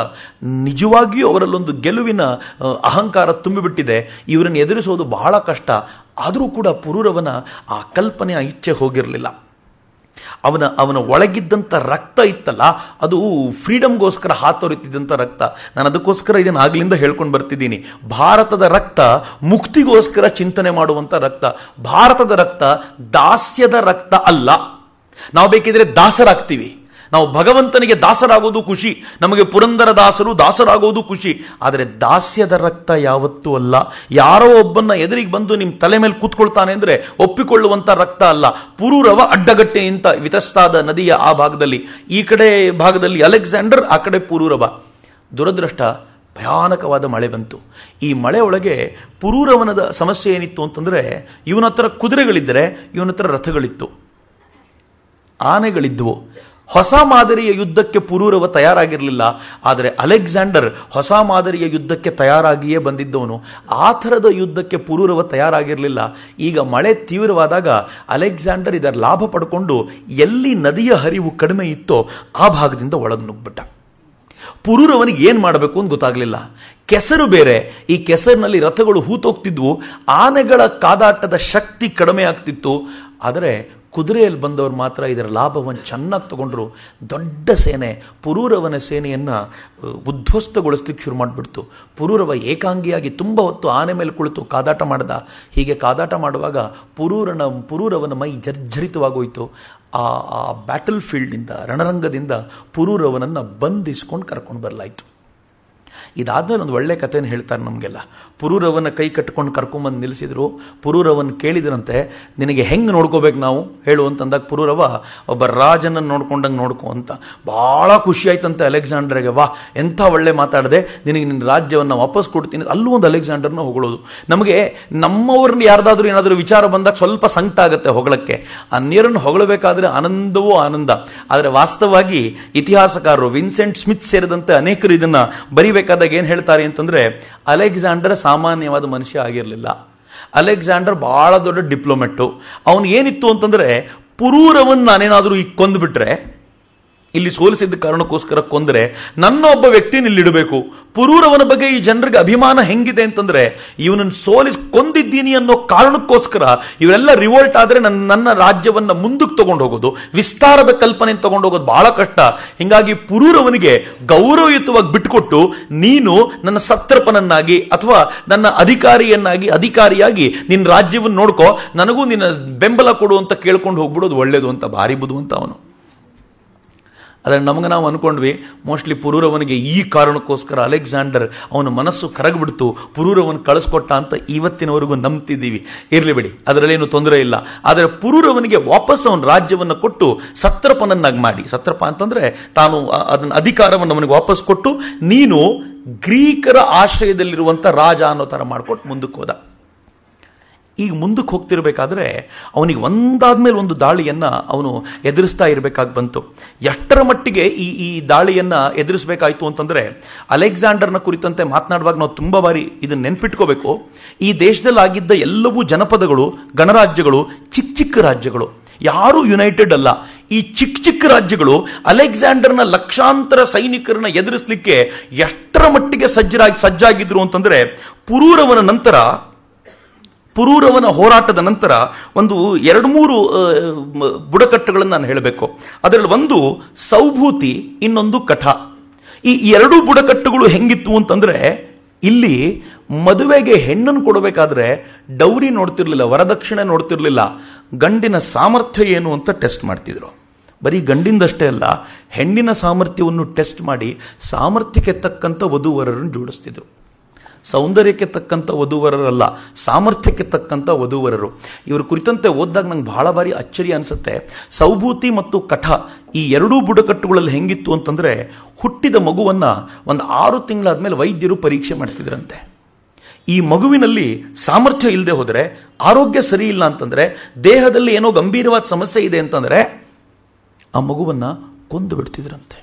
ನಿಜವಾಗಿಯೂ ಅವರಲ್ಲೊಂದು ಗೆಲುವಿನ ಅಹಂಕಾರ ತುಂಬಿಬಿಟ್ಟಿದೆ. ಇವರನ್ನು ಎದುರಿಸೋದು ಬಹಳ ಕಷ್ಟ. ಆದರೂ ಕೂಡ ಪುರೂರವನ ಆ ಕಲ್ಪನೆ, ಆ ಇಚ್ಛೆ ಹೋಗಿರಲಿಲ್ಲ. ಅವನ ಒಳಗಿದ್ದಂಥ ರಕ್ತ ಇತ್ತಲ್ಲ, ಅದು ಫ್ರೀಡಮ್ಗೋಸ್ಕರ ಹಾತೊರಿತಿದ್ದಂಥ ರಕ್ತ. ನಾನು ಅದಕ್ಕೋಸ್ಕರ ಇದನ್ನು ಆಗ್ಲಿಂದ ಹೇಳ್ಕೊಂಡು ಬರ್ತಿದ್ದೀನಿ. ಭಾರತದ ರಕ್ತ ಮುಕ್ತಿಗೋಸ್ಕರ ಚಿಂತನೆ ಮಾಡುವಂಥ ರಕ್ತ. ಭಾರತದ ರಕ್ತ ದಾಸ್ಯದ ರಕ್ತ ಅಲ್ಲ. ನಾವು ಬೇಕಿದ್ರೆ ದಾಸರಾಗ್ತೀವಿ, ನಾವು ಭಗವಂತನಿಗೆ ದಾಸರಾಗೋದು ಖುಷಿ, ನಮಗೆ ಪುರಂದರ ದಾಸರಾಗೋದು ಖುಷಿ. ಆದರೆ ದಾಸ್ಯದ ರಕ್ತ ಯಾವತ್ತೂ ಅಲ್ಲ. ಯಾರೋ ಒಬ್ಬನ್ನ ಎದುರಿಗೆ ಬಂದು ನಿಮ್ಮ ತಲೆ ಮೇಲೆ ಕೂತ್ಕೊಳ್ತಾನೆ ಅಂದ್ರೆ ಒಪ್ಪಿಕೊಳ್ಳುವಂತ ರಕ್ತ ಅಲ್ಲ. ಪುರೂರವ ಅಡ್ಡಗಟ್ಟೆ ಅಂತ ವಿತಸ್ತಾದ ನದಿಯ ಆ ಭಾಗದಲ್ಲಿ, ಈ ಕಡೆ ಭಾಗದಲ್ಲಿ ಅಲೆಕ್ಸಾಂಡರ್, ಆ ಕಡೆ ಪುರೂರವ. ದುರದೃಷ್ಟ, ಭಯಾನಕವಾದ ಮಳೆ ಬಂತು. ಈ ಮಳೆ ಒಳಗೆ ಪುರೂರವನದ ಸಮಸ್ಯೆ ಏನಿತ್ತು ಅಂತಂದ್ರೆ, ಇವನ ಹತ್ರ ಕುದುರೆಗಳಿದ್ದರೆ ಇವನ ಹತ್ರ ರಥಗಳಿತ್ತು, ಆನೆಗಳಿದ್ವು. ಹೊಸ ಮಾದರಿಯ ಯುದ್ಧಕ್ಕೆ ಪುರೂರವ ತಯಾರಾಗಿರಲಿಲ್ಲ. ಆದರೆ ಅಲೆಕ್ಸಾಂಡರ್ ಹೊಸ ಮಾದರಿಯ ಯುದ್ಧಕ್ಕೆ ತಯಾರಾಗಿಯೇ ಬಂದಿದ್ದವನು. ಆ ಥರದ ಯುದ್ಧಕ್ಕೆ ಪುರೂರವ ತಯಾರಾಗಿರಲಿಲ್ಲ. ಈಗ ಮಳೆ ತೀವ್ರವಾದಾಗ ಅಲೆಕ್ಸಾಂಡರ್ ಇದರ ಲಾಭ ಪಡ್ಕೊಂಡು ಎಲ್ಲಿ ನದಿಯ ಹರಿವು ಕಡಿಮೆ ಇತ್ತೋ ಆ ಭಾಗದಿಂದ ಒಳಗೆ ನುಗ್ಬಿಟ್ಟ. ಪುರೂರವನಿಗೆ ಏನು ಮಾಡಬೇಕು ಅಂತ ಗೊತ್ತಾಗಲಿಲ್ಲ. ಕೆಸರು ಬೇರೆ, ಈ ಕೆಸರಿನಲ್ಲಿ ರಥಗಳು ಹೂತೋಗ್ತಿದ್ವು, ಆನೆಗಳ ಕಾದಾಟದ ಶಕ್ತಿ ಕಡಿಮೆ ಆಗ್ತಿತ್ತು. ಆದರೆ ಕುದುರೆಯಲ್ಲಿ ಬಂದವರು ಮಾತ್ರ ಇದರ ಲಾಭವನ್ನು ಚೆನ್ನಾಗಿ ತಗೊಂಡ್ರು. ದೊಡ್ಡ ಸೇನೆ ಪುರೂರವನ ಸೇನೆಯನ್ನು ಉದ್ಧ್ವಸ್ತಗೊಳಿಸ್ಲಿಕ್ಕೆ ಶುರು ಮಾಡಿಬಿಡ್ತು. ಪುರೂರವ ಏಕಾಂಗಿಯಾಗಿ ತುಂಬ ಹೊತ್ತು ಆನೆ ಮೇಲೆ ಕುಳಿತು ಕಾದಾಟ ಮಾಡ್ದ. ಹೀಗೆ ಕಾದಾಟ ಮಾಡುವಾಗ ಪುರೂರವನ ಮೈ ಜರ್ಜರಿತವಾಗೋಯ್ತು. ಆ ಬ್ಯಾಟಲ್ ಫೀಲ್ಡ್ನಿಂದ, ರಣರಂಗದಿಂದ ಪುರೂರವನನ್ನು ಬಂಧಿಸ್ಕೊಂಡು ಕರ್ಕೊಂಡು ಬರಲಾಯಿತು. ಇದಾದ್ಮೇಲೆ ಒಂದು ಒಳ್ಳೆ ಕಥೆಯನ್ನು ಹೇಳ್ತಾರೆ ನಮಗೆಲ್ಲ. ಪುರೂರವನ ಕೈ ಕಟ್ಕೊಂಡು ಕರ್ಕೊಂಬಂದು ನಿಲ್ಲಿಸಿದ್ರು. ಪುರೂರವನ್ ಕೇಳಿದ್ರಂತೆ, ನಿನಗೆ ಹೆಂಗೆ ನೋಡ್ಕೋಬೇಕು ನಾವು ಹೇಳು ಅಂತಂದಾಗ ಪುರೂರವ ಒಬ್ಬ ರಾಜನನ್ನು ನೋಡ್ಕೊಂಡಂಗೆ ನೋಡ್ಕೊ ಅಂತ. ಭಾಳ ಖುಷಿ ಆಯ್ತಂತೆ ಅಲೆಕ್ಸಾಂಡರ್ಗೆ. ವಾ, ಎಂಥ ಒಳ್ಳೆ ಮಾತಾಡಿದೆ, ನಿನಗೆ ನಿನ್ನ ರಾಜ್ಯವನ್ನು ವಾಪಸ್ ಕೊಡ್ತೀನಿ. ಅಲ್ಲೂ ಒಂದು ಅಲೆಕ್ಸಾಂಡರ್ನ ಹೊಗಳೋದು. ನಮಗೆ ನಮ್ಮವ್ರನ್ನ ಯಾರ್ದಾದ್ರೂ ಏನಾದರೂ ವಿಚಾರ ಬಂದಾಗ ಸ್ವಲ್ಪ ಸಂಕಟ ಆಗುತ್ತೆ ಹೊಗಳಕ್ಕೆ. ಅನ್ಯರನ್ನು ಹೊಗಳಬೇಕಾದ್ರೆ ಆನಂದವೋ ಆನಂದ. ಆದರೆ ವಾಸ್ತವವಾಗಿ ಇತಿಹಾಸಕಾರರು ವಿನ್ಸೆಂಟ್ ಸ್ಮಿತ್ ಸೇರಿದಂತೆ ಅನೇಕರು ಇದನ್ನ ಬರಿಬೇಕಾದಾಗ ಏನ್ ಹೇಳ್ತಾರೆ ಅಂತಂದ್ರೆ, ಅಲೆಕ್ಸಾಂಡರ್ ಸಾಮಾನ್ಯವಾದ ಮನುಷ್ಯ ಆಗಿರಲಿಲ್ಲ. ಅಲೆಕ್ಸಾಂಡರ್ ಬಹಳ ದೊಡ್ಡ ಡಿಪ್ಲೊಮೆಟ್ಟು. ಅವನು ಏನಿತ್ತು ಅಂತಂದ್ರೆ, ಪುರೂರವನ್ ನಾನೇನಾದ್ರೂ ಈಗ ಕೊಂದ್ಬಿಟ್ರೆ, ಇಲ್ಲಿ ಸೋಲಿಸಿದ್ದ ಕಾರಣಕ್ಕೋಸ್ಕರ ಕೊಂದರೆ ನನ್ನ ಒಬ್ಬ ವ್ಯಕ್ತಿನ ಇಲ್ಲಿಡಬೇಕು. ಪುರೂರವನ ಬಗ್ಗೆ ಈ ಜನರಿಗೆ ಅಭಿಮಾನ ಹೆಂಗಿದೆ ಅಂತಂದ್ರೆ, ಇವನನ್ನು ಸೋಲಿಸಿ ಕೊಂದಿದ್ದೀನಿ ಅನ್ನೋ ಕಾರಣಕ್ಕೋಸ್ಕರ ಇವರೆಲ್ಲ ರಿವೋಲ್ಟ್ ಆದ್ರೆ ನನ್ನ ರಾಜ್ಯವನ್ನ ಮುಂದಕ್ಕೆ ತಗೊಂಡು ಹೋಗೋದು, ವಿಸ್ತಾರದ ಕಲ್ಪನೆ ತಗೊಂಡು ಹೋಗೋದು ಬಹಳ ಕಷ್ಟ. ಹಿಂಗಾಗಿ ಪುರೂರವನಿಗೆ ಗೌರವಯುತವಾಗಿ ಬಿಟ್ಟುಕೊಟ್ಟು, ನೀನು ನನ್ನ ಸತ್ರಪನನ್ನಾಗಿ ಅಥವಾ ನನ್ನ ಅಧಿಕಾರಿಯಾಗಿ ನಿನ್ನ ರಾಜ್ಯವನ್ನು ನೋಡ್ಕೋ, ನನಗೂ ನಿನ್ನ ಬೆಂಬಲ ಕೊಡು ಅಂತ ಕೇಳ್ಕೊಂಡು ಹೋಗ್ಬಿಡೋದು ಒಳ್ಳೇದು ಅಂತ ಭಾರಿ ಬುದ್ಧಿವಂತ ಅವನು. ಆದರೆ ನಮಗೆ ನಾವು ಅನ್ಕೊಂಡ್ವಿ, ಮೋಸ್ಟ್ಲಿ ಪುರೂರವನಿಗೆ ಈ ಕಾರಣಕ್ಕೋಸ್ಕರ ಅಲೆಕ್ಸಾಂಡರ್ ಅವನ ಮನಸ್ಸು ಕರಗ್ಬಿಡ್ತು, ಪುರೂರವನ್ ಕಳಿಸ್ಕೊಟ್ಟ ಅಂತ ಇವತ್ತಿನವರೆಗೂ ನಂಬ್ತಿದ್ದೀವಿ. ಇರ್ಲಿ ಬಿಡಿ, ಅದರಲ್ಲೇನು ತೊಂದರೆ ಇಲ್ಲ. ಆದರೆ ಪುರೂರವನಿಗೆ ವಾಪಸ್ ಅವನ ರಾಜ್ಯವನ್ನು ಕೊಟ್ಟು ಸತ್ರಪನನ್ನಾಗಿ ಮಾಡಿ, ಸತ್ರಪ ಅಂತಂದ್ರೆ ತಾನು ಅದನ್ನ ಅಧಿಕಾರವನ್ನು ಅವನಿಗೆ ವಾಪಸ್ ಕೊಟ್ಟು, ನೀನು ಗ್ರೀಕರ ಆಶ್ರಯದಲ್ಲಿರುವಂತ ರಾಜ ಅನ್ನೋ ತರ ಮಾಡ್ಕೊಟ್ಟು ಮುಂದಕ್ಕೆ ಹೋದ. ಈಗ ಮುಂದಕ್ಕೆ ಹೋಗ್ತಿರ್ಬೇಕಾದ್ರೆ ಅವನಿಗೆ ಒಂದಾದ್ಮೇಲೆ ಒಂದು ದಾಳಿಯನ್ನ ಅವನು ಎದುರಿಸ್ತಾ ಇರಬೇಕಾಗಿ ಬಂತು. ಎಷ್ಟರ ಮಟ್ಟಿಗೆ ಈ ದಾಳಿಯನ್ನ ಎದುರಿಸಬೇಕಾಯ್ತು ಅಂತಂದ್ರೆ, ಅಲೆಕ್ಸಾಂಡರ್ನ ಕುರಿತಂತೆ ಮಾತನಾಡುವಾಗ ನಾವು ತುಂಬಾ ಬಾರಿ ಇದನ್ನ ನೆನ್ಪಿಟ್ಕೋಬೇಕು. ಈ ದೇಶದಲ್ಲಿ ಆಗಿದ್ದ ಎಲ್ಲವೂ ಜನಪದಗಳು, ಗಣರಾಜ್ಯಗಳು, ಚಿಕ್ಕ ರಾಜ್ಯಗಳು, ಯಾರೂ ಯುನೈಟೆಡ್ ಅಲ್ಲ. ಈ ಚಿಕ್ಕ ರಾಜ್ಯಗಳು ಅಲೆಕ್ಸಾಂಡರ್ನ ಲಕ್ಷಾಂತರ ಸೈನಿಕರನ್ನ ಎದುರಿಸಲಿಕ್ಕೆ ಎಷ್ಟರ ಮಟ್ಟಿಗೆ ಸಜ್ಜಾಗಿದ್ರು ಅಂತಂದ್ರೆ, ಪುರೂರವನ ಹೋರಾಟದ ನಂತರ ಒಂದು 2-3 ಬುಡಕಟ್ಟುಗಳನ್ನು ನಾನು ಹೇಳಬೇಕು. ಅದರಲ್ಲಿ ಒಂದು ಸೌಭೂತಿ, ಇನ್ನೊಂದು ಕಠ. ಈ 2 ಬುಡಕಟ್ಟುಗಳು ಹೆಂಗಿತ್ತು ಅಂತಂದ್ರೆ, ಇಲ್ಲಿ ಮದುವೆಗೆ ಹೆಣ್ಣನ್ನು ಕೊಡಬೇಕಾದ್ರೆ ಡೌರಿ ನೋಡ್ತಿರ್ಲಿಲ್ಲ, ವರದಕ್ಷಿಣೆ ನೋಡ್ತಿರ್ಲಿಲ್ಲ, ಗಂಡಿನ ಸಾಮರ್ಥ್ಯ ಏನು ಅಂತ ಟೆಸ್ಟ್ ಮಾಡ್ತಿದ್ರು. ಬರೀ ಗಂಡಿಂದಷ್ಟೇ ಅಲ್ಲ, ಹೆಣ್ಣಿನ ಸಾಮರ್ಥ್ಯವನ್ನು ಟೆಸ್ಟ್ ಮಾಡಿ ಸಾಮರ್ಥ್ಯಕ್ಕೆ ತಕ್ಕಂಥ ವಧೂವರರನ್ನು ಜೋಡಿಸ್ತಿದ್ರು. ಸೌಂದರ್ಯಕ್ಕೆ ತಕ್ಕಂಥ ವಧೂವರರಲ್ಲ, ಸಾಮರ್ಥ್ಯಕ್ಕೆ ತಕ್ಕಂಥ ವಧೂವರರು. ಇವ್ರ ಕುರಿತಂತೆ ಓದಿದಾಗ ನಂಗೆ ಬಹಳ ಬಾರಿ ಅಚ್ಚರಿ ಅನಿಸುತ್ತೆ. ಸೌಭೂತಿ ಮತ್ತು ಕಠ ಈ 2 ಬುಡಕಟ್ಟುಗಳಲ್ಲಿ ಹೆಂಗಿತ್ತು ಅಂತಂದ್ರೆ, ಹುಟ್ಟಿದ ಮಗುವನ್ನ ಒಂದು 6 ತಿಂಗಳಾದ್ಮೇಲೆ ವೈದ್ಯರು ಪರೀಕ್ಷೆ ಮಾಡ್ತಿದ್ರಂತೆ. ಈ ಮಗುವಿನಲ್ಲಿ ಸಾಮರ್ಥ್ಯ ಇಲ್ಲದೆ ಹೋದರೆ, ಆರೋಗ್ಯ ಸರಿ ಇಲ್ಲ ಅಂತಂದ್ರೆ, ದೇಹದಲ್ಲಿ ಏನೋ ಗಂಭೀರವಾದ ಸಮಸ್ಯೆ ಇದೆ ಅಂತಂದ್ರೆ ಆ ಮಗುವನ್ನ ಕೊಂದು ಬಿಡ್ತಿದ್ರಂತೆ.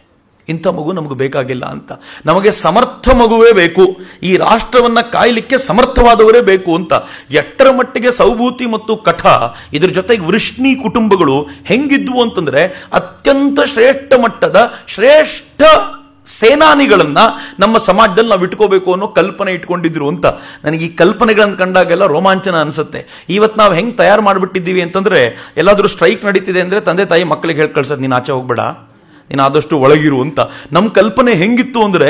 ಇಂಥ ಮಗು ನಮಗೆ ಬೇಕಾಗಿಲ್ಲ ಅಂತ. ನಮಗೆ ಸಮರ್ಥ ಮಗುವೇ ಬೇಕು, ಈ ರಾಷ್ಟ್ರವನ್ನ ಕಾಯಲಿಕ್ಕೆ ಸಮರ್ಥವಾದವರೇ ಬೇಕು ಅಂತ. ಎಷ್ಟರ ಮಟ್ಟಿಗೆ ಸೌಭೂತಿ ಮತ್ತು ಕಠ, ಇದ್ರ ಜೊತೆಗೆ ವೃಷ್ಣಿ ಕುಟುಂಬಗಳು ಹೆಂಗಿದ್ವು ಅಂತಂದ್ರೆ, ಅತ್ಯಂತ ಶ್ರೇಷ್ಠ ಮಟ್ಟದ ಶ್ರೇಷ್ಠ ಸೇನಾನಿಗಳನ್ನ ನಮ್ಮ ಸಮಾಜದಲ್ಲಿ ನಾವು ಇಟ್ಕೋಬೇಕು ಅನ್ನೋ ಕಲ್ಪನೆ ಇಟ್ಕೊಂಡಿದ್ರು ಅಂತ. ನನಗೆ ಈ ಕಲ್ಪನೆಗಳನ್ನು ಕಂಡಾಗೆಲ್ಲ ರೋಮಾಂಚನ ಅನಿಸುತ್ತೆ. ಇವತ್ತು ನಾವು ಹೆಂಗ್ ತಯಾರು ಮಾಡಿಬಿಟ್ಟಿದ್ದೀವಿ ಅಂತಂದ್ರೆ, ಎಲ್ಲಾದ್ರೂ ಸ್ಟ್ರೈಕ್ ನಡೀತಿದೆ ಅಂದ್ರೆ ತಂದೆ ತಾಯಿ ಮಕ್ಕಳಿಗೆ ಹೇಳಿ ಕಳ್ಸೋದು, ನೀನು ಆಚೆ ಹೋಗ್ಬೇಡ, ನೀನು ಆದಷ್ಟು ಒಳಗಿರು ಅಂತ. ನಮ್ಮ ಕಲ್ಪನೆ ಹೆಂಗಿತ್ತು ಅಂದ್ರೆ,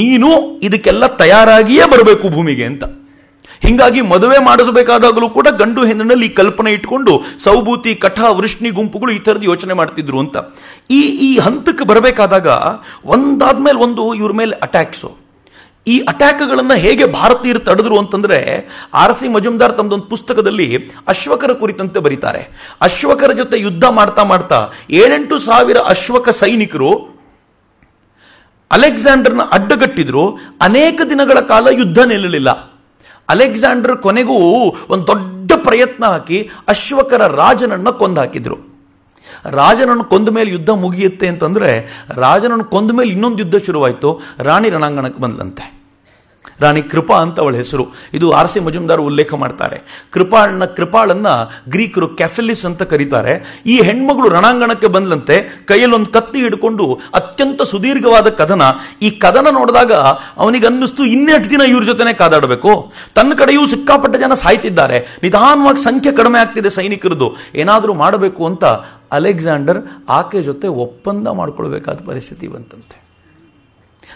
ನೀನು ಇದಕ್ಕೆಲ್ಲ ತಯಾರಾಗಿಯೇ ಬರಬೇಕು ಭೂಮಿಗೆ ಅಂತ. ಹಿಂಗಾಗಿ ಮದುವೆ ಮಾಡಿಸಬೇಕಾದಾಗಲೂ ಕೂಡ ಗಂಡು ಹೆಣ್ಣಿನಲ್ಲಿ ಈ ಕಲ್ಪನೆ ಇಟ್ಕೊಂಡು ಸೌಭೂತಿ, ಕಠ, ವೃಷ್ಣಿ ಗುಂಪುಗಳು ಈ ತರದ ಯೋಚನೆ ಮಾಡ್ತಿದ್ರು ಅಂತ. ಈ ಹಂತಕ್ಕೆ ಬರಬೇಕಾದಾಗ ಒಂದಾದ್ಮೇಲೆ ಒಂದು ಇವ್ರ ಮೇಲೆ ಅಟ್ಯಾಕ್ಸು. ಈ ಅಟ್ಯಾಕ್ಗಳನ್ನ ಹೇಗೆ ಭಾರತೀಯರು ತಡೆದ್ರು ಅಂತಂದ್ರೆ, R.C. ಮಜುಮ್ದಾರ್ ತಮ್ಮದೊಂದು ಪುಸ್ತಕದಲ್ಲಿ ಅಶ್ವಕರ ಕುರಿತಂತೆ ಬರೀತಾರೆ. ಅಶ್ವಕರ ಜೊತೆ ಯುದ್ಧ ಮಾಡ್ತಾ 7-8 ಸಾವಿರ ಅಶ್ವಕ ಸೈನಿಕರು ಅಲೆಕ್ಸಾಂಡರ್ನ ಅಡ್ಡಗಟ್ಟಿದ್ರು. ಅನೇಕ ದಿನಗಳ ಕಾಲ ಯುದ್ಧ ನಿಲ್ಲಲಿಲ್ಲ. ಅಲೆಕ್ಸಾಂಡರ್ ಕೊನೆಗೂ ಒಂದು ದೊಡ್ಡ ಪ್ರಯತ್ನ ಹಾಕಿ ಅಶ್ವಕರ ರಾಜನನ್ನ ಕೊಂದಾಕಿದ್ರು. ರಾಜನನ್ನು ಕೊಂದ ಮೇಲೆ ಯುದ್ಧ ಮುಗಿಯುತ್ತೆ ಅಂತಂದ್ರೆ, ರಾಜನನ್ನು ಕೊಂದ ಮೇಲೆ ಇನ್ನೊಂದು ಯುದ್ಧ ಶುರುವಾಯಿತು. ರಾಣಿ ರಣಾಂಗಣಕ್ಕೆ ಬಂದ್ಲಂತೆ. ರಾಣಿ ಕೃಪಾ ಅಂತ ಅವಳ ಹೆಸರು. ಇದು ಆರ್.ಸಿ. ಮಜುಮ್ದಾರ್ ಉಲ್ಲೇಖ ಮಾಡ್ತಾರೆ. ಕೃಪಾಳನ್ನ ಗ್ರೀಕರು ಕ್ಯಾಫೆಲಿಸ್ ಅಂತ ಕರೀತಾರೆ. ಈ ಹೆಣ್ಮಗಳು ರಣಾಂಗಣಕ್ಕೆ ಬಂದ್ಲಂತೆ, ಕೈಯಲ್ಲಿ ಒಂದು ಕತ್ತಿ ಹಿಡ್ಕೊಂಡು. ಅತ್ಯಂತ ಸುದೀರ್ಘವಾದ ಕದನ. ಈ ಕದನ ನೋಡಿದಾಗ ಅವನಿಗೆ ಅನ್ನಿಸ್ತು, ಇನ್ನೆಷ್ಟು ದಿನ ಇವ್ರ ಜೊತೆನೆ ಕಾದಾಡಬೇಕು. ತನ್ನ ಕಡೆಯೂ ಸಿಕ್ಕಾಪಟ್ಟ ಜನ ಸಾಯ್ತಿದ್ದಾರೆ, ನಿಧಾನವಾಗಿ ಸಂಖ್ಯೆ ಕಡಿಮೆ ಆಗ್ತಿದೆ ಸೈನಿಕರದು, ಏನಾದರೂ ಮಾಡಬೇಕು ಅಂತ ಅಲೆಕ್ಸಾಂಡರ್ ಆಕೆ ಜೊತೆ ಒಪ್ಪಂದ ಮಾಡ್ಕೊಳ್ಬೇಕಾದ ಪರಿಸ್ಥಿತಿ ಬಂತಂತೆ.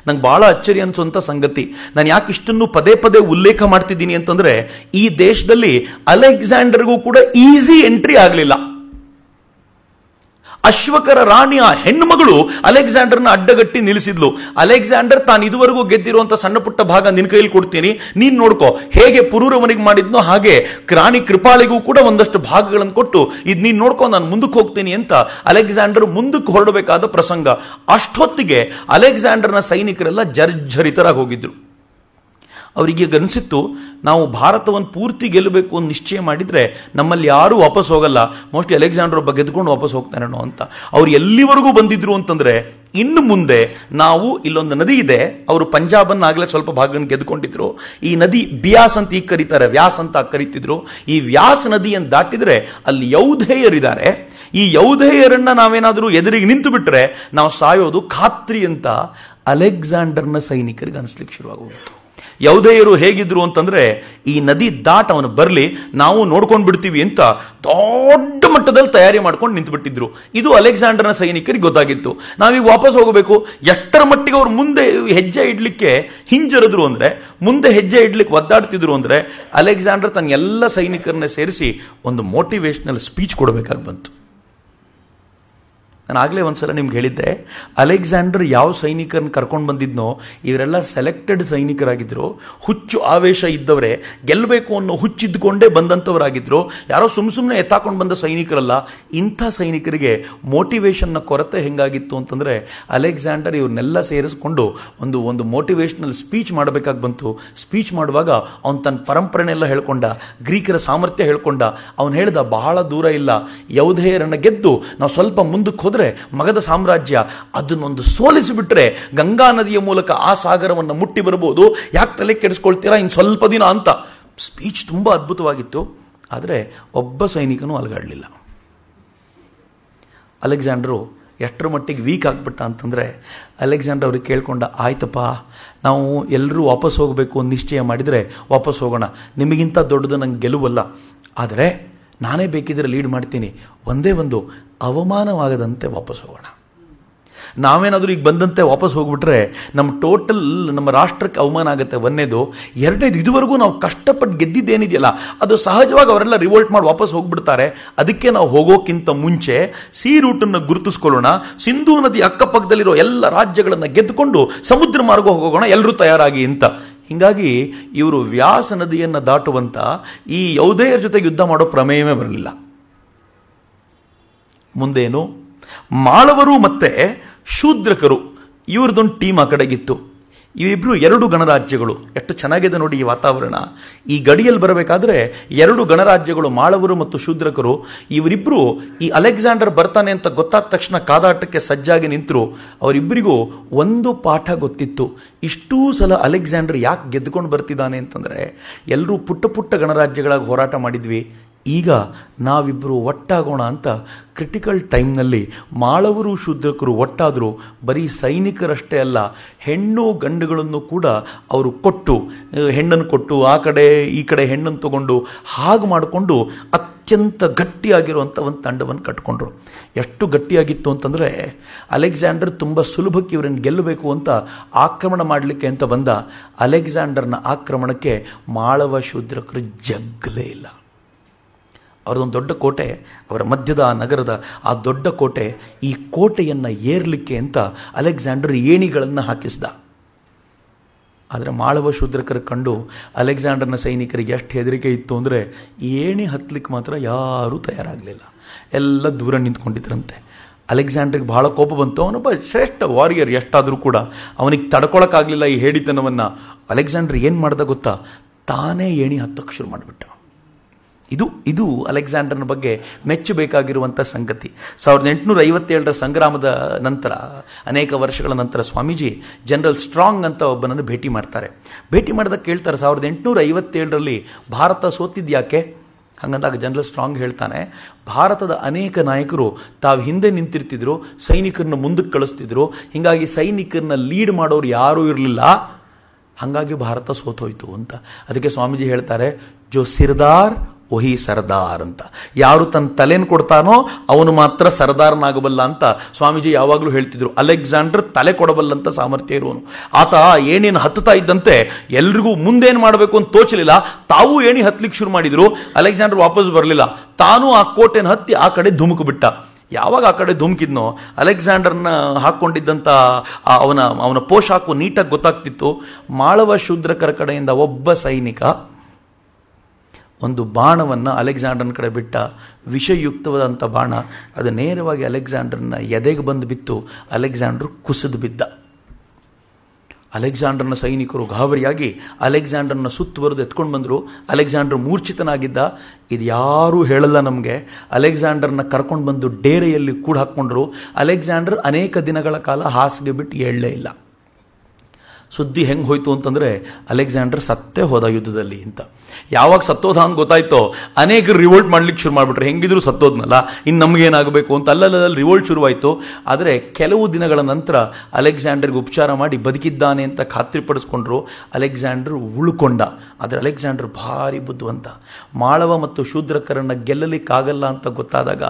ನಂಗೆ ಬಹಳ ಅಚ್ಚರಿ ಅನ್ಸುವಂತ ಸಂಗತಿ. ನಾನು ಯಾಕೆ ಇಷ್ಟನ್ನು ಪದೇ ಪದೇ ಉಲ್ಲೇಖ ಮಾಡ್ತಿದ್ದೀನಿ ಅಂತಂದ್ರೆ, ಈ ದೇಶದಲ್ಲಿ ಅಲೆಕ್ಸಾಂಡರ್ಗೂ ಕೂಡ ಈಸಿ ಎಂಟ್ರಿ ಆಗಲಿಲ್ಲ. ಅಶ್ವಕರ ರಾಣಿಯ ಹೆಣ್ಣುಮಗಳು ಅಲೆಕ್ಸಾಂಡರ್ನ ಅಡ್ಡಗಟ್ಟಿ ನಿಲ್ಲಿಸಿದ್ಲು. ಅಲೆಕ್ಸಾಂಡರ್ ತಾನು ಇದುವರೆಗೂ ಗೆದ್ದಿರುವಂತ ಸಣ್ಣ ಪುಟ್ಟ ಭಾಗ ನಿನ್ ಕೈಯಲ್ಲಿ ಕೊಡ್ತೀನಿ, ನೀನ್ ನೋಡ್ಕೋ. ಹೇಗೆ ಪುರೂರವನಿಗೆ ಮಾಡಿದ್ನೋ ಹಾಗೆ ರಾಣಿ ಕೃಪಾಳಿಗೂ ಕೂಡ ಒಂದಷ್ಟು ಭಾಗಗಳನ್ನು ಕೊಟ್ಟು, ಇದ್ ನೀನ್ ನೋಡ್ಕೋ, ನಾನು ಮುಂದಕ್ಕೆ ಹೋಗ್ತೀನಿ ಅಂತ ಅಲೆಕ್ಸಾಂಡರ್ ಮುಂದಕ್ಕೆ ಹೊರಡಬೇಕಾದ ಪ್ರಸಂಗ. ಅಷ್ಟೊತ್ತಿಗೆ ಅಲೆಕ್ಸಾಂಡರ್ನ ಸೈನಿಕರೆಲ್ಲ ಜರ್ಜರಿತರಾಗಿ ಹೋಗಿದ್ರು. ಅವರಿಗೆ ಅನಿಸಿತ್ತು, ನಾವು ಭಾರತವನ್ನು ಪೂರ್ತಿ ಗೆಲ್ಲಬೇಕು ಅಂತ ನಿಶ್ಚಯ ಮಾಡಿದ್ರೆ ನಮ್ಮಲ್ಲಿ ಯಾರೂ ವಾಪಸ್ ಹೋಗಲ್ಲ, ಮೋಸ್ಟ್ಲಿ ಅಲೆಕ್ಸಾಂಡರ್ ಒಬ್ಬ ಗೆದ್ಕೊಂಡು ವಾಪಸ್ ಹೋಗ್ತಾನೇನೋ ಅಂತ. ಅವ್ರು ಎಲ್ಲಿವರೆಗೂ ಬಂದಿದ್ರು ಅಂತಂದ್ರೆ, ಇನ್ನು ಮುಂದೆ ನಾವು ಇಲ್ಲೊಂದು ನದಿ ಇದೆ, ಅವರು ಪಂಜಾಬನ್ನಾಗಲೇ ಸ್ವಲ್ಪ ಭಾಗವನ್ನು ಗೆದ್ದುಕೊಂಡಿದ್ರು. ಈ ನದಿ ಬಿಯಾಸ್ ಅಂತ ಈಗ ಕರೀತಾರೆ, ವ್ಯಾಸ್ ಅಂತ ಕರೀತಿದ್ರು. ಈ ವ್ಯಾಸ್ ನದಿಯನ್ನು ದಾಟಿದ್ರೆ ಅಲ್ಲಿ ಯೌಧೇಯರಿದ್ದಾರೆ. ಈ ಯೌಧೇಯರನ್ನ ನಾವೇನಾದರೂ ಎದುರಿಗೆ ನಿಂತು ಬಿಟ್ರೆ ನಾವು ಸಾಯೋದು ಖಾತ್ರಿ ಅಂತ ಅಲೆಕ್ಸಾಂಡರ್ನ ಸೈನಿಕರಿಗೆ ಅನಿಸ್ಲಿಕ್ಕೆ ಶುರುವಾಗೋಗಿತ್ತು. ಯೌಧೇಯರು ಹೇಗಿದ್ರು ಅಂತಂದ್ರೆ, ಈ ನದಿ ದಾಟ ಅವನು ಬರಲಿ, ನಾವು ನೋಡ್ಕೊಂಡು ಬಿಡ್ತೀವಿ ಅಂತ ದೊಡ್ಡ ಮಟ್ಟದಲ್ಲಿ ತಯಾರಿ ಮಾಡ್ಕೊಂಡು ನಿಂತು ಬಿಟ್ಟಿದ್ರು. ಇದು ಅಲೆಕ್ಸಾಂಡರ್ನ ಸೈನಿಕರಿಗೆ ಗೊತ್ತಾಗಿತ್ತು. ನಾವೀಗ ವಾಪಸ್ ಹೋಗಬೇಕು. ಎಷ್ಟರ ಮಟ್ಟಿಗೆ ಅವ್ರು ಮುಂದೆ ಹೆಜ್ಜೆ ಇಡ್ಲಿಕ್ಕೆ ಹಿಂಜರಿದ್ರು ಅಂದ್ರೆ, ಮುಂದೆ ಹೆಜ್ಜೆ ಇಡ್ಲಿಕ್ಕೆ ಒದ್ದಾಡ್ತಿದ್ರು ಅಂದ್ರೆ, ಅಲೆಕ್ಸಾಂಡರ್ ತನ್ನ ಎಲ್ಲ ಸೈನಿಕರನ್ನ ಸೇರಿಸಿ ಒಂದು ಮೋಟಿವೇಶನಲ್ ಸ್ಪೀಚ್ ಕೊಡಬೇಕಾಗಿ ಬಂತು. ನಾನು ಆಗಲೇ ಒಂದ್ಸಲ ನಿಮ್ಗೆ ಹೇಳಿದ್ದೆ, ಅಲೆಕ್ಸಾಂಡರ್ ಯಾವ ಸೈನಿಕರನ್ನ ಕರ್ಕೊಂಡು ಬಂದಿದ್ನೋ ಇವರೆಲ್ಲ ಸೆಲೆಕ್ಟೆಡ್ ಸೈನಿಕರಾಗಿದ್ರು. ಹುಚ್ಚು ಆವೇಶ ಇದ್ದವರೇ, ಗೆಲ್ಲಬೇಕು ಅನ್ನೋ ಹುಚ್ಚಿದ್ಕೊಂಡೇ ಬಂದಂಥವರಾಗಿದ್ರು. ಯಾರೋ ಸುಮ್ಮನೆ ಎತ್ತಾಕೊಂಡು ಬಂದ ಸೈನಿಕರಲ್ಲ. ಇಂಥ ಸೈನಿಕರಿಗೆ ಮೋಟಿವೇಶನ್ನ ಕೊರತೆ ಹೆಂಗಾಗಿತ್ತು ಅಂತಂದ್ರೆ, ಅಲೆಕ್ಸಾಂಡರ್ ಇವ್ರನ್ನೆಲ್ಲ ಸೇರಿಸ್ಕೊಂಡು ಒಂದು ಮೋಟಿವೇಶನಲ್ ಸ್ಪೀಚ್ ಮಾಡಬೇಕಾಗಿ ಬಂತು. ಸ್ಪೀಚ್ ಮಾಡುವಾಗ ಅವನು ತನ್ನ ಪರಂಪರೆನೆಲ್ಲ ಹೇಳ್ಕೊಂಡ, ಗ್ರೀಕರ ಸಾಮರ್ಥ್ಯ ಹೇಳ್ಕೊಂಡ. ಅವನು ಹೇಳ್ದ, ಬಹಳ ದೂರ ಇಲ್ಲ, ಯೌಧೇಯರನ್ನ ಗೆದ್ದು ನಾವು ಸ್ವಲ್ಪ ಮುಂದಕ್ಕೆ ಹೋದ್ರೆ ಮಗಧ ಸಾಮ್ರಾಜ್ಯ ಅದನ್ನೊಂದು ಸೋಲಿಸಿಬಿಟ್ರೆ ಗಂಗಾ ನದಿಯ ಮೂಲಕ ಆ ಸಾಗರವನ್ನು ಮುಟ್ಟಿ ಬರಬಹುದು, ಯಾಕೆ ತಲೆ ಕೆಡಿಸ್ಕೊಳ್ತೀರಾ ಇನ್ನು ಸ್ವಲ್ಪ ದಿನ ಅಂತ. ಸ್ಪೀಚ್ ತುಂಬಾ ಅದ್ಭುತವಾಗಿತ್ತು. ಆದರೆ ಒಬ್ಬ ಸೈನಿಕನೂ ಅಲಗಾಡಲಿಲ್ಲ. ಅಲೆಕ್ಸಾಂಡರು ಎಷ್ಟರ ಮಟ್ಟಿಗೆ ವೀಕ್ ಆಗ್ಬಿಟ್ಟ ಅಂತಂದ್ರೆ, ಅಲೆಕ್ಸಾಂಡರ್ ಅವ್ರಿಗೆ ಕೇಳ್ಕೊಂಡ, ಆಯ್ತಪ್ಪ, ನಾವು ಎಲ್ಲರೂ ವಾಪಸ್ ಹೋಗಬೇಕು ಅಂತ ನಿಶ್ಚಯ ಮಾಡಿದರೆ ವಾಪಸ್ ಹೋಗೋಣ, ನಿಮಗಿಂತ ದೊಡ್ಡದು ನಂಗೆ ಗೆಲುವಲ್ಲ, ಆದರೆ ನಾನೇ ಬೇಕಿದ್ರೆ ಲೀಡ್ ಮಾಡ್ತೀನಿ, ಒಂದೇ ಒಂದು ಅವಮಾನವಾಗದಂತೆ ವಾಪಸ್ ಹೋಗೋಣ. ನಾವೇನಾದರೂ ಈಗ ಬಂದಂತೆ ವಾಪಸ್ ಹೋಗ್ಬಿಟ್ರೆ ನಮ್ಮ ರಾಷ್ಟ್ರಕ್ಕೆ ಅವಮಾನ ಆಗುತ್ತೆ. ಒಂದೇದು. ಎರಡನೇದು, ಇದುವರೆಗೂ ನಾವು ಕಷ್ಟಪಟ್ಟು ಗೆದ್ದಿದ್ದೇನಿದೆಯಲ್ಲ ಅದು ಸಹಜವಾಗಿ ಅವರೆಲ್ಲ ರಿವೋಲ್ಟ್ ಮಾಡಿ ವಾಪಸ್ ಹೋಗ್ಬಿಡ್ತಾರೆ. ಅದಕ್ಕೆ ನಾವು ಹೋಗೋಕ್ಕಿಂತ ಮುಂಚೆ ಸಿ ರೂಟನ್ನು ಗುರುತಿಸ್ಕೊಳ್ಳೋಣ, ಸಿಂಧೂ ನದಿ ಅಕ್ಕಪಕ್ಕದಲ್ಲಿರೋ ಎಲ್ಲ ರಾಜ್ಯಗಳನ್ನು ಗೆದ್ದುಕೊಂಡು ಸಮುದ್ರ ಮಾರ್ಗ ಹೋಗೋಣ, ಎಲ್ಲರೂ ತಯಾರಾಗಿ ಅಂತ. ಹೀಗಾಗಿ ಇವರು ವ್ಯಾಸ ನದಿಯನ್ನು ದಾಟುವಂತ ಈ ಯೌಧೇಯರ ಜೊತೆಗೆ ಯುದ್ಧ ಮಾಡೋ ಪ್ರಮೇಯವೇ ಬರಲಿಲ್ಲ. ಮುಂದೇನು, ಮಾಳವರು ಮತ್ತೆ ಶೂದ್ರಕರು ಇವ್ರದೊಂದು ಟೀಮ್ ಆ ಕಡೆಗಿತ್ತು. ಇವಿಬ್ರು ಎರಡು ಗಣರಾಜ್ಯಗಳು. ಎಷ್ಟು ಚೆನ್ನಾಗಿದೆ ನೋಡಿ ಈ ವಾತಾವರಣ. ಈ ಗಡಿಯಲ್ಲಿ ಬರಬೇಕಾದ್ರೆ ಎರಡು ಗಣರಾಜ್ಯಗಳು, ಮಾಳವರು ಮತ್ತು ಶೂದ್ರಕರು, ಇವರಿಬ್ರು ಈ ಅಲೆಕ್ಸಾಂಡರ್ ಬರ್ತಾನೆ ಅಂತ ಗೊತ್ತಾದ ತಕ್ಷಣ ಕಾದಾಟಕ್ಕೆ ಸಜ್ಜಾಗಿ ನಿಂತರು. ಅವರಿಬ್ಬರಿಗೂ ಒಂದು ಪಾಠ ಗೊತ್ತಿತ್ತು. ಇಷ್ಟೂ ಸಲ ಅಲೆಕ್ಸಾಂಡರ್ ಯಾಕೆ ಗೆದ್ದುಕೊಂಡು ಬರ್ತಿದ್ದಾನೆ ಅಂತಂದ್ರೆ, ಎಲ್ಲರೂ ಪುಟ್ಟ ಪುಟ್ಟ ಗಣರಾಜ್ಯಗಳಾಗಿ ಹೋರಾಟ ಮಾಡಿದ್ವಿ, ಈಗ ನಾವಿಬ್ಬರು ಒಟ್ಟಾಗೋಣ ಅಂತ ಕ್ರಿಟಿಕಲ್ ಟೈಮ್ನಲ್ಲಿ ಮಾಳವರು ಶೂದ್ರಕರು ಒಟ್ಟಾದರೂ ಬರೀ ಸೈನಿಕರಷ್ಟೇ ಅಲ್ಲ, ಹೆಣ್ಣು ಗಂಡುಗಳನ್ನು ಕೂಡ ಅವರು ಕೊಟ್ಟು, ಹೆಣ್ಣನ್ನು ಕೊಟ್ಟು ಆ ಕಡೆ ಈ ಕಡೆ ಹೆಣ್ಣನ್ನು ತಗೊಂಡು ಹಾಗೆ ಮಾಡಿಕೊಂಡು ಅತ್ಯಂತ ಗಟ್ಟಿಯಾಗಿರುವಂಥ ಒಂದು ತಂಡವನ್ನು ಕಟ್ಕೊಂಡ್ರು. ಎಷ್ಟು ಗಟ್ಟಿಯಾಗಿತ್ತು ಅಂತಂದರೆ, ಅಲೆಕ್ಸಾಂಡರ್ ತುಂಬ ಸುಲಭಕ್ಕೆ ಇವರನ್ನು ಗೆಲ್ಲಬೇಕು ಅಂತ ಆಕ್ರಮಣ ಮಾಡಲಿಕ್ಕೆ ಅಂತ ಬಂದ. ಅಲೆಕ್ಸಾಂಡರ್ನ ಆಕ್ರಮಣಕ್ಕೆ ಮಾಳವ ಶೂದ್ರಕರು ಜಗ್ಗಲೇ ಇಲ್ಲ. ಅವರದೊಂದು ದೊಡ್ಡ ಕೋಟೆ, ಅವರ ಮಧ್ಯದ ಆ ನಗರದ ಆ ದೊಡ್ಡ ಕೋಟೆ, ಈ ಕೋಟೆಯನ್ನು ಏರ್ಲಿಕ್ಕೆ ಅಂತ ಅಲೆಕ್ಸಾಂಡರ್ ಏಣಿಗಳನ್ನು ಹಾಕಿಸ್ದ. ಆದರೆ ಮಾಳವ ಶೂದ್ರಕರ ಕಂಡು ಅಲೆಕ್ಸಾಂಡರ್ನ ಸೈನಿಕರಿಗೆ ಎಷ್ಟು ಹೆದರಿಕೆ ಇತ್ತು ಅಂದರೆ, ಏಣಿ ಹತ್ತಲಿಕ್ಕೆ ಮಾತ್ರ ಯಾರೂ ತಯಾರಾಗಲಿಲ್ಲ, ಎಲ್ಲ ದೂರ ನಿಂತ್ಕೊಂಡಿದ್ರಂತೆ. ಅಲೆಕ್ಸಾಂಡ್ರಿಗೆ ಬಹಳ ಕೋಪ ಬಂತು. ಅವನೊಬ್ಬ ಶ್ರೇಷ್ಠ ವಾರಿಯರ್, ಎಷ್ಟಾದರೂ ಕೂಡ ಅವನಿಗೆ ತಡ್ಕೊಳಕ್ಕಾಗಲಿಲ್ಲ ಈ ಹೇಡಿತನವನ್ನು. ಅಲೆಕ್ಸಾಂಡರ್ ಏನು ಮಾಡ್ದ ಗೊತ್ತಾ, ತಾನೇ ಏಣಿ ಹತ್ತಕ್ಕೆ ಶುರು ಮಾಡಿಬಿಟ್ಟ. ಇದು ಅಲೆಕ್ಸಾಂಡರ್ನ ಬಗ್ಗೆ ಮೆಚ್ಚಬೇಕಾಗಿರುವಂಥ ಸಂಗತಿ. 1857 ಸಂಗ್ರಾಮದ ನಂತರ, ಅನೇಕ ವರ್ಷಗಳ ನಂತರ ಸ್ವಾಮೀಜಿ ಜನರಲ್ ಸ್ಟ್ರಾಂಗ್ ಅಂತ ಒಬ್ಬನನ್ನು ಭೇಟಿ ಮಾಡ್ತಾರೆ. ಭೇಟಿ ಮಾಡಿದಾಗ ಕೇಳ್ತಾರೆ, 1857 ಭಾರತ ಸೋತಿದ್ಯಾಕೆ? ಹಾಗಂದಾಗ ಜನರಲ್ ಸ್ಟ್ರಾಂಗ್ ಹೇಳ್ತಾನೆ, ಭಾರತದ ಅನೇಕ ನಾಯಕರು ತಾವು ಹಿಂದೆ ನಿಂತಿರ್ತಿದ್ರು, ಸೈನಿಕರನ್ನ ಮುಂದಕ್ಕೆ ಕಳಿಸ್ತಿದ್ರು, ಹೀಗಾಗಿ ಸೈನಿಕರನ್ನ ಲೀಡ್ ಮಾಡೋರು ಯಾರೂ ಇರಲಿಲ್ಲ, ಹಾಗಾಗಿ ಭಾರತ ಸೋತೋಯ್ತು ಅಂತ. ಅದಕ್ಕೆ ಸ್ವಾಮೀಜಿ ಹೇಳ್ತಾರೆ, ಜೋ ಸಿರ್ದಾರ್ ಒಹಿ ಸರ್ದಾರ್ ಅಂತ. ಯಾರು ತನ್ನ ತಲೆಯನ್ನು ಕೊಡ್ತಾನೋ ಅವನು ಮಾತ್ರ ಸರ್ದಾರನಾಗಬಲ್ಲ ಅಂತ ಸ್ವಾಮೀಜಿ ಯಾವಾಗಲೂ ಹೇಳ್ತಿದ್ರು. ಅಲೆಕ್ಸಾಂಡರ್ ತಲೆ ಕೊಡಬಲ್ಲಂತ ಸಾಮರ್ಥ್ಯ ಇರುವನು. ಆತ ಏನೇನು ಹತ್ತುತ್ತಾ ಇದ್ದಂತೆ ಎಲ್ರಿಗೂ ಮುಂದೇನು ಮಾಡಬೇಕು ಅಂತ ತೋಚಲಿಲ್ಲ, ತಾವೂ ಏಣಿ ಹತ್ತಲಿಕ್ಕೆ ಶುರು ಮಾಡಿದ್ರು. ಅಲೆಕ್ಸಾಂಡರ್ ವಾಪಸ್ ಬರಲಿಲ್ಲ, ತಾನೂ ಆ ಕೋಟೆನ ಹತ್ತಿ ಆ ಕಡೆ ಧುಮುಕು ಬಿಟ್ಟ. ಯಾವಾಗ ಆ ಕಡೆ ಧುಮುಕಿದ್ನೋ ಅಲೆಕ್ಸಾಂಡರ್ನ ಹಾಕ್ಕೊಂಡಿದ್ದಂಥ ಅವನ ಪೋಷಾಕು ನೀಟಾಗಿ ಗೊತ್ತಾಗ್ತಿತ್ತು. ಮಾಳವ ಶೂದ್ರಕರ ಕಡೆಯಿಂದ ಒಬ್ಬ ಸೈನಿಕ ಒಂದು ಬಾಣವನ್ನು ಅಲೆಕ್ಸಾಂಡರ್ನ ಕಡೆ ಬಿಟ್ಟ, ವಿಷಯುಕ್ತವಾದಂಥ ಬಾಣ. ಅದು ನೇರವಾಗಿ ಅಲೆಕ್ಸಾಂಡರ್ನ ಎದೆಗೆ ಬಂದು ಬಿತ್ತು. ಅಲೆಕ್ಸಾಂಡರ್ ಕುಸಿದು ಬಿದ್ದ. ಅಲೆಕ್ಸಾಂಡರ್ನ ಸೈನಿಕರು ಗಾಬರಿಯಾಗಿ ಅಲೆಕ್ಸಾಂಡರ್ನ ಸುತ್ತುವರೆದು ಎತ್ಕೊಂಡು ಬಂದರು. ಅಲೆಕ್ಸಾಂಡರ್ ಮೂರ್ಛಿತನಾಗಿದ್ದ. ಇದು ಯಾರೂ ಹೇಳಲ್ಲ ನಮಗೆ. ಅಲೆಕ್ಸಾಂಡರ್ನ ಕರ್ಕೊಂಡು ಬಂದು ಡೇರೆಯಲ್ಲಿ ಕೂಡ ಹಾಕ್ಕೊಂಡ್ರು. ಅಲೆಕ್ಸಾಂಡರ್ ಅನೇಕ ದಿನಗಳ ಕಾಲ ಹಾಸಿಗೆ ಬಿಟ್ಟು ಏಳಲೇ ಇಲ್ಲ. ಸುದ್ದಿ ಹೆಂಗೆ ಹೋಯ್ತು ಅಂತಂದರೆ ಅಲೆಕ್ಸಾಂಡರ್ ಸತ್ತೇ ಹೋದ ಯುದ್ಧದಲ್ಲಿ ಅಂತ. ಯಾವಾಗ ಸತ್ತೋದ ಅಂತ ಗೊತ್ತಾಯ್ತೋ ಅನೇಕರು ರಿವೋಲ್ಟ್ ಮಾಡ್ಲಿಕ್ಕೆ ಶುರು ಮಾಡಿಬಿಟ್ರೆ, ಹೆಂಗಿದ್ರು ಸತ್ತೋದ್ನಲ್ಲ ಇನ್ನು ನಮಗೇನಾಗಬೇಕು ಅಂತ ಅಲ್ಲಲ್ಲಿ ರಿವೋಲ್ಟ್ ಶುರುವಾಯಿತು. ಆದರೆ ಕೆಲವು ದಿನಗಳ ನಂತರ ಅಲೆಕ್ಸಾಂಡರ್ಗೆ ಉಪಚಾರ ಮಾಡಿ ಬದುಕಿದ್ದಾನೆ ಅಂತ ಖಾತ್ರಿಪಡಿಸ್ಕೊಂಡ್ರು. ಅಲೆಕ್ಸಾಂಡರ್ ಉಳ್ಕೊಂಡ. ಆದರೆ ಅಲೆಕ್ಸಾಂಡರ್ ಭಾರಿ ಬುದ್ಧಿವಂತ. ಮಾಳವ ಮತ್ತು ಶೂದ್ರಕರನ್ನ ಗೆಲ್ಲಲಿಕ್ಕಾಗಲ್ಲ ಅಂತ ಗೊತ್ತಾದಾಗ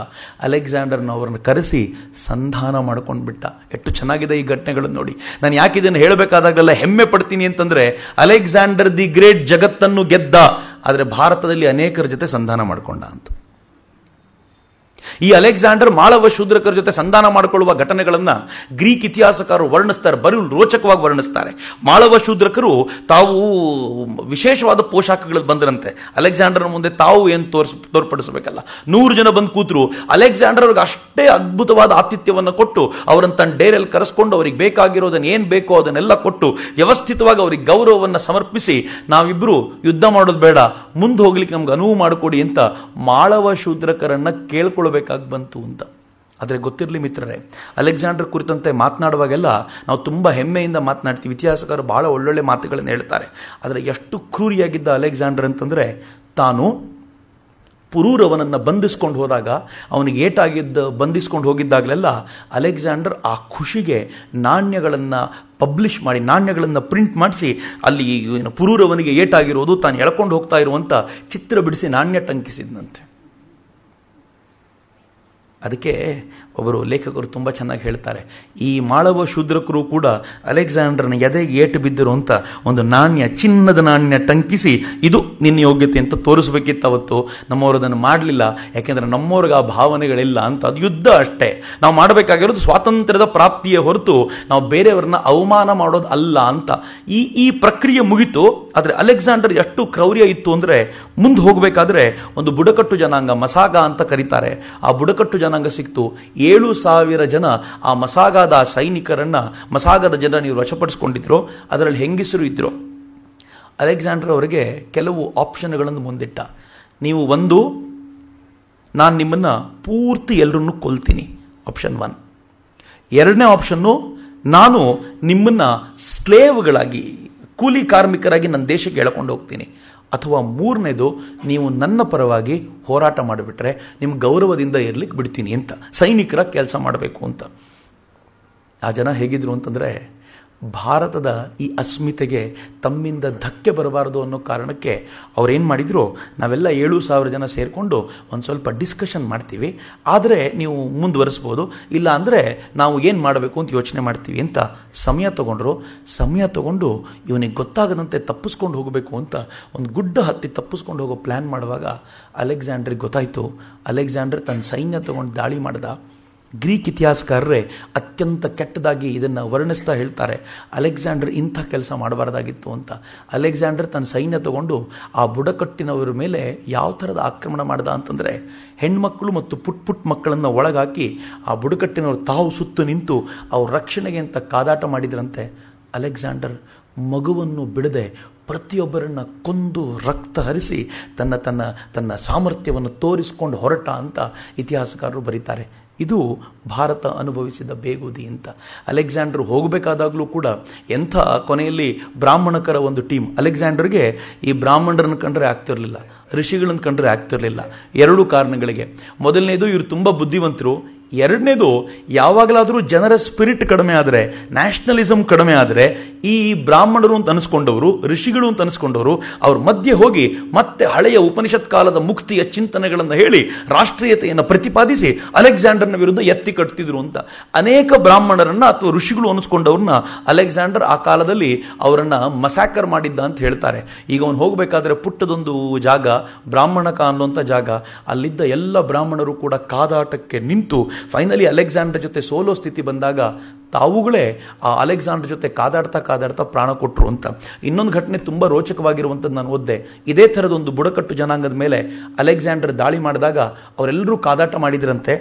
ಅಲೆಕ್ಸಾಂಡರ್ನ ಅವರನ್ನು ಕರೆಸಿ ಸಂಧಾನ ಮಾಡ್ಕೊಂಡು ಬಿಟ್ಟ. ಎಷ್ಟು ಚೆನ್ನಾಗಿದೆ ಈ ಘಟನೆಗಳನ್ನು ನೋಡಿ. ನಾನು ಯಾಕೆ ಇದನ್ನು ಹೇಳಬೇಕಾದಾಗಲೆಲ್ಲ ಹೆಮ್ಮೆ ಪಡ್ತೀನಿ ಅಂತಂದ್ರೆ, ಅಲೆಕ್ಸಾಂಡರ್ ದಿ ಗ್ರೇಟ್ ಜಗತ್ತನ್ನು ಗೆದ್ದ, ಆದರೆ ಭಾರತದಲ್ಲಿ ಅನೇಕರ ಜೊತೆ ಸಂಧಾನ ಮಾಡಿಕೊಂಡ ಅಂತ. ಈ ಅಲೆಕ್ಸಾಂಡರ್ ಮಾಳವ ಶೂದ್ರಕರ ಜೊತೆ ಸಂಧಾನ ಮಾಡಿಕೊಳ್ಳುವ ಘಟನೆಗಳನ್ನು ಗ್ರೀಕ್ ಇತಿಹಾಸಕಾರರು ವರ್ಣಿಸ್ತಾರೆ, ಬರೀ ರೋಚಕವಾಗಿ ವರ್ಣಿಸ್ತಾರೆ. ಮಾಳವ ಶೂದ್ರಕರು ತಾವು ವಿಶೇಷವಾದ ಪೋಷಾಕಗಳಲ್ಲಿ ಬಂದರಂತೆ. ಅಲೆಕ್ಸಾಂಡರ್ನ ಮುಂದೆ ತಾವು ಏನು ತೋರ್ಪಡಿಸಬೇಕಲ್ಲ. 100 ಜನ ಬಂದು ಕೂತರು. ಅಲೆಕ್ಸಾಂಡರ್ ಅವ್ರಿಗೆ ಅಷ್ಟೇ ಅದ್ಭುತವಾದ ಆತಿಥ್ಯವನ್ನು ಕೊಟ್ಟು ಅವರನ್ನು ತನ್ನ ಡೇರೆಯಲ್ಲಿ ಕರೆಸ್ಕೊಂಡು ಅವರಿಗೆ ಬೇಕಾಗಿರೋದನ್ನು ಏನು ಬೇಕೋ ಅದನ್ನೆಲ್ಲ ಕೊಟ್ಟು ವ್ಯವಸ್ಥಿತವಾಗಿ ಅವರಿಗೆ ಗೌರವವನ್ನು ಸಮರ್ಪಿಸಿ, ನಾವಿಬ್ಬರು ಯುದ್ಧ ಮಾಡೋದು ಬೇಡ, ಮುಂದೆ ಹೋಗ್ಲಿಕ್ಕೆ ನಮ್ಗೆ ಅನುವು ಮಾಡಿಕೊಡಿ ಅಂತ ಮಾಳವ ಶೂದ್ರಕರನ್ನ ಕೇಳ್ಕೊಳ್ಬೇಕಾಗಿ ಬಂತು ಅಂತ. ಆದರೆ ಗೊತ್ತಿರಲಿ ಮಿತ್ರರೇ, ಅಲೆಕ್ಸಾಂಡರ್ ಕುರಿತಂತೆ ಮಾತನಾಡುವಾಗೆಲ್ಲ ನಾವು ತುಂಬ ಹೆಮ್ಮೆಯಿಂದ ಮಾತನಾಡ್ತೀವಿ. ಇತಿಹಾಸಕಾರರು ಬಹಳ ಒಳ್ಳೊಳ್ಳೆ ಮಾತುಗಳನ್ನು ಹೇಳ್ತಾರೆ. ಆದರೆ ಎಷ್ಟು ಕ್ರೂರಿಯಾಗಿದ್ದ ಅಲೆಕ್ಸಾಂಡರ್ ಅಂತಂದರೆ, ತಾನು ಪುರೂರವನನ್ನು ಬಂಧಿಸ್ಕೊಂಡು ಹೋದಾಗ, ಅವನಿಗೆ ಬಂಧಿಸ್ಕೊಂಡು ಹೋಗಿದ್ದಾಗಲೆಲ್ಲ ಅಲೆಕ್ಸಾಂಡರ್ ಆ ಖುಷಿಗೆ ನಾಣ್ಯಗಳನ್ನು ಪಬ್ಲಿಷ್ ಮಾಡಿ, ನಾಣ್ಯಗಳನ್ನು ಪ್ರಿಂಟ್ ಮಾಡಿಸಿ, ಅಲ್ಲಿ ಪುರೂರವನಿಗೆ ಏಟಾಗಿರೋದು ತಾನು ಎಳ್ಕೊಂಡು ಹೋಗ್ತಾ ಇರುವಂಥ ಚಿತ್ರ ಬಿಡಿಸಿ ನಾಣ್ಯ ಟಂಕಿಸಿದ್ನಂತೆ. ಅದಕ್ಕೆ ಒಬ್ಬರು ಲೇಖಕರು ತುಂಬ ಚೆನ್ನಾಗಿ ಹೇಳ್ತಾರೆ, ಈ ಮಾಳವ ಶೂದ್ರಕರು ಕೂಡ ಅಲೆಕ್ಸಾಂಡರ್ನ ಎದೆಗೆ ಏಟು ಬಿದ್ದರು ಅಂತ ಒಂದು ನಾಣ್ಯ, ಚಿನ್ನದ ನಾಣ್ಯ ಟಂಕಿಸಿ ಇದು ನಿನ್ನ ಯೋಗ್ಯತೆ ಅಂತ ತೋರಿಸ್ಬೇಕಿತ್ತು. ಅವತ್ತು ನಮ್ಮವರು ಅದನ್ನು ಮಾಡಲಿಲ್ಲ, ಯಾಕೆಂದರೆ ನಮ್ಮವ್ರಿಗೆ ಆ ಭಾವನೆಗಳಿಲ್ಲ ಅಂತ. ಅದು ಯುದ್ಧ ಅಷ್ಟೇ. ನಾವು ಮಾಡಬೇಕಾಗಿರೋದು ಸ್ವಾತಂತ್ರ್ಯದ ಪ್ರಾಪ್ತಿಯೇ ಹೊರತು ನಾವು ಬೇರೆಯವ್ರನ್ನ ಅವಮಾನ ಮಾಡೋದು ಅಲ್ಲ ಅಂತ. ಈ ಪ್ರಕ್ರಿಯೆ ಮುಗಿತು. ಆದರೆ ಅಲೆಕ್ಸಾಂಡರ್ ಎಷ್ಟು ಕ್ರೌರ್ಯ ಇತ್ತು ಅಂದರೆ, ಮುಂದೆ ಹೋಗಬೇಕಾದ್ರೆ ಒಂದು ಬುಡಕಟ್ಟು ಜನಾಂಗ, ಮಸಾಗ ಅಂತ ಕರೀತಾರೆ, ಆ ಬುಡಕಟ್ಟು ಜನಾಂಗ ಸಿಕ್ತು. 7,000 ಜನ ಆ ಮಸಾಗದ ಸೈನಿಕರನ್ನ, ಮಸಾಗದ ಜನ ನೀವು ವಶಪಡಿಸಿಕೊಂಡಿದ್ರು. ಅದರಲ್ಲಿ ಹೆಂಗಸರು ಇದ್ರು. ಅಲೆಕ್ಸಾಂಡರ್ ಅವರಿಗೆ ಕೆಲವು ಆಪ್ಷನ್ಗಳನ್ನು ಮುಂದಿಟ್ಟ. ನೀವು ಒಂದು, ನಾನು ನಿಮ್ಮನ್ನು ಪೂರ್ತಿ ಎಲ್ಲರನ್ನೂ ಕೊಲ್ತೀನಿ, ಆಪ್ಷನ್ 1. ಎರಡನೇ ಆಪ್ಷನ್ನು, ನಾನು ನಿಮ್ಮನ್ನು ಸ್ಲೇವ್ಗಳಾಗಿ, ಕೂಲಿ ಕಾರ್ಮಿಕರಾಗಿ ನನ್ನ ದೇಶಕ್ಕೆ ಎಳ್ಕೊಂಡು ಹೋಗ್ತೀನಿ. ಅಥವಾ ಮೂರನೇದು, ನೀವು ನನ್ನ ಪರವಾಗಿ ಹೋರಾಟ ಮಾಡಿಬಿಟ್ರೆ ನಿಮ್ಮ ಗೌರವದಿಂದ ಇರ್ಲಿಕ್ಕೆ ಬಿಡ್ತೀನಿ ಅಂತ, ಸೈನಿಕರ ಕೆಲಸ ಮಾಡಬೇಕು ಅಂತ. ಆ ಜನ ಹೇಗಿದ್ರು ಅಂತಂದರೆ, ಭಾರತದ ಈ ಅಸ್ಮಿತೆಗೆ ತಮ್ಮಿಂದ ಧಕ್ಕೆ ಬರಬಾರದು ಅನ್ನೋ ಕಾರಣಕ್ಕೆ ಅವ್ರೇನು ಮಾಡಿದರು, ನಾವೆಲ್ಲ 7,000 ಜನ ಸೇರಿಕೊಂಡು ಒಂದು ಸ್ವಲ್ಪ ಡಿಸ್ಕಷನ್ ಮಾಡ್ತೀವಿ, ಆದರೆ ನೀವು ಮುಂದುವರಿಸ್ಬೋದು, ಇಲ್ಲ ಅಂದರೆ ನಾವು ಏನು ಮಾಡಬೇಕು ಅಂತ ಯೋಚನೆ ಮಾಡ್ತೀವಿ ಅಂತ ಸಮಯ ತಗೊಂಡ್ರು. ಸಮಯ ತಗೊಂಡು ಇವನಿಗೆ ಗೊತ್ತಾಗದಂತೆ ತಪ್ಪಿಸ್ಕೊಂಡು ಹೋಗಬೇಕು ಅಂತ ಒಂದು ಗುಡ್ಡ ಹತ್ತಿ ತಪ್ಪಿಸ್ಕೊಂಡು ಹೋಗೋ ಪ್ಲ್ಯಾನ್ ಮಾಡುವಾಗ ಅಲೆಕ್ಸಾಂಡರ್ಗೆ ಗೊತ್ತಾಯಿತು. ಅಲೆಕ್ಸಾಂಡರ್ ತನ್ನ ಸೈನ್ಯ ತಗೊಂಡು ದಾಳಿ ಮಾಡ್ದ. ಗ್ರೀಕ್ ಇತಿಹಾಸಕಾರರೇ ಅತ್ಯಂತ ಕೆಟ್ಟದಾಗಿ ಇದನ್ನು ವರ್ಣಿಸ್ತಾ ಹೇಳ್ತಾರೆ, ಅಲೆಕ್ಸಾಂಡರ್ ಇಂಥ ಕೆಲಸ ಮಾಡಬಾರ್ದಾಗಿತ್ತು ಅಂತ. ಅಲೆಕ್ಸಾಂಡರ್ ತನ್ನ ಸೈನ್ಯ ತಗೊಂಡು ಆ ಬುಡಕಟ್ಟಿನವರ ಮೇಲೆ ಯಾವ ಥರದ ಆಕ್ರಮಣ ಮಾಡ್ದ ಅಂತಂದರೆ, ಹೆಣ್ಮಕ್ಳು ಮತ್ತು ಪುಟ್ ಮಕ್ಕಳನ್ನು ಒಳಗಾಕಿ ಆ ಬುಡಕಟ್ಟಿನವರು ತಾವು ಸುತ್ತು ನಿಂತು ಅವ್ರ ರಕ್ಷಣೆಗೆ ಅಂತ ಕಾದಾಟ ಮಾಡಿದ್ರಂತೆ. ಅಲೆಕ್ಸಾಂಡರ್ ಮಗುವನ್ನು ಬಿಡದೆ ಪ್ರತಿಯೊಬ್ಬರನ್ನು ಕೊಂದು ರಕ್ತ ಹರಿಸಿ ತನ್ನ ಸಾಮರ್ಥ್ಯವನ್ನು ತೋರಿಸಿಕೊಂಡು ಹೊರಟ ಅಂತ ಇತಿಹಾಸಕಾರರು ಬರೀತಾರೆ. ಇದು ಭಾರತ ಅನುಭವಿಸಿದ ಬೇಗುದಿ ಅಂತ. ಅಲೆಕ್ಸಾಂಡರ್ ಹೋಗಬೇಕಾದಾಗಲೂ ಕೂಡ ಎಂಥ ಕೊನೆಯಲ್ಲಿ ಬ್ರಾಹ್ಮಣಕರ ಒಂದು ಟೀಮ್. ಅಲೆಕ್ಸಾಂಡರ್ಗೆ ಈ ಬ್ರಾಹ್ಮಣರನ್ನು ಕಂಡ್ರೆ ಆಗ್ತಿರಲಿಲ್ಲ, ಋಷಿಗಳನ್ನು ಕಂಡ್ರೆ ಆಗ್ತಿರಲಿಲ್ಲ. ಎರಡು ಕಾರಣಗಳಿಗೆ. ಮೊದಲನೇದು, ಇವರು ತುಂಬ ಬುದ್ಧಿವಂತರು. ಎರಡನೇದು, ಯಾವಾಗಲಾದರೂ ಜನರ ಸ್ಪಿರಿಟ್ ಕಡಿಮೆ ಆದರೆ, ನ್ಯಾಷನಲಿಸಮ್ ಕಡಿಮೆ ಆದರೆ, ಈ ಬ್ರಾಹ್ಮಣರು ಅಂತ ಅನಿಸ್ಕೊಂಡವರು, ಋಷಿಗಳು ಅಂತ ಅನಿಸ್ಕೊಂಡವರು ಅವ್ರ ಮಧ್ಯೆ ಹೋಗಿ ಮತ್ತೆ ಹಳೆಯ ಉಪನಿಷತ್ ಕಾಲದ ಮುಕ್ತಿಯ ಚಿಂತನೆಗಳನ್ನು ಹೇಳಿ ರಾಷ್ಟ್ರೀಯತೆಯನ್ನು ಪ್ರತಿಪಾದಿಸಿ ಅಲೆಕ್ಸಾಂಡರ್ನ ವಿರುದ್ಧ ಎತ್ತಿ ಕಟ್ತಿದ್ರು ಅಂತ. ಅನೇಕ ಬ್ರಾಹ್ಮಣರನ್ನ ಅಥವಾ ಋಷಿಗಳು ಅನಿಸ್ಕೊಂಡವ್ರನ್ನ ಅಲೆಕ್ಸಾಂಡರ್ ಆ ಕಾಲದಲ್ಲಿ ಅವರನ್ನ ಮಸಾಕರ್ ಮಾಡಿದ್ದ ಅಂತ ಹೇಳ್ತಾರೆ. ಈಗ ಅವನು ಹೋಗಬೇಕಾದ್ರೆ ಪುಟ್ಟದೊಂದು ಜಾಗ, ಬ್ರಾಹ್ಮಣಕ ಅನ್ನುವಂಥ ಜಾಗ, ಅಲ್ಲಿದ್ದ ಎಲ್ಲ ಬ್ರಾಹ್ಮಣರು ಕೂಡ ಕಾದಾಟಕ್ಕೆ ನಿಂತು ಫೈನಲಿ ಅಲೆಕ್ಸಾಂಡರ್ ಜೊತೆ ಸೋಲೋ ಸ್ಥಿತಿ ಬಂದಾಗ ತಾವುಗಳೇ ಆ ಅಲೆಕ್ಸಾಂಡರ್ ಜೊತೆ ಕಾದಾಡ್ತಾ ಪ್ರಾಣ ಕೊಟ್ಟರು ಅಂತ. ಇನ್ನೊಂದು ಘಟನೆ ತುಂಬ ರೋಚಕವಾಗಿರುವಂಥದ್ದು ನಾನು ಓದಿದೆ. ಇದೇ ಥರದೊಂದು ಬುಡಕಟ್ಟು ಜನಾಂಗದ ಮೇಲೆ ಅಲೆಕ್ಸಾಂಡರ್ ದಾಳಿ ಮಾಡಿದಾಗ ಅವರೆಲ್ಲರೂ ಕಾದಾಟ ಮಾಡಿದ್ರಂತೆ.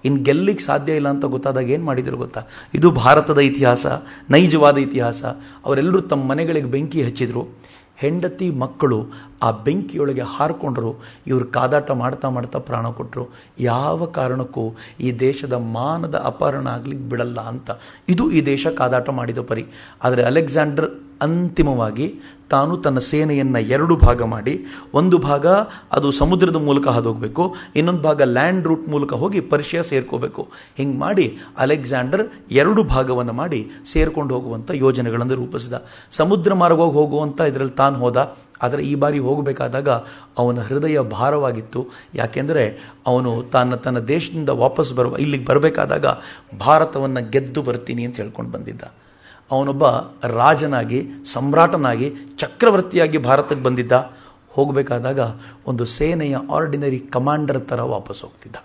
ಇನ್ನು ಗೆಲ್ಲಿಕ್ಕೆ ಸಾಧ್ಯ ಇಲ್ಲ ಅಂತ ಗೊತ್ತಾದಾಗ ಏನು ಮಾಡಿದ್ರು ಗೊತ್ತಾ? ಇದು ಭಾರತದ ಇತಿಹಾಸ, ನೈಜವಾದ ಇತಿಹಾಸ. ಅವರೆಲ್ಲರೂ ತಮ್ಮ ಮನೆಗಳಿಗೆ ಬೆಂಕಿ ಹಚ್ಚಿದ್ರು. ಹೆಂಡತಿ ಮಕ್ಕಳು ಆ ಬೆಂಕಿಯೊಳಗೆ ಹಾರಿಕೊಂಡ್ರು. ಇವರು ಕಾದಾಟ ಮಾಡ್ತಾ ಪ್ರಾಣ ಕೊಟ್ಟರು. ಯಾವ ಕಾರಣಕ್ಕೂ ಈ ದೇಶದ ಮಾನದ ಅಪಹರಣ ಆಗ್ಲಿಕ್ಕೆ ಬಿಡಲ್ಲ ಅಂತ. ಇದು ಈ ದೇಶ ಕಾದಾಟ ಮಾಡಿದ ಪರಿ. ಆದರೆ ಅಲೆಕ್ಸಾಂಡರ್ ಅಂತಿಮವಾಗಿ ತಾನು ತನ್ನ ಸೇನೆಯನ್ನು ಎರಡು ಭಾಗ ಮಾಡಿ, ಒಂದು ಭಾಗ ಅದು ಸಮುದ್ರದ ಮೂಲಕ ಹಾದೋಗಬೇಕು, ಇನ್ನೊಂದು ಭಾಗ ಲ್ಯಾಂಡ್ ರೂಟ್ ಮೂಲಕ ಹೋಗಿ ಪರ್ಷಿಯಾ ಸೇರ್ಕೋಬೇಕು. ಹಿಂಗೆ ಮಾಡಿ ಅಲೆಕ್ಸಾಂಡರ್ ಎರಡು ಭಾಗವನ್ನು ಮಾಡಿ ಸೇರ್ಕೊಂಡು ಹೋಗುವಂಥ ಯೋಜನೆಗಳನ್ನು ರೂಪಿಸಿದ. ಸಮುದ್ರ ಮಾರ್ಗವಾಗಿ ಹೋಗುವಂಥ ಇದರಲ್ಲಿ ತಾನು ಹೋದ. ಆದರೆ ಈ ಬಾರಿ ಹೋಗಬೇಕಾದಾಗ ಅವನ ಹೃದಯ ಭಾರವಾಗಿತ್ತು. ಯಾಕೆಂದರೆ ಅವನು ತನ್ನ ದೇಶದಿಂದ ವಾಪಸ್ ಇಲ್ಲಿಗೆ ಬರಬೇಕಾದಾಗ ಭಾರತವನ್ನು ಗೆದ್ದು ಬರ್ತೀನಿ ಅಂತ ಹೇಳ್ಕೊಂಡು ಬಂದಿದ್ದ. ಅವನೊಬ್ಬ ರಾಜನಾಗಿ, ಸಮ್ರಾಟನಾಗಿ, ಚಕ್ರವರ್ತಿಯಾಗಿ ಭಾರತಕ್ಕೆ ಬಂದಿದ್ದ. ಹೋಗಬೇಕಾದಾಗ ಒಂದು ಸೇನೆಯ ಆರ್ಡಿನರಿ ಕಮಾಂಡರ್ ಥರ ವಾಪಸ್ ಹೋಗ್ತಿದ್ದ.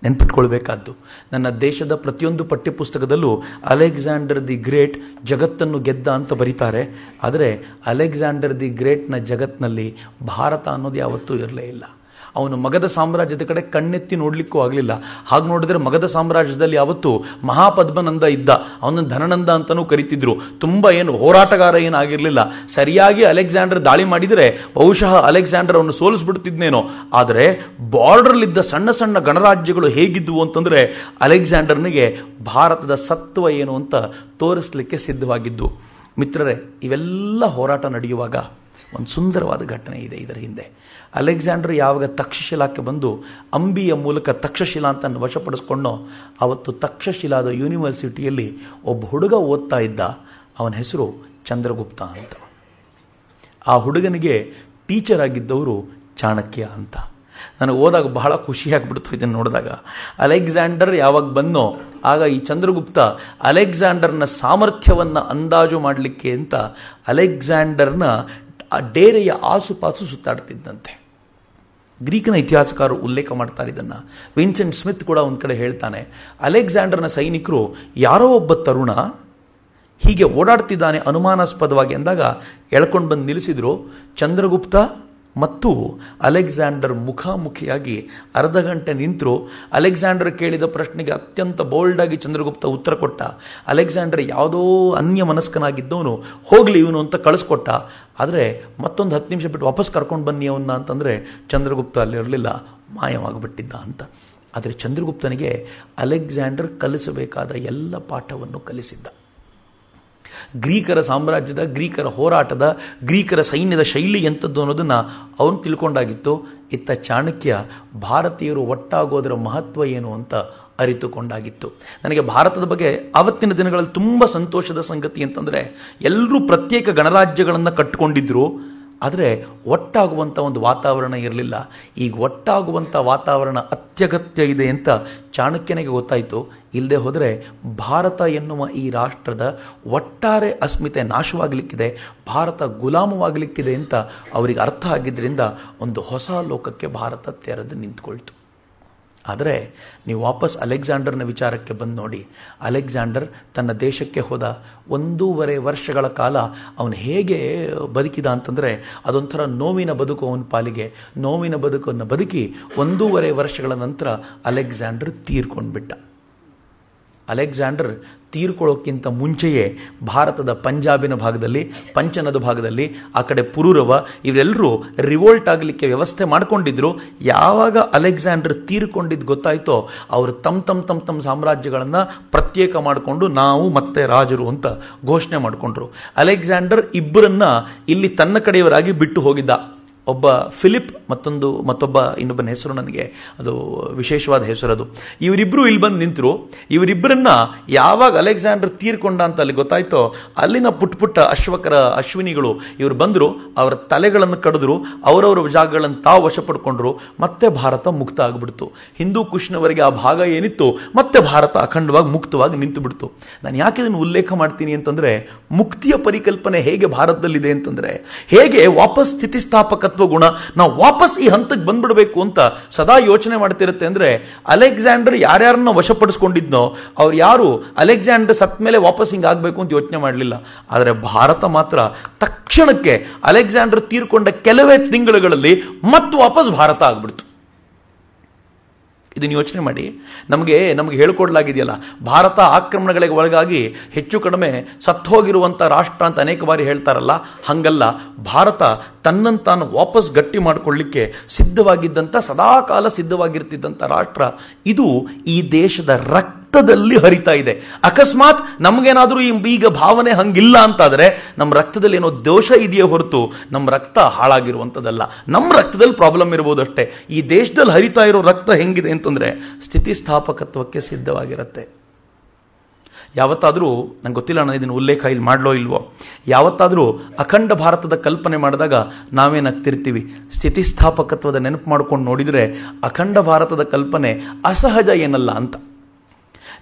ನೆನ್ಪಿಟ್ಕೊಳ್ಬೇಕಾದ್ದು, ನನ್ನ ದೇಶದ ಪ್ರತಿಯೊಂದು ಪಠ್ಯಪುಸ್ತಕದಲ್ಲೂ ಅಲೆಕ್ಸಾಂಡರ್ ದಿ ಗ್ರೇಟ್ ಜಗತ್ತನ್ನು ಗೆದ್ದ ಅಂತ ಬರೀತಾರೆ. ಆದರೆ ಅಲೆಕ್ಸಾಂಡರ್ ದಿ ಗ್ರೇಟ್ನ ಜಗತ್ತಿನಲ್ಲಿ ಭಾರತ ಅನ್ನೋದು ಯಾವತ್ತೂ ಇರಲೇ ಇಲ್ಲ. ಅವನು ಮಗಧ ಸಾಮ್ರಾಜ್ಯದ ಕಡೆ ಕಣ್ಣೆತ್ತಿ ನೋಡಲಿಕ್ಕೂ ಆಗಲಿಲ್ಲ. ಹಾಗೆ ನೋಡಿದ್ರೆ ಮಗಧ ಸಾಮ್ರಾಜ್ಯದಲ್ಲಿ ಯಾವತ್ತು ಮಹಾಪದ್ಮನಂದ ಇದ್ದ, ಅವನನ್ನು ಧನನಂದ ಅಂತಲೂ ಕರಿತಿದ್ರು. ತುಂಬ ಹೋರಾಟಗಾರ ಏನಾಗಿರಲಿಲ್ಲ. ಸರಿಯಾಗಿ ಅಲೆಕ್ಸಾಂಡರ್ ದಾಳಿ ಮಾಡಿದರೆ ಬಹುಶಃ ಅಲೆಕ್ಸಾಂಡರ್ ಅವನು ಸೋಲಿಸ್ಬಿಡ್ತಿದ್ನೇನೋ. ಆದರೆ ಬಾರ್ಡರ್ಲಿದ್ದ ಸಣ್ಣ ಸಣ್ಣ ಗಣರಾಜ್ಯಗಳು ಹೇಗಿದ್ವು ಅಂತಂದರೆ ಅಲೆಕ್ಸಾಂಡರ್ನಿಗೆ ಭಾರತದ ಸತ್ವ ಏನು ಅಂತ ತೋರಿಸಲಿಕ್ಕೆ ಸಿದ್ಧವಾಗಿದ್ದು. ಮಿತ್ರರೇ, ಇವೆಲ್ಲ ಹೋರಾಟ ನಡೆಯುವಾಗ ಒಂದು ಸುಂದರವಾದ ಘಟನೆ ಇದೆ ಇದರ ಹಿಂದೆ. ಅಲೆಕ್ಸಾಂಡರ್ ಯಾವಾಗ ತಕ್ಷಶಿಲಾಕ್ಕೆ ಬಂದು ಅಂಬಿಯ ಮೂಲಕ ತಕ್ಷಶಿಲಾ ಅಂತ ವಶಪಡಿಸ್ಕೊಂಡೋ, ಅವತ್ತು ತಕ್ಷಶಿಲಾದ ಯೂನಿವರ್ಸಿಟಿಯಲ್ಲಿ ಒಬ್ಬ ಹುಡುಗ ಓದ್ತಾ ಇದ್ದ. ಅವನ ಹೆಸರು ಚಂದ್ರಗುಪ್ತ ಅಂತ. ಆ ಹುಡುಗನಿಗೆ ಟೀಚರ್ ಆಗಿದ್ದವರು ಚಾಣಕ್ಯ ಅಂತ. ನನಗೆ ಓದಾಗ ಬಹಳ ಖುಷಿಯಾಗ್ಬಿಡ್ತು ಇದನ್ನು ನೋಡಿದಾಗ. ಅಲೆಕ್ಸಾಂಡರ್ ಯಾವಾಗ ಬಂದೋ ಆಗ ಈ ಚಂದ್ರಗುಪ್ತ ಅಲೆಕ್ಸಾಂಡರ್ನ ಸಾಮರ್ಥ್ಯವನ್ನು ಅಂದಾಜು ಮಾಡಲಿಕ್ಕೆ ಅಂತ ಅಲೆಕ್ಸಾಂಡರ್ನ ಆ ಡೇರೆಯ ಆಸುಪಾಸು ಸುತ್ತಾಡ್ತಿದ್ದಂತೆ. ಗ್ರೀಕ್ನ ಇತಿಹಾಸಕಾರರು ಉಲ್ಲೇಖ ಮಾಡ್ತಾರೆ ಇದನ್ನು. ವಿನ್ಸೆಂಟ್ ಸ್ಮಿತ್ ಕೂಡ ಒಂದು ಕಡೆ ಹೇಳ್ತಾನೆ, ಅಲೆಕ್ಸಾಂಡರ್ನ ಸೈನಿಕರು ಯಾರೋ ಒಬ್ಬ ತರುಣ ಹೀಗೆ ಓಡಾಡ್ತಿದ್ದಾನೆ ಅನುಮಾನಾಸ್ಪದವಾಗಿ ಅಂದಾಗ ಎಳ್ಕೊಂಡು ಬಂದು ನಿಲ್ಲಿಸಿದ್ರು. ಚಂದ್ರಗುಪ್ತ ಮತ್ತು ಅಲೆಕ್ಸಾಂಡರ್ ಮುಖಾಮುಖಿಯಾಗಿ ಅರ್ಧ ಗಂಟೆ ನಿಂತರು. ಅಲೆಕ್ಸಾಂಡರ್ ಕೇಳಿದ ಪ್ರಶ್ನೆಗೆ ಅತ್ಯಂತ ಬೋಲ್ಡಾಗಿ ಚಂದ್ರಗುಪ್ತ ಉತ್ತರ ಕೊಟ್ಟ. ಅಲೆಕ್ಸಾಂಡರ್ ಯಾವುದೋ ಅನ್ಯ ಮನಸ್ಕನಾಗಿದ್ದವನು ಹೋಗಲಿ ಇವನು ಅಂತ ಕಳಿಸ್ಕೊಟ್ಟ. ಆದರೆ ಮತ್ತೊಂದು 10 ನಿಮಿಷ ಬಿಟ್ಟು ವಾಪಸ್ ಕರ್ಕೊಂಡು ಬನ್ನಿ ಅವನ್ನ ಅಂತಂದರೆ ಚಂದ್ರಗುಪ್ತ ಅಲ್ಲಿರಲಿಲ್ಲ, ಮಾಯವಾಗಿಬಿಟ್ಟಿದ್ದ ಅಂತ. ಆದರೆ ಚಂದ್ರಗುಪ್ತನಿಗೆ ಅಲೆಕ್ಸಾಂಡರ್ ಕಲಿಸಬೇಕಾದ ಎಲ್ಲ ಪಾಠವನ್ನು ಕಲಿಸಿದ್ದ. ಗ್ರೀಕರ ಸಾಮ್ರಾಜ್ಯದ, ಗ್ರೀಕರ ಹೋರಾಟದ, ಗ್ರೀಕರ ಸೈನ್ಯದ ಶೈಲಿ ಎಂಥದ್ದು ಅನ್ನೋದನ್ನು ಅವನು ತಿಳ್ಕೊಂಡಾಗಿತ್ತು. ಇತ್ತ ಚಾಣಕ್ಯ ಭಾರತೀಯರು ಒಟ್ಟಾಗೋದರ ಮಹತ್ವ ಏನು ಅಂತ ಅರಿತುಕೊಂಡಾಗಿತ್ತು. ನನಗೆ ಭಾರತದ ಬಗ್ಗೆ ಆವತ್ತಿನ ದಿನಗಳಲ್ಲಿ ತುಂಬ ಸಂತೋಷದ ಸಂಗತಿ ಅಂತಂದರೆ, ಎಲ್ಲರೂ ಪ್ರತ್ಯೇಕ ಗಣರಾಜ್ಯಗಳನ್ನು ಕಟ್ಟಿಕೊಂಡಿದ್ರು, ಆದರೆ ಒಟ್ಟಾಗುವಂಥ ಒಂದು ವಾತಾವರಣ ಇರಲಿಲ್ಲ. ಈಗ ಒಟ್ಟಾಗುವಂಥ ವಾತಾವರಣ ಅತ್ಯಗತ್ಯ ಇದೆ ಅಂತ ಚಾಣಕ್ಯನಿಗೆ ಗೊತ್ತಾಯಿತು. ಇಲ್ಲದೆ ಹೋದರೆ ಭಾರತ ಎನ್ನುವ ಈ ರಾಷ್ಟ್ರದ ಒಟ್ಟಾರೆ ಅಸ್ಮಿತೆ ನಾಶವಾಗಲಿಕ್ಕಿದೆ, ಭಾರತ ಗುಲಾಮವಾಗಲಿಕ್ಕಿದೆ ಅಂತ ಅವರಿಗೆ ಅರ್ಥ ಆಗಿದ್ದರಿಂದ ಒಂದು ಹೊಸ ಲೋಕಕ್ಕೆ ಭಾರತ ತೆರೆದು ನಿಂತ್ಕೊಳ್ತು. ಆದರೆ ನೀವು ವಾಪಸ್ ಅಲೆಕ್ಸಾಂಡರ್ನ ವಿಚಾರಕ್ಕೆ ಬಂದು ನೋಡಿ. ಅಲೆಕ್ಸಾಂಡರ್ ತನ್ನ ದೇಶಕ್ಕೆ ಹೋದ 1.5 ವರ್ಷಗಳ ಕಾಲ ಅವನು ಹೇಗೆ ಬದುಕಿದ ಅಂತಂದರೆ ಅದೊಂಥರ ನೋವಿನ ಬದುಕು ಅವನ ಪಾಲಿಗೆ. ನೋವಿನ ಬದುಕನ್ನು ಬದುಕಿ 1.5 ವರ್ಷಗಳ ನಂತರ ಅಲೆಕ್ಸಾಂಡರ್ ತೀರ್ಕೊಂಡ್ಬಿಟ್ಟ. ಅಲೆಕ್ಸಾಂಡರ್ ತೀರ್ಕೊಳ್ಳೋಕ್ಕಿಂತ ಮುಂಚೆಯೇ ಭಾರತದ ಪಂಜಾಬಿನ ಭಾಗದಲ್ಲಿ, ಪಂಚನದ ಭಾಗದಲ್ಲಿ, ಆ ಕಡೆ ಪುರೂರವ, ಇವರೆಲ್ಲರೂ ರಿವೋಲ್ಟ್ ಆಗಲಿಕ್ಕೆ ವ್ಯವಸ್ಥೆ ಮಾಡ್ಕೊಂಡಿದ್ರು. ಯಾವಾಗ ಅಲೆಕ್ಸಾಂಡರ್ ತೀರ್ಕೊಂಡಿದ್ದು ಗೊತ್ತಾಯ್ತೋ ಅವರು ತಮ್ಮ ಸಾಮ್ರಾಜ್ಯಗಳನ್ನು ಪ್ರತ್ಯೇಕ ಮಾಡಿಕೊಂಡು ನಾವು ಮತ್ತೆ ರಾಜರು ಅಂತ ಘೋಷಣೆ ಮಾಡಿಕೊಂಡ್ರು. ಅಲೆಕ್ಸಾಂಡರ್ ಇಬ್ಬರನ್ನ ಇಲ್ಲಿ ತನ್ನ ಕಡೆಯವರಾಗಿ ಬಿಟ್ಟು ಹೋಗಿದ್ದ. ಒಬ್ಬ ಫಿಲಿಪ್, ಮತ್ತೊಬ್ಬ ಇನ್ನೊಬ್ಬನ ಹೆಸರು ನನಗೆ ಅದು ವಿಶೇಷವಾದ ಹೆಸರದು. ಇವರಿಬ್ಬರು ಇಲ್ಲಿ ಬಂದು ನಿಂತರು. ಇವರಿಬ್ಬರನ್ನ ಯಾವಾಗ ಅಲೆಕ್ಸಾಂಡರ್ ತೀರ್ಕೊಂಡ ಅಂತ ಅಲ್ಲಿ ಗೊತ್ತಾಯ್ತೋ ಅಲ್ಲಿನ ಪುಟ್ಟ ಅಶ್ವಿನಿಗಳು ಇವರು ಬಂದರು. ಅವರ ತಲೆಗಳನ್ನು ಕಡಿದ್ರು, ಅವರವರ ಜಾಗಗಳನ್ನು ತಾವು ವಶಪಡ್ಕೊಂಡ್ರು. ಮತ್ತೆ ಭಾರತ ಮುಕ್ತ ಆಗಿಬಿಡ್ತು. ಹಿಂದೂ ಕುಶ್ನವರೆಗೆ ಆ ಭಾಗ ಏನಿತ್ತು ಮತ್ತೆ ಭಾರತ ಅಖಂಡವಾಗಿ ಮುಕ್ತವಾಗಿ ನಿಂತು ಬಿಡ್ತು. ನಾನು ಯಾಕೆ ಇದನ್ನು ಉಲ್ಲೇಖ ಮಾಡ್ತೀನಿ ಅಂತಂದ್ರೆ, ಮುಕ್ತಿಯ ಪರಿಕಲ್ಪನೆ ಹೇಗೆ ಭಾರತದಲ್ಲಿದೆ ಅಂತಂದ್ರೆ, ಹೇಗೆ ವಾಪಸ್ ಸ್ಥಿತಿಸ್ಥಾಪಕ ಗುಣ ನಾವು ವಾಪಸ್ ಈ ಹಂತಕ್ಕೆ ಬಂದ್ಬಿಡಬೇಕು ಅಂತ ಸದಾ ಯೋಚನೆ ಮಾಡ್ತಿರುತ್ತೆ. ಅಂದ್ರೆ ಅಲೆಕ್ಸಾಂಡರ್ ಯಾರ್ಯಾರನ್ನ ವಶಪಡಿಸ್ಕೊಂಡಿದ್ನೋ ಅವ್ರು ಯಾರು ಅಲೆಕ್ಸಾಂಡರ್ ಸತ್ ಮೇಲೆ ವಾಪಸ್ ಹಿಂಗ ಆಗ್ಬೇಕು ಅಂತ ಯೋಚನೆ ಮಾಡಲಿಲ್ಲ. ಆದರೆ ಭಾರತ ಮಾತ್ರ ತಕ್ಷಣಕ್ಕೆ ಅಲೆಕ್ಸಾಂಡರ್ ತೀರ್ಕೊಂಡ ಕೆಲವೇ ತಿಂಗಳುಗಳಲ್ಲಿ ಮತ್ತೆ ವಾಪಸ್ ಭಾರತ ಆಗ್ಬಿಡ್ತು. ಇದನ್ನು ಯೋಚನೆ ಮಾಡಿ. ನಮಗೆ ಹೇಳಿಕೊಡ್ಲಾಗಿದೆಯಲ್ಲ, ಭಾರತ ಆಕ್ರಮಣಗಳಿಗೆ ಒಳಗಾಗಿ ಹೆಚ್ಚು ಕಡಿಮೆ ಸತ್ತೋಗಿರುವಂಥ ರಾಷ್ಟ್ರ ಅಂತ ಅನೇಕ ಬಾರಿ ಹೇಳ್ತಾರಲ್ಲ, ಹಂಗಲ್ಲ. ಭಾರತ ತನ್ನನ್ನು ತಾನು ವಾಪಸ್ ಗಟ್ಟಿ ಮಾಡಿಕೊಳ್ಳಿಕ್ಕೆ ಸಿದ್ಧವಾಗಿದ್ದಂಥ, ಸದಾಕಾಲ ಸಿದ್ಧವಾಗಿರ್ತಿದ್ದಂಥ ರಾಷ್ಟ್ರ ಇದು. ಈ ದೇಶದ ರಕ್ತದಲ್ಲಿ ಹರಿತಾ ಇದೆ. ಅಕಸ್ಮಾತ್ ನಮಗೇನಾದರೂ ಈಗ ಭಾವನೆ ಹಂಗಿಲ್ಲ ಅಂತಾದರೆ ನಮ್ಮ ರಕ್ತದಲ್ಲಿ ಏನೋ ದೋಷ ಇದೆಯೇ ಹೊರತು ನಮ್ಮ ರಕ್ತ ಹಾಳಾಗಿರುವಂಥದ್ದಲ್ಲ. ನಮ್ಮ ರಕ್ತದಲ್ಲಿ ಪ್ರಾಬ್ಲಮ್ ಇರ್ಬೋದು ಅಷ್ಟೇ. ಈ ದೇಶದಲ್ಲಿ ಹರಿತಾ ಇರೋ ರಕ್ತ ಹೆಂಗಿದೆ ಅಂತಂದ್ರೆ ಸ್ಥಿತಿಸ್ಥಾಪಕತ್ವಕ್ಕೆ ಸಿದ್ಧವಾಗಿರುತ್ತೆ. ಯಾವತ್ತಾದರೂ ನಂಗೆ ಗೊತ್ತಿಲ್ಲ, ನಾನು ಇದನ್ನು ಉಲ್ಲೇಖ ಇಲ್ಲಿ ಮಾಡಲೋ ಇಲ್ವೋ, ಯಾವತ್ತಾದರೂ ಅಖಂಡ ಭಾರತದ ಕಲ್ಪನೆ ಮಾಡಿದಾಗ ನಾವೇನಾಗ್ತಿರ್ತೀವಿ, ಸ್ಥಿತಿಸ್ಥಾಪಕತ್ವದ ನೆನಪು ಮಾಡ್ಕೊಂಡು ನೋಡಿದರೆ ಅಖಂಡ ಭಾರತದ ಕಲ್ಪನೆ ಅಸಹಜ ಏನಲ್ಲ ಅಂತ.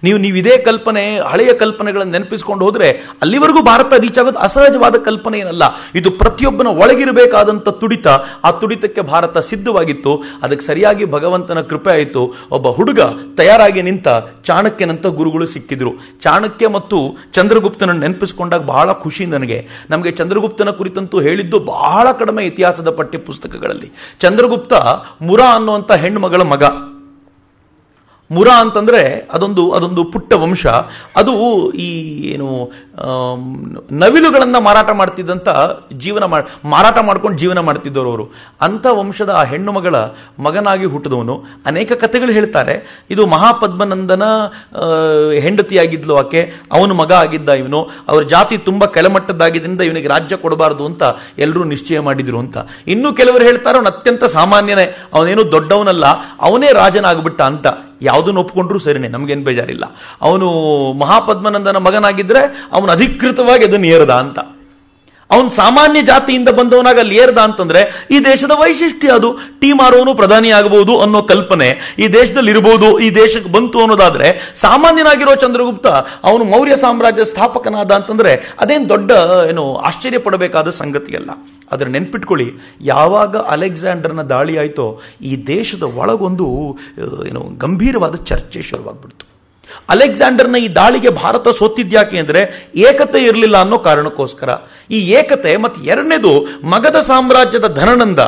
ನೀವು ಇದೇ ಕಲ್ಪನೆ, ಹಳೆಯ ಕಲ್ಪನೆಗಳನ್ನು ನೆನಪಿಸ್ಕೊಂಡು ಹೋದ್ರೆ ಅಲ್ಲಿವರೆಗೂ ಭಾರತ ರೀಚ್ ಆಗೋದು ಅಸಹಜವಾದ ಕಲ್ಪನೆ ಏನಲ್ಲ. ಇದು ಪ್ರತಿಯೊಬ್ಬನ ಒಳಗಿರಬೇಕಾದಂಥ ತುಡಿತ. ಆ ತುಡಿತಕ್ಕೆ ಭಾರತ ಸಿದ್ಧವಾಗಿತ್ತು. ಅದಕ್ಕೆ ಸರಿಯಾಗಿ ಭಗವಂತನ ಕೃಪೆ ಆಯಿತು. ಒಬ್ಬ ಹುಡುಗ ತಯಾರಾಗಿ ನಿಂತ ಚಾಣಕ್ಯನಂತ ಗುರುಗಳು ಸಿಕ್ಕಿದ್ರು. ಚಾಣಕ್ಯ ಮತ್ತು ಚಂದ್ರಗುಪ್ತನನ್ನು ನೆನಪಿಸ್ಕೊಂಡಾಗ ಬಹಳ ಖುಷಿ ನನಗೆ. ನಮಗೆ ಚಂದ್ರಗುಪ್ತನ ಕುರಿತಂತೂ ಹೇಳಿದ್ದು ಬಹಳ ಕಡಿಮೆ ಇತಿಹಾಸದ ಪಠ್ಯ ಪುಸ್ತಕಗಳಲ್ಲಿ. ಚಂದ್ರಗುಪ್ತ ಮುರಾ ಅನ್ನುವಂಥ ಹೆಣ್ಣು ಮಗಳ ಮಗ. ಮುರಾ ಅಂತಂದ್ರೆ ಅದೊಂದು ಪುಟ್ಟ ವಂಶ. ಅದು ಈ ನವಿಲುಗಳನ್ನು ಮಾರಾಟ ಮಾಡ್ತಿದ್ದಂಥ ಮಾರಾಟ ಮಾಡ್ಕೊಂಡು ಜೀವನ ಮಾಡ್ತಿದ್ದವರು ಅವರು. ಅಂಥ ವಂಶದ ಆ ಹೆಣ್ಣು ಮಗಳ ಮಗನಾಗಿ ಹುಟ್ಟಿದವನು. ಅನೇಕ ಕಥೆಗಳು ಹೇಳ್ತಾರೆ. ಇದು ಮಹಾಪದ್ಮನಂದನ ಹೆಂಡತಿಯಾಗಿದ್ಲು ಆಕೆ, ಅವನು ಮಗ ಆಗಿದ್ದ ಇವನು. ಅವ್ರ ಜಾತಿ ತುಂಬಾ ಕೆಳಮಟ್ಟದ್ದಾಗಿದ್ದರಿಂದ ಇವನಿಗೆ ರಾಜ್ಯ ಕೊಡಬಾರದು ಅಂತ ಎಲ್ಲರೂ ನಿಶ್ಚಯ ಮಾಡಿದ್ರು ಅಂತ. ಇನ್ನು ಕೆಲವರು ಹೇಳ್ತಾರೆ ಅವನು ಅತ್ಯಂತ ಸಾಮಾನ್ಯನೇ, ಅವನೇನು ದೊಡ್ಡವನಲ್ಲ, ಅವನೇ ರಾಜನಾಗ್ಬಿಟ್ಟ ಅಂತ. ಯಾವುದನ್ನು ಒಪ್ಕೊಂಡ್ರು ಸರಿನೇ, ನಮಗೇನು ಬೇಜಾರಿಲ್ಲ. ಅವನು ಮಹಾಪದ್ಮನಂದನ ಮಗನಾಗಿದ್ರೆ ಅವನು ಅಧಿಕೃತವಾಗಿ ಅದನ್ನು ಏರ್ದ ಅಂತ. ಅವನು ಸಾಮಾನ್ಯ ಜಾತಿಯಿಂದ ಬಂದವನಾಗ ಅಲ್ಲಿ ಏರ್ದ ಅಂತಂದ್ರೆ ಈ ದೇಶದ ವೈಶಿಷ್ಟ್ಯ ಅದು. ಟೀ ಮಾರೋನು ಪ್ರಧಾನಿ ಆಗಬಹುದು ಅನ್ನೋ ಕಲ್ಪನೆ ಈ ದೇಶದಲ್ಲಿ ಇರಬಹುದು, ಈ ದೇಶಕ್ಕೆ ಬಂತು ಅನ್ನೋದಾದ್ರೆ, ಸಾಮಾನ್ಯನಾಗಿರೋ ಚಂದ್ರಗುಪ್ತ ಅವನು ಮೌರ್ಯ ಸಾಮ್ರಾಜ್ಯ ಸ್ಥಾಪಕನಾದ ಅಂತಂದ್ರೆ ಅದೇನು ದೊಡ್ಡ ಆಶ್ಚರ್ಯ ಪಡಬೇಕಾದ ಸಂಗತಿಯಲ್ಲ. ಅದರ ನೆನ್ಪಿಟ್ಕೊಳ್ಳಿ, ಯಾವಾಗ ಅಲೆಕ್ಸಾಂಡರ್ನ ದಾಳಿ ಆಯಿತೋ ಈ ದೇಶದ ಒಳಗೊಂದು ಗಂಭೀರವಾದ ಚರ್ಚೆ ಶುರುವಾಗ್ಬಿಡ್ತು. ಅಲೆಕ್ಸಾಂಡರ್ನ ಈ ದಾಳಿಗೆ ಭಾರತ ಸೋತಿದ್ಯಾಕೆ ಅಂದ್ರೆ ಏಕತೆ ಇರಲಿಲ್ಲ ಅನ್ನೋ ಕಾರಣಕ್ಕೋಸ್ಕರ. ಈ ಏಕತೆ ಮತ್ತು ಎರಡನೇದು, ಮಗಧ ಸಾಮ್ರಾಜ್ಯದ ಧನನಂದ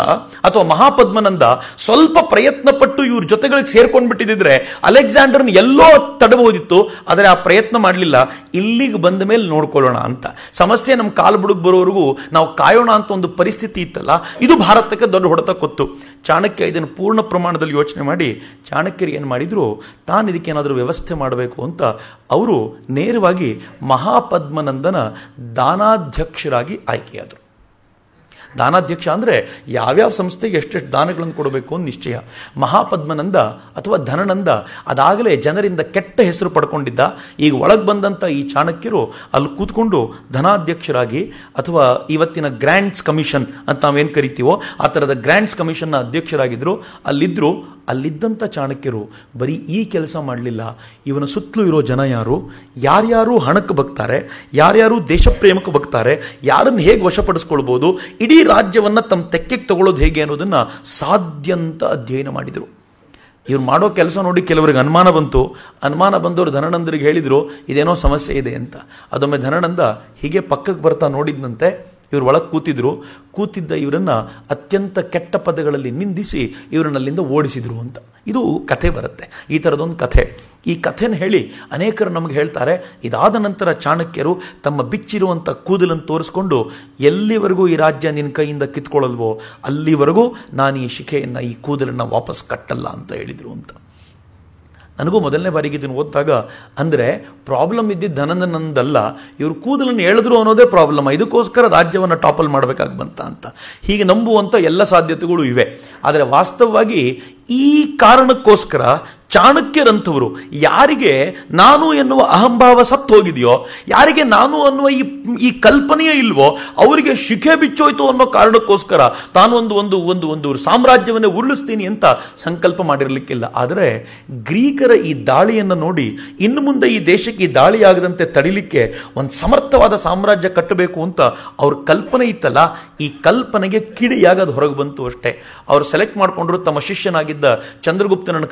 ಅಥವಾ ಮಹಾಪದ್ಮನಂದ ಸ್ವಲ್ಪ ಪ್ರಯತ್ನ ಪಟ್ಟು ಇವ್ರ ಜೊತೆಗಳಿಗೆ ಸೇರ್ಕೊಂಡು ಬಿಟ್ಟಿದ್ರೆ ಅಲೆಕ್ಸಾಂಡರ್ನ ಎಲ್ಲೋ ತಡಬಹುದಿತ್ತು. ಆದರೆ ಆ ಪ್ರಯತ್ನ ಮಾಡಲಿಲ್ಲ. ಇಲ್ಲಿಗೆ ಬಂದ ಮೇಲೆ ನೋಡ್ಕೊಳ್ಳೋಣ ಅಂತ. ಸಮಸ್ಯೆ ನಮ್ಮ ಕಾಲು ಬುಡುಗ್ ಬರೋವರೆಗೂ ನಾವು ಕಾಯೋಣ ಅಂತ ಒಂದು ಪರಿಸ್ಥಿತಿ ಇತ್ತಲ್ಲ, ಇದು ಭಾರತಕ್ಕೆ ದೊಡ್ಡ ಹೊಡೆತ ಕೊತ್ತು. ಚಾಣಕ್ಯ ಇದನ್ನು ಪೂರ್ಣ ಪ್ರಮಾಣದಲ್ಲಿ ಯೋಚನೆ ಮಾಡಿ ಚಾಣಕ್ಯರು ಏನು ಮಾಡಿದ್ರು, ತಾನು ಇದಕ್ಕೇನಾದರೂ ವ್ಯವಸ್ಥೆ ಮಾಡಬೇಕು ಅಂತ ಅವರು ನೇರವಾಗಿ ಮಹಾಪದ್ಮನಂದನ ದಾನಾಧ್ಯಕ್ಷರಾಗಿ ಆಯ್ಕೆಯಾದರು. ದಾನಾಧ್ಯಕ್ಷ ಅಂದರೆ ಯಾವ್ಯಾವ ಸಂಸ್ಥೆಗೆ ಎಷ್ಟೆಷ್ಟು ದಾನಗಳನ್ನು ಕೊಡಬೇಕು ಅಂತ ನಿಶ್ಚಯ. ಮಹಾಪದ್ಮನಂದ ಅಥವಾ ಧನನಂದ ಅದಾಗಲೇ ಜನರಿಂದ ಕೆಟ್ಟ ಹೆಸರು ಪಡ್ಕೊಂಡಿದ್ದ. ಈಗ ಒಳಗೆ ಬಂದಂಥ ಈ ಚಾಣಕ್ಯರು ಅಲ್ಲಿ ಕೂತ್ಕೊಂಡು ಧನಾಧ್ಯಕ್ಷರಾಗಿ, ಅಥವಾ ಇವತ್ತಿನ ಗ್ರ್ಯಾಂಟ್ಸ್ ಕಮಿಷನ್ ಅಂತ ನಾವೇನು ಕರಿತೀವೋ ಆ ಥರದ ಗ್ರ್ಯಾಂಟ್ಸ್ ಕಮಿಷನ್ನ ಅಧ್ಯಕ್ಷರಾಗಿದ್ದರು. ಅಲ್ಲಿದ್ದಂಥ ಚಾಣಕ್ಯರು ಬರೀ ಈ ಕೆಲಸ ಮಾಡಲಿಲ್ಲ. ಇವನ ಸುತ್ತಲೂ ಇರೋ ಜನ ಯಾರ್ಯಾರು ಹಣಕ್ಕೆ ಬಗ್ತಾರೆ, ಯಾರ್ಯಾರು ದೇಶಪ್ರೇಮಕ್ಕೆ ಬಗ್ತಾರೆ, ಯಾರನ್ನು ಹೇಗೆ ವಶಪಡಿಸ್ಕೊಳ್ಬೋದು, ಇಡೀ ರಾಜ್ಯವನ್ನು ತಮ್ಮ ತೆಕ್ಕೆಗೆ ತಗೊಳ್ಳೋದು ಹೇಗೆ ಅನ್ನೋದನ್ನು ಸಾಧ್ಯಂತ ಅಧ್ಯಯನ ಮಾಡಿದರು. ಇವ್ರು ಮಾಡೋ ಕೆಲಸ ನೋಡಿ ಕೆಲವರಿಗೆ ಅನುಮಾನ ಬಂತು. ಅನುಮಾನ ಬಂದವರು ಧನನಂದರಿಗೆ ಹೇಳಿದ್ರು ಇದೇನೋ ಸಮಸ್ಯೆ ಇದೆ ಅಂತ. ಅದೊಮ್ಮೆ ಧನನಂದ ಹೀಗೆ ಪಕ್ಕಕ್ಕೆ ಬರ್ತಾ ನೋಡಿದ್ನಂತೆ. ಇವರು ಒಳಗೆ ಕೂತಿದ್ದ ಇವರನ್ನ ಅತ್ಯಂತ ಕೆಟ್ಟ ಪದಗಳಲ್ಲಿ ನಿಂದಿಸಿ ಇವರನ್ನಲ್ಲಿಂದ ಓಡಿಸಿದ್ರು ಅಂತ. ಇದು ಕಥೆ ಬರುತ್ತೆ, ಈ ಥರದೊಂದು ಕಥೆ. ಈ ಕಥೆನ ಹೇಳಿ ಅನೇಕರು ನಮಗೆ ಹೇಳ್ತಾರೆ. ಇದಾದ ನಂತರ ಚಾಣಕ್ಯರು ತಮ್ಮ ಬಿಚ್ಚಿರುವಂಥ ಕೂದಲನ್ನು ತೋರಿಸ್ಕೊಂಡು, ಎಲ್ಲಿವರೆಗೂ ಈ ರಾಜ್ಯ ನಿನ್ನ ಕೈಯಿಂದ ಕಿತ್ಕೊಳ್ಳಲ್ವೋ ಅಲ್ಲಿವರೆಗೂ ನಾನು ಈ ಶಿಖೆಯನ್ನು, ಈ ಕೂದಲನ್ನು ವಾಪಸ್ ಕಟ್ಟಲ್ಲ ಅಂತ ಹೇಳಿದರು ಅಂತ. ನನಗೂ ಮೊದಲನೇ ಬಾರಿಗೆ ಇದನ್ನು ಓದಿದಾಗ ಅಂದರೆ ಪ್ರಾಬ್ಲಮ್ ಇದ್ದಿದ್ದು ಧನನಂದಲ್ಲ, ಇವರು ಕೂದಲನ್ನು ಎಳೆದ್ರು ಅನ್ನೋದೇ ಪ್ರಾಬ್ಲಮ್, ಇದಕ್ಕೋಸ್ಕರ ರಾಜ್ಯವನ್ನು ಟಾಪಲ್ ಮಾಡಬೇಕಾಗಿ ಬಂತ ಅಂತ ಹೀಗೆ ನಂಬುವಂಥ ಎಲ್ಲ ಸಾಧ್ಯತೆಗಳು ಇವೆ. ಆದರೆ ವಾಸ್ತವವಾಗಿ ಈ ಕಾರಣಕ್ಕೋಸ್ಕರ ಚಾಣಕ್ಯರಂಥವರು ಯಾರಿಗೆ ನಾನು ಎನ್ನುವ ಅಹಂಭಾವ ಸತ್ತು ಹೋಗಿದೆಯೋ, ಯಾರಿಗೆ ನಾನು ಅನ್ನುವ ಈ ಕಲ್ಪನೆಯೇ ಇಲ್ವೋ, ಅವರಿಗೆ ಶಿಖೆ ಬಿಚ್ಚೋಯ್ತು ಅನ್ನೋ ಕಾರಣಕ್ಕೋಸ್ಕರ ತಾನು ಒಂದು ಸಾಮ್ರಾಜ್ಯವನ್ನೇ ಉರುಳಿಸ್ತೀನಿ ಅಂತ ಸಂಕಲ್ಪ ಮಾಡಿರಲಿಕ್ಕಿಲ್ಲ. ಆದರೆ ಗ್ರೀಕರ ಈ ದಾಳಿಯನ್ನು ನೋಡಿ ಇನ್ನು ಮುಂದೆ ಈ ದೇಶಕ್ಕೆ ಈ ದಾಳಿಯಾಗದಂತೆ ತಡಿಲಿಕ್ಕೆ ಒಂದು ಸಮರ್ಥವಾದ ಸಾಮ್ರಾಜ್ಯ ಕಟ್ಟಬೇಕು ಅಂತ ಅವ್ರ ಕಲ್ಪನೆ ಇತ್ತಲ್ಲ, ಈ ಕಲ್ಪನೆಗೆ ಕಿಡಿಯಾಗದು ಹೊರಗೆ ಬಂತು ಅಷ್ಟೇ. ಅವರು ಸೆಲೆಕ್ಟ್ ಮಾಡಿಕೊಂಡ್ರು, ತಮ್ಮ ಶಿಷ್ಯನಾಗಿದ್ದ ಚಂದ್ರಗುಪ್ತನನ್ನು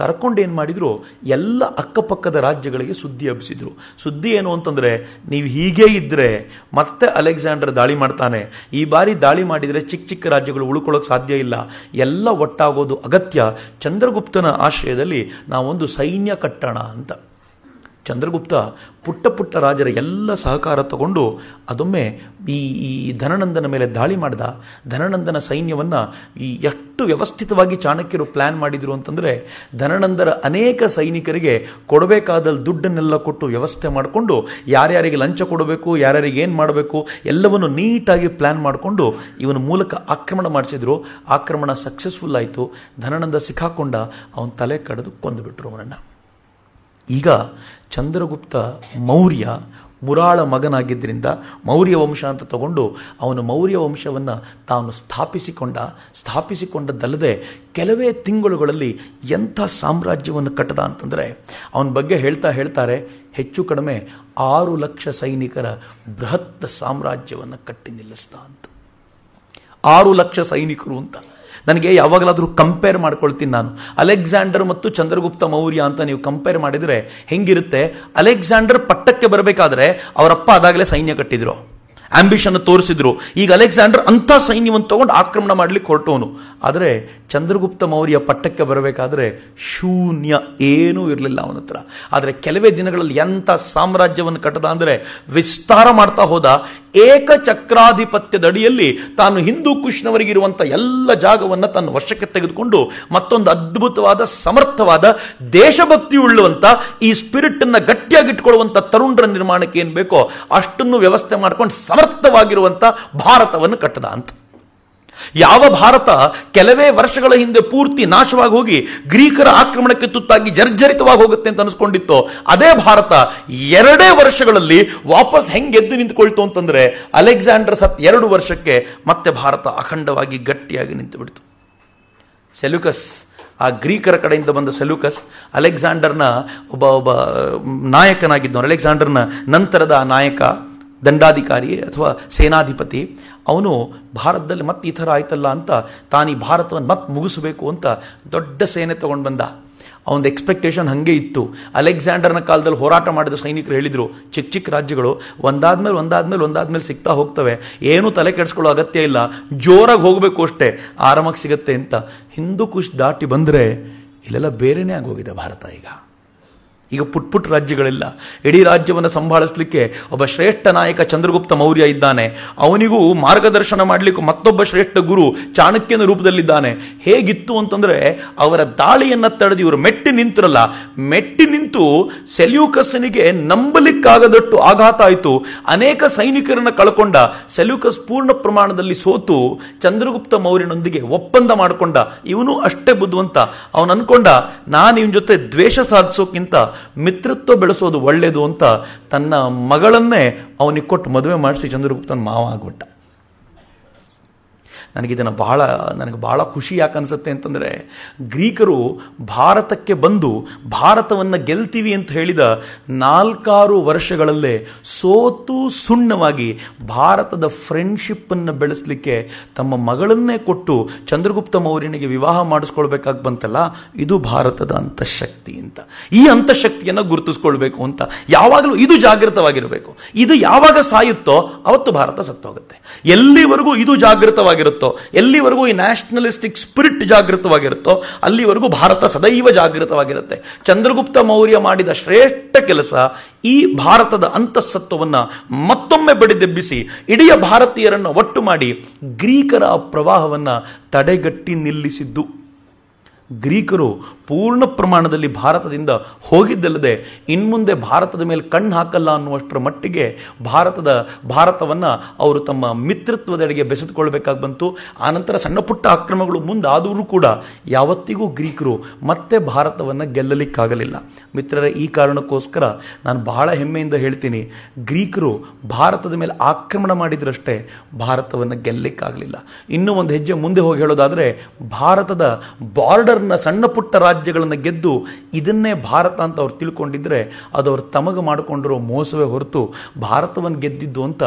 ಕರ್ಕೊಂಡು ಏನು ಮಾಡಿದ್ರು, ಎಲ್ಲ ಅಕ್ಕಪಕ್ಕದ ರಾಜ್ಯಗಳಿಗೆ ಸುದ್ದಿ ಹಬ್ಬಿಸಿದ್ರು. ಸುದ್ದಿ ಏನು ಅಂತಂದ್ರೆ, ನೀವು ಹೀಗೆ ಇದ್ರೆ ಮತ್ತೆ ಅಲೆಕ್ಸಾಂಡರ್ ದಾಳಿ ಮಾಡ್ತಾನೆ, ಈ ಬಾರಿ ದಾಳಿ ಮಾಡಿದರೆ ಚಿಕ್ಕ ಚಿಕ್ಕ ರಾಜ್ಯಗಳು ಉಳ್ಕೊಳ್ಳೋಕೆ ಸಾಧ್ಯ ಇಲ್ಲ, ಎಲ್ಲ ಒಟ್ಟಾಗೋದು ಅಗತ್ಯ. ಚಂದ್ರಗುಪ್ತನ ಆಶ್ರಯದಲ್ಲಿ ನಾವೊಂದು ಸೈನ್ಯ ಕಟ್ಟೋಣ ಅಂತ. ಚಂದ್ರಗುಪ್ತ ಪುಟ್ಟ ರಾಜರ ಎಲ್ಲ ಸಹಕಾರ ತಗೊಂಡು ಅದೊಮ್ಮೆ ಈ ಧನನಂದನ ಮೇಲೆ ದಾಳಿ ಮಾಡಿದ. ಧನನಂದನ ಸೈನ್ಯವನ್ನು ಎಷ್ಟು ವ್ಯವಸ್ಥಿತವಾಗಿ ಚಾಣಕ್ಯರು ಪ್ಲಾನ್ ಮಾಡಿದ್ರು ಅಂತಂದರೆ, ಧನನಂದರ ಅನೇಕ ಸೈನಿಕರಿಗೆ ಕೊಡಬೇಕಾದ ದುಡ್ಡನ್ನೆಲ್ಲ ಕೊಟ್ಟು ವ್ಯವಸ್ಥೆ ಮಾಡಿಕೊಂಡು, ಯಾರ್ಯಾರಿಗೆ ಲಂಚ ಕೊಡಬೇಕು, ಯಾರ್ಯಾರಿಗೆ ಏನು ಮಾಡಬೇಕು ಎಲ್ಲವನ್ನು ನೀಟಾಗಿ ಪ್ಲಾನ್ ಮಾಡಿಕೊಂಡು ಇವನ ಮೂಲಕ ಆಕ್ರಮಣ ಮಾಡಿಸಿದ್ರು. ಆಕ್ರಮಣ ಸಕ್ಸಸ್ಫುಲ್ ಆಯಿತು. ಧನನಂದ ಸಿಕ್ಕಾಕೊಂಡ, ಅವನ ತಲೆ ಕಡಿದು ಕೊಂದುಬಿಟ್ರು ಅವನನ್ನು. ಈಗ ಚಂದ್ರಗುಪ್ತ ಮೌರ್ಯ ಮುರಾಳ ಮಗನಾಗಿದ್ದರಿಂದ ಮೌರ್ಯ ವಂಶ ಅಂತ ತಗೊಂಡು ಅವನು ಮೌರ್ಯ ವಂಶವನ್ನು ತಾನು ಸ್ಥಾಪಿಸಿಕೊಂಡದ್ದಲ್ಲದೆ ಕೆಲವೇ ತಿಂಗಳುಗಳಲ್ಲಿ ಎಂಥ ಸಾಮ್ರಾಜ್ಯವನ್ನು ಕಟ್ಟದ ಅಂತಂದರೆ, ಅವನ ಬಗ್ಗೆ ಹೇಳ್ತಾರೆ ಹೆಚ್ಚು ಕಡಿಮೆ 6 ಲಕ್ಷ ಸೈನಿಕರ ಬೃಹತ್ ಸಾಮ್ರಾಜ್ಯವನ್ನು ಕಟ್ಟಿ ನಿಲ್ಲಿಸ್ದ ಅಂತ. 6 ಲಕ್ಷ ಸೈನಿಕರು ಅಂತ. ನನಗೆ ಯಾವಾಗಲಾದರೂ ಕಂಪೇರ್ ಮಾಡ್ಕೊಳ್ತೀನಿ ನಾನು. ಅಲೆಕ್ಸಾಂಡರ್ ಮತ್ತು ಚಂದ್ರಗುಪ್ತ ಮೌರ್ಯ ಅಂತ ನೀವು ಕಂಪೇರ್ ಮಾಡಿದರೆ ಹೆಂಗಿರುತ್ತೆ? ಅಲೆಕ್ಸಾಂಡರ್ ಪಟ್ಟಕ್ಕೆ ಬರಬೇಕಾದ್ರೆ ಅವರಪ್ಪ ಅದಾಗಲೇ ಸೈನ್ಯ ಕಟ್ಟಿದ್ರು, ಆಂಬಿಷನ್ ತೋರಿಸಿದ್ರು. ಈಗ ಅಲೆಕ್ಸಾಂಡರ್ ಅಂಥ ಸೈನ್ಯವನ್ನು ತಗೊಂಡು ಆಕ್ರಮಣ ಮಾಡಲಿಕ್ಕೆ ಹೊರಟವನು. ಆದರೆ ಚಂದ್ರಗುಪ್ತ ಮೌರ್ಯ ಪಟ್ಟಕ್ಕೆ ಬರಬೇಕಾದ್ರೆ ಶೂನ್ಯ, ಏನೂ ಇರಲಿಲ್ಲ ಅವನ ಹತ್ರ. ಆದರೆ ಕೆಲವೇ ದಿನಗಳಲ್ಲಿ ಎಂಥ ಸಾಮ್ರಾಜ್ಯವನ್ನು ಕಟ್ಟದ ಅಂದರೆ, ವಿಸ್ತಾರ ಮಾಡ್ತಾ ಹೋದ. ಏಕಚಕ್ರಾಧಿಪತ್ಯದ ಅಡಿಯಲ್ಲಿ ತಾನು ಹಿಂದೂ ಕುಶ್ನವರಿಗಿರುವಂಥ ಎಲ್ಲ ಜಾಗವನ್ನು ತನ್ನ ವಶಕ್ಕೆ ತೆಗೆದುಕೊಂಡು ಮತ್ತೊಂದು ಅದ್ಭುತವಾದ ಸಮರ್ಥವಾದ ದೇಶಭಕ್ತಿ ಉಳ್ಳುವಂಥ ಈ ಸ್ಪಿರಿಟ್ ಅನ್ನ ಗಟ್ಟಿಯಾಗಿಟ್ಕೊಳ್ಳುವಂಥ ತರುಣರ ನಿರ್ಮಾಣಕ್ಕೆ ಏನು ಬೇಕೋ ಅಷ್ಟನ್ನು ವ್ಯವಸ್ಥೆ ಮಾಡ್ಕೊಂಡು ಸಮರ್ಥವಾಗಿರುವಂಥ ಭಾರತವನ್ನು ಕಟ್ಟದ ಅಂತ. ಯಾವ ಭಾರತ ಕೆಲವೇ ವರ್ಷಗಳ ಹಿಂದೆ ಪೂರ್ತಿ ನಾಶವಾಗಿ ಹೋಗಿ ಗ್ರೀಕರ ಆಕ್ರಮಣಕ್ಕೆ ತುತ್ತಾಗಿ ಜರ್ಜರಿತವಾಗಿ ಹೋಗುತ್ತೆ ಅಂತ ಅನಿಸ್ಕೊಂಡಿತ್ತೋ, ಅದೇ ಭಾರತ 2 ವರ್ಷಗಳಲ್ಲಿ ವಾಪಸ್ ಹೆಂಗೆ ಎದ್ದು ನಿಂತುಕೊಳ್ತು ಅಂತಂದ್ರೆ, ಅಲೆಕ್ಸಾಂಡರ್ ಸತ್ 2 ವರ್ಷಕ್ಕೆ ಮತ್ತೆ ಭಾರತ ಅಖಂಡವಾಗಿ ಗಟ್ಟಿಯಾಗಿ ನಿಂತು ಬಿಡ್ತು. ಸೆಲ್ಯೂಕಸ್, ಆ ಗ್ರೀಕರ ಕಡೆಯಿಂದ ಬಂದ ಸೆಲ್ಯೂಕಸ್ ಅಲೆಕ್ಸಾಂಡರ್ನ ಒಬ್ಬ ನಾಯಕನಾಗಿದ್ದವನು. ಅಲೆಕ್ಸಾಂಡರ್ನ ನಂತರದ ಆ ನಾಯಕ, ದಂಡಾಧಿಕಾರಿ ಅಥವಾ ಸೇನಾಧಿಪತಿ, ಅವನು ಭಾರತದಲ್ಲಿ ಮತ್ತೆ ಈ ಥರ ಆಯ್ತಲ್ಲ ಅಂತ ತಾನು ಈ ಭಾರತವನ್ನು ಮತ್ತೆ ಮುಗಿಸಬೇಕು ಅಂತ ದೊಡ್ಡ ಸೇನೆ ತಗೊಂಡು ಬಂದ. ಅವನದು ಎಕ್ಸ್ಪೆಕ್ಟೇಷನ್ ಹಾಗೆ ಇತ್ತು. ಅಲೆಕ್ಸಾಂಡರ್ನ ಕಾಲದಲ್ಲಿ ಹೋರಾಟ ಮಾಡಿದ ಸೈನಿಕರು ಹೇಳಿದರು, ಚಿಕ್ಕ ಚಿಕ್ಕ ರಾಜ್ಯಗಳು ಒಂದಾದ್ಮೇಲೆ ಸಿಗ್ತಾ ಹೋಗ್ತವೆ, ಏನೂ ತಲೆ ಕೆಡಿಸ್ಕೊಳ್ಳೋ ಅಗತ್ಯ ಇಲ್ಲ, ಜೋರಾಗಿ ಹೋಗಬೇಕು ಅಷ್ಟೇ, ಆರಾಮಾಗಿ ಸಿಗತ್ತೆ ಅಂತ. ಹಿಂದೂ ಕುಶ್ ದಾಟಿ ಬಂದರೆ ಇಲ್ಲೆಲ್ಲ ಬೇರೆನೇ ಆಗೋಗಿದೆ ಭಾರತ. ಈಗ ಪುಟ್ಟ ರಾಜ್ಯಗಳಿಲ್ಲ. ಇಡೀ ರಾಜ್ಯವನ್ನು ಸಂಭಾಳಿಸಲಿಕ್ಕೆ ಒಬ್ಬ ಶ್ರೇಷ್ಠ ನಾಯಕ ಚಂದ್ರಗುಪ್ತ ಮೌರ್ಯ ಇದ್ದಾನೆ. ಅವನಿಗೂ ಮಾರ್ಗದರ್ಶನ ಮಾಡಲಿಕ್ಕೆ ಮತ್ತೊಬ್ಬ ಶ್ರೇಷ್ಠ ಗುರು ಚಾಣಕ್ಯನ ರೂಪದಲ್ಲಿದ್ದಾನೆ. ಹೇಗಿತ್ತು ಅಂತಂದ್ರೆ, ಅವರ ದಾಳಿಯನ್ನು ತಡೆದು ಇವರು ಮೆಟ್ಟಿ ನಿಂತು ಸೆಲ್ಯೂಕಸ್ನಿಗೆ ನಂಬಲಿಕ್ಕಾಗದಷ್ಟು ಆಘಾತ ಆಯಿತು. ಅನೇಕ ಸೈನಿಕರನ್ನು ಕಳ್ಕೊಂಡ. ಸೆಲ್ಯೂಕಸ್ ಪೂರ್ಣ ಪ್ರಮಾಣದಲ್ಲಿ ಸೋತು ಚಂದ್ರಗುಪ್ತ ಮೌರ್ಯನೊಂದಿಗೆ ಒಪ್ಪಂದ ಮಾಡಿಕೊಂಡ. ಇವನು ಅಷ್ಟೇ ಬುದ್ಧಿವಂತ. ಅವನು ಅನ್ಕೊಂಡ, ನಾನು ಇವನ ಜೊತೆ ದ್ವೇಷ ಸಾಧಿಸೋಕ್ಕಿಂತ ಮಿತ್ರತ್ವ ಬೆಳೆಸೋದು ಒಳ್ಳೇದು ಅಂತ ತನ್ನ ಮಗಳನ್ನೇ ಅವನಿಗೆ ಕೊಟ್ಟು ಮದುವೆ ಮಾಡಿಸಿ ಚಂದ್ರಗುಪ್ತನ ಮಾವ ಆಗ್ಬಿಟ್ಟ. ನನಗೆ ಬಹಳ ಖುಷಿ ಯಾಕೆ ಅನಿಸುತ್ತೆ ಅಂತಂದರೆ, ಗ್ರೀಕರು ಭಾರತಕ್ಕೆ ಬಂದು ಭಾರತವನ್ನು ಗೆಲ್ತೀವಿ ಅಂತ ಹೇಳಿದ 4-6 ವರ್ಷಗಳಲ್ಲೇ ಸೋತು ಸುಣ್ಣವಾಗಿ ಭಾರತದ ಫ್ರೆಂಡ್ಶಿಪ್ಪನ್ನು ಬೆಳೆಸಲಿಕ್ಕೆ ತಮ್ಮ ಮಗಳನ್ನೇ ಕೊಟ್ಟು ಚಂದ್ರಗುಪ್ತ ಮೌರ್ಯನಿಗೆ ವಿವಾಹ ಮಾಡಿಸ್ಕೊಳ್ಬೇಕಾಗಿ ಬಂತಲ್ಲ, ಇದು ಭಾರತದ ಅಂತಃಶಕ್ತಿ ಅಂತ. ಈ ಅಂತಃಶಕ್ತಿಯನ್ನು ಗುರುತಿಸ್ಕೊಳ್ಬೇಕು ಅಂತ ಯಾವಾಗಲೂ ಇದು ಜಾಗೃತವಾಗಿರಬೇಕು. ಇದು ಯಾವಾಗ ಸಾಯುತ್ತೋ ಅವತ್ತು ಭಾರತ ಸತ್ತೋಗುತ್ತೆ. ಎಲ್ಲಿವರೆಗೂ ಇದು ಜಾಗೃತವಾಗಿರುತ್ತೋ, ಎಲ್ಲಿವರೆಗೂ ಈ ನ್ಯಾಷನಲಿಸ್ಟಿಕ್ ಸ್ಪಿರಿಟ್ ಜಾಗೃತವಾಗಿರುತ್ತೋ, ಅಲ್ಲಿವರೆಗೂ ಭಾರತ ಸದೈವ ಜಾಗೃತವಾಗಿರುತ್ತೆ. ಚಂದ್ರಗುಪ್ತ ಮೌರ್ಯ ಮಾಡಿದ ಶ್ರೇಷ್ಠ ಕೆಲಸ ಈ ಭಾರತದ ಅಂತಃಸತ್ವವನ್ನು ಮತ್ತೊಮ್ಮೆ ಬಡಿದೆಬ್ಬಿಸಿ ಇಡೀ ಭಾರತೀಯರನ್ನು ಒಟ್ಟು ಮಾಡಿ ಗ್ರೀಕರ ಪ್ರವಾಹವನ್ನು ತಡೆಗಟ್ಟಿ ನಿಲ್ಲಿಸಿದ್ದು. ಗ್ರೀಕರು ಪೂರ್ಣ ಪ್ರಮಾಣದಲ್ಲಿ ಭಾರತದಿಂದ ಹೋಗಿದ್ದಲ್ಲದೆ ಇನ್ಮುಂದೆ ಭಾರತದ ಮೇಲೆ ಕಣ್ಣು ಹಾಕಲ್ಲ ಅನ್ನುವಷ್ಟರ ಮಟ್ಟಿಗೆ ಭಾರತವನ್ನು ಅವರು ತಮ್ಮ ಮಿತ್ರತ್ವದೆಡೆಗೆ ಬೆಸೆದುಕೊಳ್ಬೇಕಾಗಿ ಬಂತು. ಆನಂತರ ಸಣ್ಣ ಪುಟ್ಟ ಅಕ್ರಮಗಳು ಮುಂದಾದರೂ ಕೂಡ ಯಾವತ್ತಿಗೂ ಗ್ರೀಕರು ಮತ್ತೆ ಭಾರತವನ್ನು ಗೆಲ್ಲಲಿಕ್ಕಾಗಲಿಲ್ಲ. ಮಿತ್ರರೇ, ಈ ಕಾರಣಕ್ಕೋಸ್ಕರ ನಾನು ಬಹಳ ಹೆಮ್ಮೆಯಿಂದ ಹೇಳ್ತೀನಿ, ಗ್ರೀಕರು ಭಾರತದ ಮೇಲೆ ಆಕ್ರಮಣ ಮಾಡಿದ್ರಷ್ಟೇ ಭಾರತವನ್ನು ಗೆಲ್ಲಲಿಕ್ಕಾಗಲಿಲ್ಲ. ಇನ್ನೂ ಒಂದು ಹೆಜ್ಜೆ ಮುಂದೆ ಹೋಗಿ ಹೇಳೋದಾದರೆ, ಭಾರತದ ಬಾರ್ಡರ್ನ ಸಣ್ಣ ಪುಟ್ಟ ರಾಜ್ಯಗಳನ್ನು ಗೆದ್ದು ಇದನ್ನೇ ಭಾರತ ಅಂತ ಅವ್ರು ತಿಳ್ಕೊಂಡಿದ್ರೆ ಅದು ಅವ್ರು ತಮಗೆ ಮಾಡಿಕೊಂಡಿರೋ ಮೋಸವೇ ಹೊರತು ಭಾರತವನ್ನು ಗೆದ್ದಿದ್ದು ಅಂತ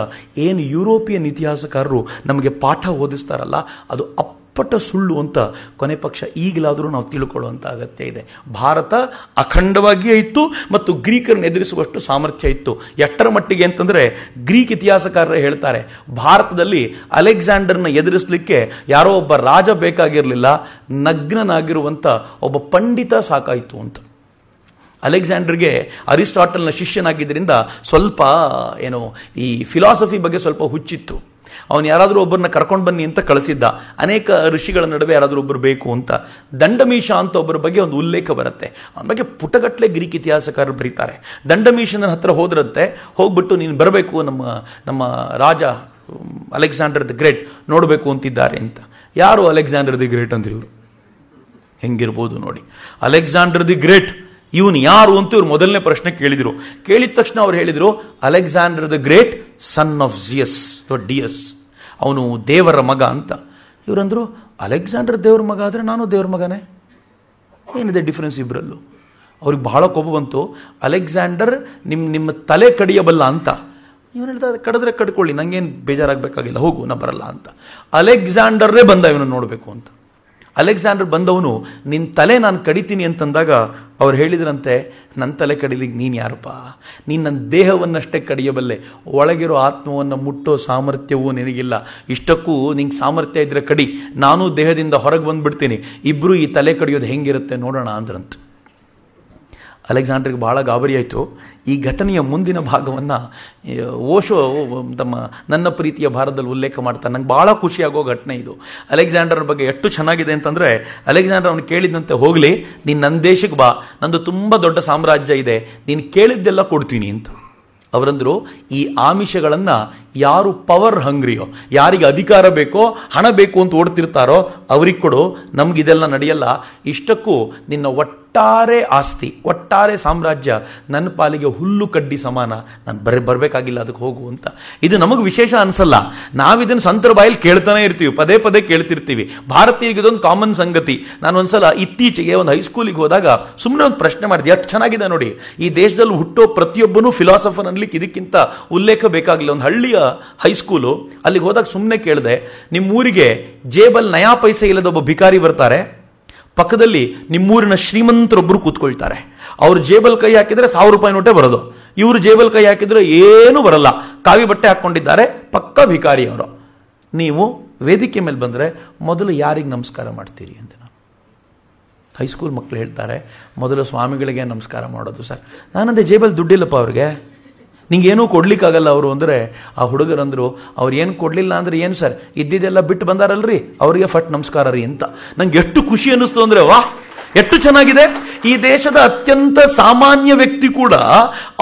ಏನು ಯುರೋಪಿಯನ್ ಇತಿಹಾಸಕಾರರು ನಮಗೆ ಪಾಠ ಓದಿಸ್ತಾರಲ್ಲ, ಅದು ಅಪ್ಪಟ ಸುಳ್ಳು ಅಂತ ಕೊನೆ ಪಕ್ಷ ಈಗಲಾದರೂ ನಾವು ತಿಳ್ಕೊಳ್ಳುವಂಥ ಅಗತ್ಯ ಇದೆ. ಭಾರತ ಅಖಂಡವಾಗಿಯೇ ಇತ್ತು ಮತ್ತು ಗ್ರೀಕರನ್ನು ಎದುರಿಸುವಷ್ಟು ಸಾಮರ್ಥ್ಯ ಇತ್ತು. ಎಷ್ಟರ ಮಟ್ಟಿಗೆ ಅಂತಂದರೆ, ಗ್ರೀಕ್ ಇತಿಹಾಸಕಾರರೇ ಹೇಳ್ತಾರೆ, ಭಾರತದಲ್ಲಿ ಅಲೆಕ್ಸಾಂಡರ್ನ ಎದುರಿಸಲಿಕ್ಕೆ ಯಾರೋ ಒಬ್ಬ ರಾಜ ಬೇಕಾಗಿರಲಿಲ್ಲ, ನಗ್ನನಾಗಿರುವಂಥ ಒಬ್ಬ ಪಂಡಿತ ಸಾಕಾಯಿತು ಅಂತ. ಅಲೆಕ್ಸಾಂಡರ್ಗೆ ಅರಿಸ್ಟಾಟಲ್ನ ಶಿಷ್ಯನಾಗಿದ್ದರಿಂದ ಸ್ವಲ್ಪ ಈ ಫಿಲಾಸಫಿ ಬಗ್ಗೆ ಸ್ವಲ್ಪ ಹುಚ್ಚಿತ್ತು. ಅವನು ಯಾರಾದರೂ ಒಬ್ಬರನ್ನ ಕರ್ಕೊಂಡು ಬನ್ನಿ ಅಂತ ಕಳಿಸಿದ್ದ. ಅನೇಕ ಋಷಿಗಳ ನಡುವೆ ಯಾರಾದರೂ ಒಬ್ಬರು ಬೇಕು ಅಂತ. ದಂಡಮೀಶ ಅಂತ ಒಬ್ಬರ ಬಗ್ಗೆ ಒಂದು ಉಲ್ಲೇಖ ಬರುತ್ತೆ. ಅವನ ಬಗ್ಗೆ ಪುಟಗಟ್ಟಲೆ ಗ್ರೀಕ್ ಇತಿಹಾಸಕಾರರು ಬರೀತಾರೆ. ದಂಡಮೀಶನ ಹತ್ರ ಹೋದ್ರಂತೆ, ಹೋಗ್ಬಿಟ್ಟು ನೀನು ಬರಬೇಕು, ನಮ್ಮ ರಾಜ ಅಲೆಕ್ಸಾಂಡರ್ ದಿ ಗ್ರೇಟ್ ನೋಡಬೇಕು ಅಂತಿದ್ದಾರೆ ಅಂತ. ಯಾರು ಅಲೆಕ್ಸಾಂಡರ್ ದಿ ಗ್ರೇಟ್ ಅಂತ ಇವರು? ಹೆಂಗಿರ್ಬೋದು ನೋಡಿ. ಅಲೆಕ್ಸಾಂಡರ್ ದಿ ಗ್ರೇಟ್ ಇವನು ಯಾರು ಅಂತ ಇವ್ರು ಮೊದಲನೇ ಪ್ರಶ್ನೆ ಕೇಳಿದ್ರು. ಕೇಳಿದ ತಕ್ಷಣ ಅವ್ರು ಹೇಳಿದರು, Alexander the great son of Zeus Dios, ಅವನು ದೇವರ ಮಗ ಅಂತ. ಇವರಂದ್ರು, ಅಲೆಕ್ಸಾಂಡರ್ ದೇವರ ಮಗ ಆದರೆ ನಾನು ದೇವರ ಮಗನೇ, ಏನಿದೆ ಡಿಫ್ರೆನ್ಸ್ ಇಬ್ಬರಲ್ಲೂ? ಅವ್ರಿಗೆ ಬಹಳ ಕೋಪ ಬಂತು. ಅಲೆಕ್ಸಾಂಡರ್ ನಿಮ್ಮ ತಲೆ ಕಡಿಯಬಲ್ಲ ಅಂತ. ಇವನು ಹೇಳ್ತಾ, ಕಡಿದ್ರೆ ಕಡ್ಕೊಳ್ಳಿ, ನಂಗೇನು ಬೇಜಾರಾಗಬೇಕಾಗಿಲ್ಲ, ಹೋಗು, ನಾ ಬರಲ್ಲ ಅಂತ. ಅಲೆಕ್ಸಾಂಡರ್ರೇ ಬಂದ ಇವನು ನೋಡಬೇಕು ಅಂತ. ಅಲೆಕ್ಸಾಂಡರ್ ಬಂದವನು, ನಿನ್ನ ತಲೆ ನಾನು ಕಡಿತೀನಿ ಅಂತಂದಾಗ ಅವ್ರು ಹೇಳಿದ್ರಂತೆ, ನನ್ನ ತಲೆ ಕಡಿಲಿಕ್ಕೆ ನೀನು ಯಾರಪ್ಪ? ನೀನು ನನ್ನ ದೇಹವನ್ನಷ್ಟೇ ಕಡಿಯಬಲ್ಲೆ, ಒಳಗಿರೋ ಆತ್ಮವನ್ನು ಮುಟ್ಟೋ ಸಾಮರ್ಥ್ಯವೂ ನಿನಗಿಲ್ಲ. ಇಷ್ಟಕ್ಕೂ ನಿಂಗೆ ಸಾಮರ್ಥ್ಯ ಇದ್ರೆ ಕಡಿ, ನಾನು ದೇಹದಿಂದ ಹೊರಗೆ ಬಂದುಬಿಡ್ತೀನಿ, ಇಬ್ಬರು ಈ ತಲೆ ಕಡಿಯೋದು ಹೆಂಗಿರುತ್ತೆ ನೋಡೋಣ ಅಂದ್ರಂತ. ಅಲೆಕ್ಸಾಂಡರ್ಗೆ ಬಹಳ ಗಾಬರಿ ಆಯಿತು. ಈ ಘಟನೆಯ ಮುಂದಿನ ಭಾಗವನ್ನು ಓಶೋ ನನ್ನ ಪ್ರೀತಿಯ ಭಾರತದಲ್ಲಿ ಉಲ್ಲೇಖ ಮಾಡ್ತಾರೆ. ನಂಗೆ ಭಾಳ ಖುಷಿಯಾಗೋ ಘಟನೆ ಇದು. ಅಲೆಕ್ಸಾಂಡರ್ ಬಗ್ಗೆ ಎಷ್ಟು ಚೆನ್ನಾಗಿದೆ ಅಂತಂದರೆ, ಅಲೆಕ್ಸಾಂಡರ್ ಅವನು ಕೇಳಿದಂತೆ, ಹೋಗಲಿ ನೀನು ನನ್ನ ದೇಶಕ್ಕೆ ಬಾ, ನಂದು ತುಂಬ ದೊಡ್ಡ ಸಾಮ್ರಾಜ್ಯ ಇದೆ, ನೀನು ಕೇಳಿದ್ದೆಲ್ಲ ಕೊಡ್ತೀನಿ ಅಂತ. ಅವರಂದರು, ಈ ಆಮಿಷಗಳನ್ನು ಯಾರು ಪವರ್ ಹಂಗ್ರಿಯೋ, ಯಾರಿಗೆ ಅಧಿಕಾರ ಬೇಕೋ, ಹಣ ಬೇಕು ಅಂತ ಓಡ್ತಿರ್ತಾರೋ ಅವ್ರಿಗೆ ಕೊಡು, ನಮಗಿದೆಲ್ಲ ನಡೆಯಲ್ಲ. ಇಷ್ಟಕ್ಕೂ ನಿನ್ನ ಒಟ್ಟಾರೆ ಆಸ್ತಿ, ಒಟ್ಟಾರೆ ಸಾಮ್ರಾಜ್ಯ ನನ್ನ ಪಾಲಿಗೆ ಹುಲ್ಲು ಕಡ್ಡಿ ಸಮಾನ, ನಾನು ಬರಬೇಕಾಗಿಲ್ಲ, ಅದಕ್ಕೆ ಹೋಗು ಅಂತ. ಇದು ನಮಗೆ ವಿಶೇಷ ಅನ್ಸಲ್ಲ. ನಾವಿದನ್ನು ಸಂತರ ಬಾಯಲ್ಲಿ ಕೇಳ್ತಾನೆ ಇರ್ತೀವಿ, ಪದೇ ಪದೇ ಕೇಳ್ತಿರ್ತೀವಿ. ಭಾರತೀಯರಿಗೆ ಇದೊಂದು ಕಾಮನ್ ಸಂಗತಿ. ನಾನು ಒಂದ್ಸಲ ಇತ್ತೀಚೆಗೆ ಒಂದು ಹೈಸ್ಕೂಲಿಗೆ ಹೋದಾಗ ಸುಮ್ಮನೆ ಒಂದು ಪ್ರಶ್ನೆ ಮಾಡಿದೆ, ಎಷ್ಟು ಚೆನ್ನಾಗಿದೆ ನೋಡಿ, ಈ ದೇಶದಲ್ಲಿ ಹುಟ್ಟೋ ಪ್ರತಿಯೊಬ್ಬನೂ ಫಿಲಾಸಫರ್ ಅನ್ಲಿಕ್ಕೆ ಇದಕ್ಕಿಂತ ಉಲ್ಲೇಖ ಬೇಕಾಗಿಲ್ಲ. ಒಂದು ಹಳ್ಳಿಯ ಹೈಸ್ಕೂಲು, ಅಲ್ಲಿಗೆ ಹೋದಾಗ ಸುಮ್ಮನೆ ಕೇಳಿದೆ, ನಿಮ್ಮೂರಿಗೆ ಜೇಬಲ್ ನಯಾ ಪೈಸೆ ಇಲ್ಲದ ಒಬ್ಬ ಭಿಕಾರಿ ಬರ್ತಾರೆ, ಪಕ್ಕದಲ್ಲಿ ನಿಮ್ಮೂರಿನ ಶ್ರೀಮಂತರೊಬ್ಬರು ಕೂತ್ಕೊಳ್ತಾರೆ. ಅವ್ರ ಜೇಬಲ್ ಕೈ ಹಾಕಿದ್ರೆ 1000 ರೂಪಾಯಿ ನೋಟೇ ಬರೋದು, ಇವರು ಜೇಬಲ್ ಕೈ ಹಾಕಿದ್ರೆ ಏನೂ ಬರಲ್ಲ, ಕಾವಿ ಬಟ್ಟೆ ಹಾಕ್ಕೊಂಡಿದ್ದಾರೆ, ಪಕ್ಕ ಭಿಕಾರಿ ಅವರು. ನೀವು ವೇದಿಕೆ ಮೇಲೆ ಬಂದರೆ ಮೊದಲು ಯಾರಿಗೆ ನಮಸ್ಕಾರ ಮಾಡ್ತೀರಿ ಅಂತ. ಹೈಸ್ಕೂಲ್ ಮಕ್ಕಳು ಹೇಳ್ತಾರೆ, ಮೊದಲು ಸ್ವಾಮಿಗಳಿಗೆ ನಮಸ್ಕಾರ ಮಾಡೋದು ಸರ್. ನಾನಂದೆ, ಜೇಬಲ್ ದುಡ್ಡಿಲ್ಲಪ್ಪ ಅವ್ರಿಗೆ, ನಿಂಗೇನೂ ಕೊಡ್ಲಿಕ್ಕಾಗಲ್ಲ ಅವರು ಅಂದರೆ. ಆ ಹುಡುಗರಂದರು, ಅವ್ರು ಏನು ಕೊಡಲಿಲ್ಲ ಅಂದರೆ ಏನು ಸರ್, ಇದ್ದಿದ್ದೆಲ್ಲ ಬಿಟ್ಟು ಬಂದಾರಲ್ರಿ, ಅವರಿಗೆ ಫಟ್ ನಮಸ್ಕಾರ ರೀ ಅಂತ. ನಂಗೆ ಎಷ್ಟು ಖುಷಿ ಅನ್ನಿಸ್ತು ಅಂದರೆ, ವಾಹ್ ಎಷ್ಟು ಚೆನ್ನಾಗಿದೆ. ಈ ದೇಶದ ಅತ್ಯಂತ ಸಾಮಾನ್ಯ ವ್ಯಕ್ತಿ ಕೂಡ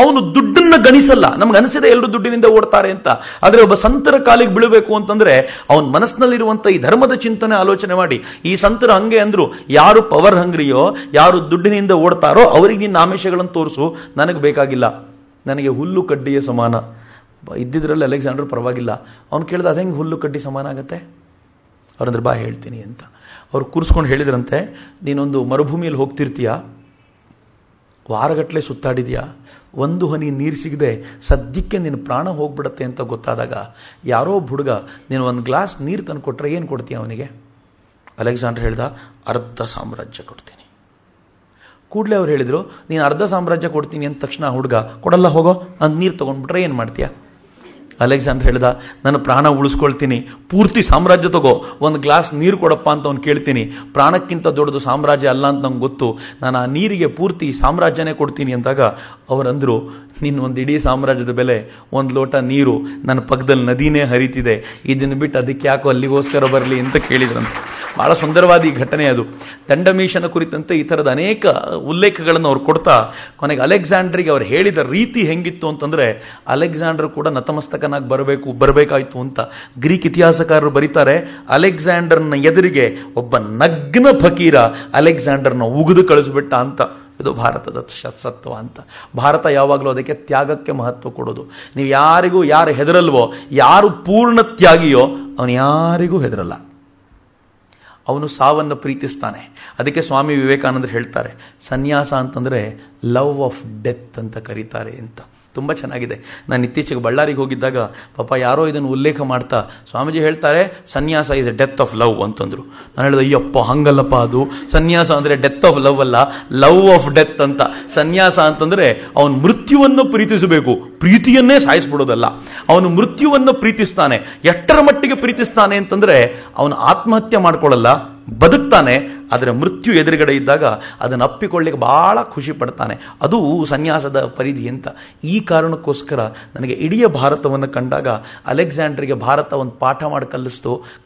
ಅವನು ದುಡ್ಡನ್ನು ಗಣಿಸಲ್ಲ. ನಮ್ಗೆ ಅನಿಸಿದೆ ಎಲ್ಲರೂ ದುಡ್ಡಿನಿಂದ ಓಡ್ತಾರೆ ಅಂತ. ಆದರೆ ಒಬ್ಬ ಸಂತರ ಕಾಲಿಗೆ ಬೀಳಬೇಕು ಅಂತಂದ್ರೆ ಅವನ ಮನಸ್ಸಿನಲ್ಲಿರುವಂಥ ಈ ಧರ್ಮದ ಚಿಂತನೆ ಆಲೋಚನೆ ಮಾಡಿ. ಈ ಸಂತರು ಹಂಗೆ ಅಂದ್ರು, ಯಾರು ಪವರ್ ಹಂಗ್ರಿಯೋ, ಯಾರು ದುಡ್ಡಿನಿಂದ ಓಡ್ತಾರೋ ಅವರಿಗೆ ನಿನ್ನ ಆಮಿಷಗಳನ್ನು ತೋರಿಸು, ನನಗೆ ಬೇಕಾಗಿಲ್ಲ, ನನಗೆ ಹುಲ್ಲು ಕಡ್ಡಿಯ ಸಮಾನ. ಇದ್ದಿದ್ರಲ್ಲಿ ಅಲೆಕ್ಸಾಂಡರ್ ಪರವಾಗಿಲ್ಲ. ಅವನು ಕೇಳಿದ, ಅದು ಹೆಂಗೆ ಹುಲ್ಲು ಕಡ್ಡಿ ಸಮಾನ ಆಗುತ್ತೆ? ಅವ್ರಂದ್ರೆ ಬಾ ಹೇಳ್ತೀನಿ ಅಂತ. ಅವ್ರು ಕೂರಿಸ್ಕೊಂಡು ಹೇಳಿದ್ರಂತೆ, ನೀನೊಂದು ಮರುಭೂಮಿಯಲ್ಲಿ ಹೋಗ್ತಿರ್ತೀಯ, ವಾರಗಟ್ಟಲೆ ಸುತ್ತಾಡಿದ್ಯಾ, ಒಂದು ಹನಿ ನೀರು ಸಿಗದೆ ಸದ್ಯಕ್ಕೆ ನಿನ್ನ ಪ್ರಾಣ ಹೋಗ್ಬಿಡತ್ತೆ ಅಂತ ಗೊತ್ತಾದಾಗ ಯಾರೋ ಒಬ್ಬ ಹುಡುಗ ನೀನು ಒಂದು ಗ್ಲಾಸ್ ನೀರು ತಂದು ಕೊಟ್ಟರೆ ಏನು ಕೊಡ್ತೀಯ ಅವನಿಗೆ? ಅಲೆಕ್ಸಾಂಡರ್ ಹೇಳ್ದ, ಅರ್ಧ ಸಾಮ್ರಾಜ್ಯ ಕೊಡ್ತೀನಿ. ಕೂಡಲೇ ಅವ್ರು ಹೇಳಿದರು, ನೀನು ಅರ್ಧ ಸಾಮ್ರಾಜ್ಯ ಕೊಡ್ತೀನಿ ಅಂದ ತಕ್ಷಣ ಹುಡುಗ ಕೊಡಲ್ಲ ಹೋಗೋ, ನಾನು ನೀರು ತೊಗೊಂಡ್ಬಿಟ್ರೆ ಏನು ಮಾಡ್ತೀಯ? ಅಲೆಕ್ಸಾಂಡರ್ ಹೇಳ್ದ, ನನ್ನ ಪ್ರಾಣ ಉಳಿಸ್ಕೊಳ್ತೀನಿ, ಪೂರ್ತಿ ಸಾಮ್ರಾಜ್ಯ ತಗೋ, ಒಂದು ಗ್ಲಾಸ್ ನೀರು ಕೊಡಪ್ಪ ಅಂತ ಅವ್ನು ಕೇಳ್ತೀನಿ, ಪ್ರಾಣಕ್ಕಿಂತ ದೊಡ್ಡದು ಸಾಮ್ರಾಜ್ಯ ಅಲ್ಲ ಅಂತ ನಂಗೆ ಗೊತ್ತು, ನಾನು ಆ ನೀರಿಗೆ ಪೂರ್ತಿ ಸಾಮ್ರಾಜ್ಯನೇ ಕೊಡ್ತೀನಿ ಅಂದಾಗ ಅವರಂದರು, ನಿನ್ನ ಒಂದು ಇಡೀ ಸಾಮ್ರಾಜ್ಯದ ಬೆಲೆ ಒಂದು ಲೋಟ ನೀರು, ನನ್ನ ಪಕ್ಕದಲ್ಲಿ ನದಿನೇ ಹರಿತಿದೆ, ಇದನ್ನು ಬಿಟ್ಟು ಅದಕ್ಕೆ ಯಾಕೋ ಅಲ್ಲಿಗೋಸ್ಕರ ಬರಲಿ ಅಂತ ಕೇಳಿದ್ರಂತೆ. ಭಾಳ ಸುಂದರವಾದ ಈ ಘಟನೆ ಅದು. ದಂಡಮೀಶನ ಕುರಿತಂತೆ ಈ ಥರದ ಅನೇಕ ಉಲ್ಲೇಖಗಳನ್ನು ಅವ್ರು ಕೊಡ್ತಾ ಕೊನೆಗೆ ಅಲೆಕ್ಸಾಂಡ್ರಿಗೆ ಅವ್ರು ಹೇಳಿದ ರೀತಿ ಹೆಂಗಿತ್ತು ಅಂತಂದರೆ, ಅಲೆಕ್ಸಾಂಡರ್ ಕೂಡ ನತಮಸ್ತಕನಾಗಿ ಬರಬೇಕಾಯಿತು ಅಂತ ಗ್ರೀಕ್ ಇತಿಹಾಸಕಾರರು ಬರೀತಾರೆ. ಅಲೆಕ್ಸಾಂಡರ್ನ ಎದುರಿಗೆ ಒಬ್ಬ ನಗ್ನ ಫಕೀರ ಅಲೆಕ್ಸಾಂಡರ್ನ ಉಗಿದು ಕಳಿಸ್ಬಿಟ್ಟ ಅಂತ. ಇದು ಭಾರತದ ಸತ್ವ ಅಂತ. ಭಾರತ ಯಾವಾಗಲೂ ಅದಕ್ಕೆ ತ್ಯಾಗಕ್ಕೆ ಮಹತ್ವ ಕೊಡೋದು. ನೀವು ಯಾರಿಗೂ ಯಾರು ಹೆದರಲ್ವೋ, ಯಾರು ಪೂರ್ಣ ತ್ಯಾಗಿಯೋ ಅವನು ಯಾರಿಗೂ ಹೆದರಲ್ಲ, ಅವನು ಸಾವನ್ನು ಪ್ರೀತಿಸ್ತಾನೆ. ಅದಕ್ಕೆ ಸ್ವಾಮಿ ವಿವೇಕಾನಂದರು ಹೇಳ್ತಾರೆ, ಸನ್ಯಾಸ ಅಂತಂದರೆ ಲವ್ ಆಫ್ ಡೆತ್ ಅಂತ ಕರೀತಾರೆ ಅಂತ. ತುಂಬ ಚೆನ್ನಾಗಿದೆ. ನಾನು ಇತ್ತೀಚೆಗೆ ಬಳ್ಳಾರಿಗೆ ಹೋಗಿದ್ದಾಗ ಪಾಪ ಯಾರೋ ಇದನ್ನು ಉಲ್ಲೇಖ ಮಾಡ್ತಾ ಸ್ವಾಮೀಜಿ ಹೇಳ್ತಾರೆ, ಸನ್ಯಾಸ is A death of love ಅಂತಂದರು. ನಾನು ಹೇಳಿದೆ, ಅಯ್ಯಪ್ಪ ಹಂಗಲ್ಲಪ್ಪ, ಅದು ಸನ್ಯಾಸ ಅಂದರೆ ಡೆತ್ ಆಫ್ ಲವ್ ಅಲ್ಲ, ಲವ್ ಆಫ್ ಡೆತ್ ಅಂತ. ಸನ್ಯಾಸ ಅಂತಂದರೆ ಅವನು ಮೃತ್ಯುವನ್ನು ಪ್ರೀತಿಸಬೇಕು, ಪ್ರೀತಿಯನ್ನೇ ಸಾಯಿಸ್ಬಿಡೋದಲ್ಲ. ಅವನು ಮೃತ್ಯುವನ್ನು ಪ್ರೀತಿಸ್ತಾನೆ. ಎಷ್ಟರ ಮಟ್ಟಿಗೆ ಪ್ರೀತಿಸ್ತಾನೆ ಅಂತಂದರೆ ಅವನು ಆತ್ಮಹತ್ಯೆ ಮಾಡ್ಕೊಳ್ಳಲ್ಲ, ಬದುಕ್ತಾನೆ. ಆದರೆ ಮೃತ್ಯು ಎದುರುಗಡೆ ಇದ್ದಾಗ ಅದನ್ನು ಅಪ್ಪಿಕೊಳ್ಳಿಕ್ಕೆ ಭಾಳ ಖುಷಿ ಪಡ್ತಾನೆ. ಅದು ಸನ್ಯಾಸದ ಪರಿಧಿ ಅಂತ. ಈ ಕಾರಣಕ್ಕೋಸ್ಕರ ನನಗೆ ಇಡೀ ಭಾರತವನ್ನು ಕಂಡಾಗ ಅಲೆಕ್ಸಾಂಡ್ರಿಗೆ ಭಾರತ ಒಂದು ಪಾಠ ಮಾಡಿ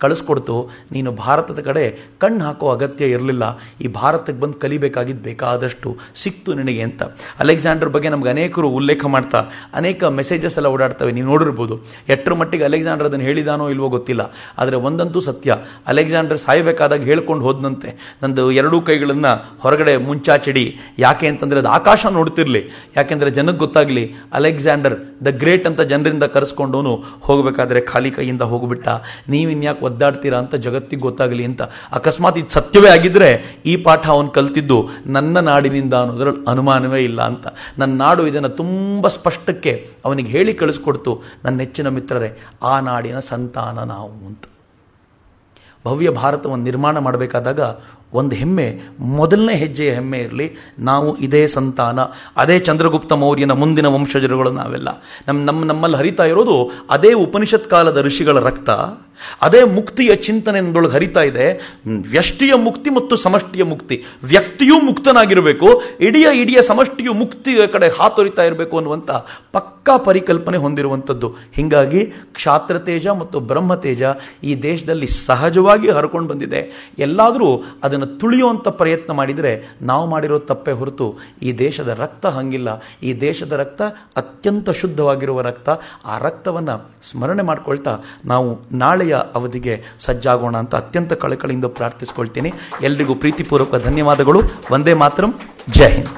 ಕಳಿಸ್ಕೊಡ್ತು. ನೀನು ಭಾರತದ ಕಡೆ ಕಣ್ಣು ಹಾಕೋ ಅಗತ್ಯ ಇರಲಿಲ್ಲ, ಈ ಭಾರತಕ್ಕೆ ಬಂದು ಕಲಿಬೇಕಾಗಿದ್ದು ಬೇಕಾದಷ್ಟು ಸಿಕ್ತು ನಿನಗೆ ಅಂತ. ಅಲೆಕ್ಸಾಂಡರ್ ಬಗ್ಗೆ ನಮ್ಗೆ ಅನೇಕರು ಉಲ್ಲೇಖ ಮಾಡ್ತಾ ಅನೇಕ ಮೆಸೇಜಸ್ ಎಲ್ಲ ಓಡಾಡ್ತವೆ, ನೀವು ನೋಡಿರ್ಬೋದು. ಎಷ್ಟರ ಮಟ್ಟಿಗೆ ಅಲೆಕ್ಸಾಂಡರ್ ಅದನ್ನು ಹೇಳಿದಾನೋ ಇಲ್ವೋ ಗೊತ್ತಿಲ್ಲ, ಆದರೆ ಒಂದಂತೂ ಸತ್ಯ, ಅಲೆಕ್ಸಾಂಡರ್ ಸಾಯಬೇಕಾದಾಗ ಹೇಳ್ಕೊಂಡು ಹೋದಂತೆ, ನಂದು ಎರಡೂ ಕೈಗಳನ್ನು ಹೊರಗಡೆ ಮುಂಚಾಚಿಡಿ, ಯಾಕೆ ಅಂತಂದರೆ ಅದು ಆಕಾಶ ನೋಡ್ತಿರ್ಲಿ, ಯಾಕೆಂದರೆ ಜನಕ್ಕೆ ಗೊತ್ತಾಗಲಿ ಅಲೆಕ್ಸಾಂಡರ್ ದ ಗ್ರೇಟ್ ಅಂತ ಜನರಿಂದ ಕರೆಸ್ಕೊಂಡವನು ಹೋಗಬೇಕಾದ್ರೆ ಖಾಲಿ ಕೈಯಿಂದ ಹೋಗ್ಬಿಟ್ಟ, ನೀವಿನ್ಯಾಕೆ ಒದ್ದಾಡ್ತೀರಾ ಅಂತ ಜಗತ್ತಿಗೆ ಗೊತ್ತಾಗಲಿ ಅಂತ. ಅಕಸ್ಮಾತ್ ಇದು ಸತ್ಯವೇ ಆಗಿದ್ರೆ ಈ ಪಾಠ ಅವನು ಕಲ್ತಿದ್ದು ನನ್ನ ನಾಡಿನಿಂದ ಅನ್ನೋದ್ರಲ್ಲಿ ಅನುಮಾನವೇ ಇಲ್ಲ ಅಂತ. ನನ್ನ ನಾಡು ಇದನ್ನು ತುಂಬ ಸ್ಪಷ್ಟಕ್ಕೆ ಅವನಿಗೆ ಹೇಳಿ ಕಳಿಸ್ಕೊಡ್ತು, ನನ್ನ ನೆಚ್ಚಿನ ಮಿತ್ರರೇ, ಆ ನಾಡಿನ ಸಂತಾನ ನಾವು ಅಂತ. ಭವ್ಯ ಭಾರತವನ್ನು ನಿರ್ಮಾಣ ಮಾಡಬೇಕಾದಾಗ ಒಂದು ಹೆಮ್ಮೆ, ಮೊದಲನೇ ಹೆಜ್ಜೆಯ ಹೆಮ್ಮೆ ಇರಲಿ, ನಾವು ಇದೇ ಸಂತಾನ, ಅದೇ ಚಂದ್ರಗುಪ್ತ ಮೌರ್ಯನ ಮುಂದಿನ ವಂಶಜರುಗಳು ನಾವೆಲ್ಲ. ನಮ್ಮಲ್ಲಿ ಹರಿತಾ ಇರೋದು ಅದೇ ಉಪನಿಷತ್ ಕಾಲದ ಋಷಿಗಳ ರಕ್ತ, ಅದೇ ಮುಕ್ತಿಯ ಚಿಂತನೆ ನಮ್ಮೊಳಗೆ ಹರಿತಾ ಇದೆ. ವ್ಯಷ್ಟಿಯ ಮುಕ್ತಿ ಮತ್ತು ಸಮಷ್ಟಿಯ ಮುಕ್ತಿ. ವ್ಯಕ್ತಿಯೂ ಮುಕ್ತನಾಗಿರಬೇಕು, ಇಡೀ ಸಮಷ್ಟಿಯು ಮುಕ್ತಿಯ ಕಡೆ ಹಾತೊರಿತಾ ಇರಬೇಕು ಅನ್ನುವಂಥ ಪಕ್ಕಾ ಪರಿಕಲ್ಪನೆ ಹೊಂದಿರುವಂಥದ್ದು. ಹೀಗಾಗಿ ಕ್ಷಾತ್ರತೇಜ ಮತ್ತು ಬ್ರಹ್ಮತೇಜ ಈ ದೇಶದಲ್ಲಿ ಸಹಜವಾಗಿ ಹರ್ಕೊಂಡು ಬಂದಿದೆ. ಎಲ್ಲಾದರೂ ಅದನ್ನು ತುಳಿಯುವಂಥ ಪ್ರಯತ್ನ ಮಾಡಿದರೆ ನಾವು ಮಾಡಿರೋ ತಪ್ಪೇ ಹೊರತು ಈ ದೇಶದ ರಕ್ತ ಹಂಗಿಲ್ಲ. ಈ ದೇಶದ ರಕ್ತ ಅತ್ಯಂತ ಶುದ್ಧವಾಗಿರುವ ರಕ್ತ. ಆ ರಕ್ತವನ್ನು ಸ್ಮರಣೆ ಮಾಡ್ಕೊಳ್ತಾ ನಾವು ನಾಳೆಯ ಅವಧಿಗೆ ಸಜ್ಜಾಗೋಣ ಅಂತ ಅತ್ಯಂತ ಕಳಕಳಿಯಿಂದ ಪ್ರಾರ್ಥಿಸ್ಕೊಳ್ತೀನಿ. ಎಲ್ರಿಗೂ ಪ್ರೀತಿಪೂರ್ವಕ ಧನ್ಯವಾದಗಳು. ವಂದೇ ಮಾತರಂ. ಜೈ ಹಿಂದ್.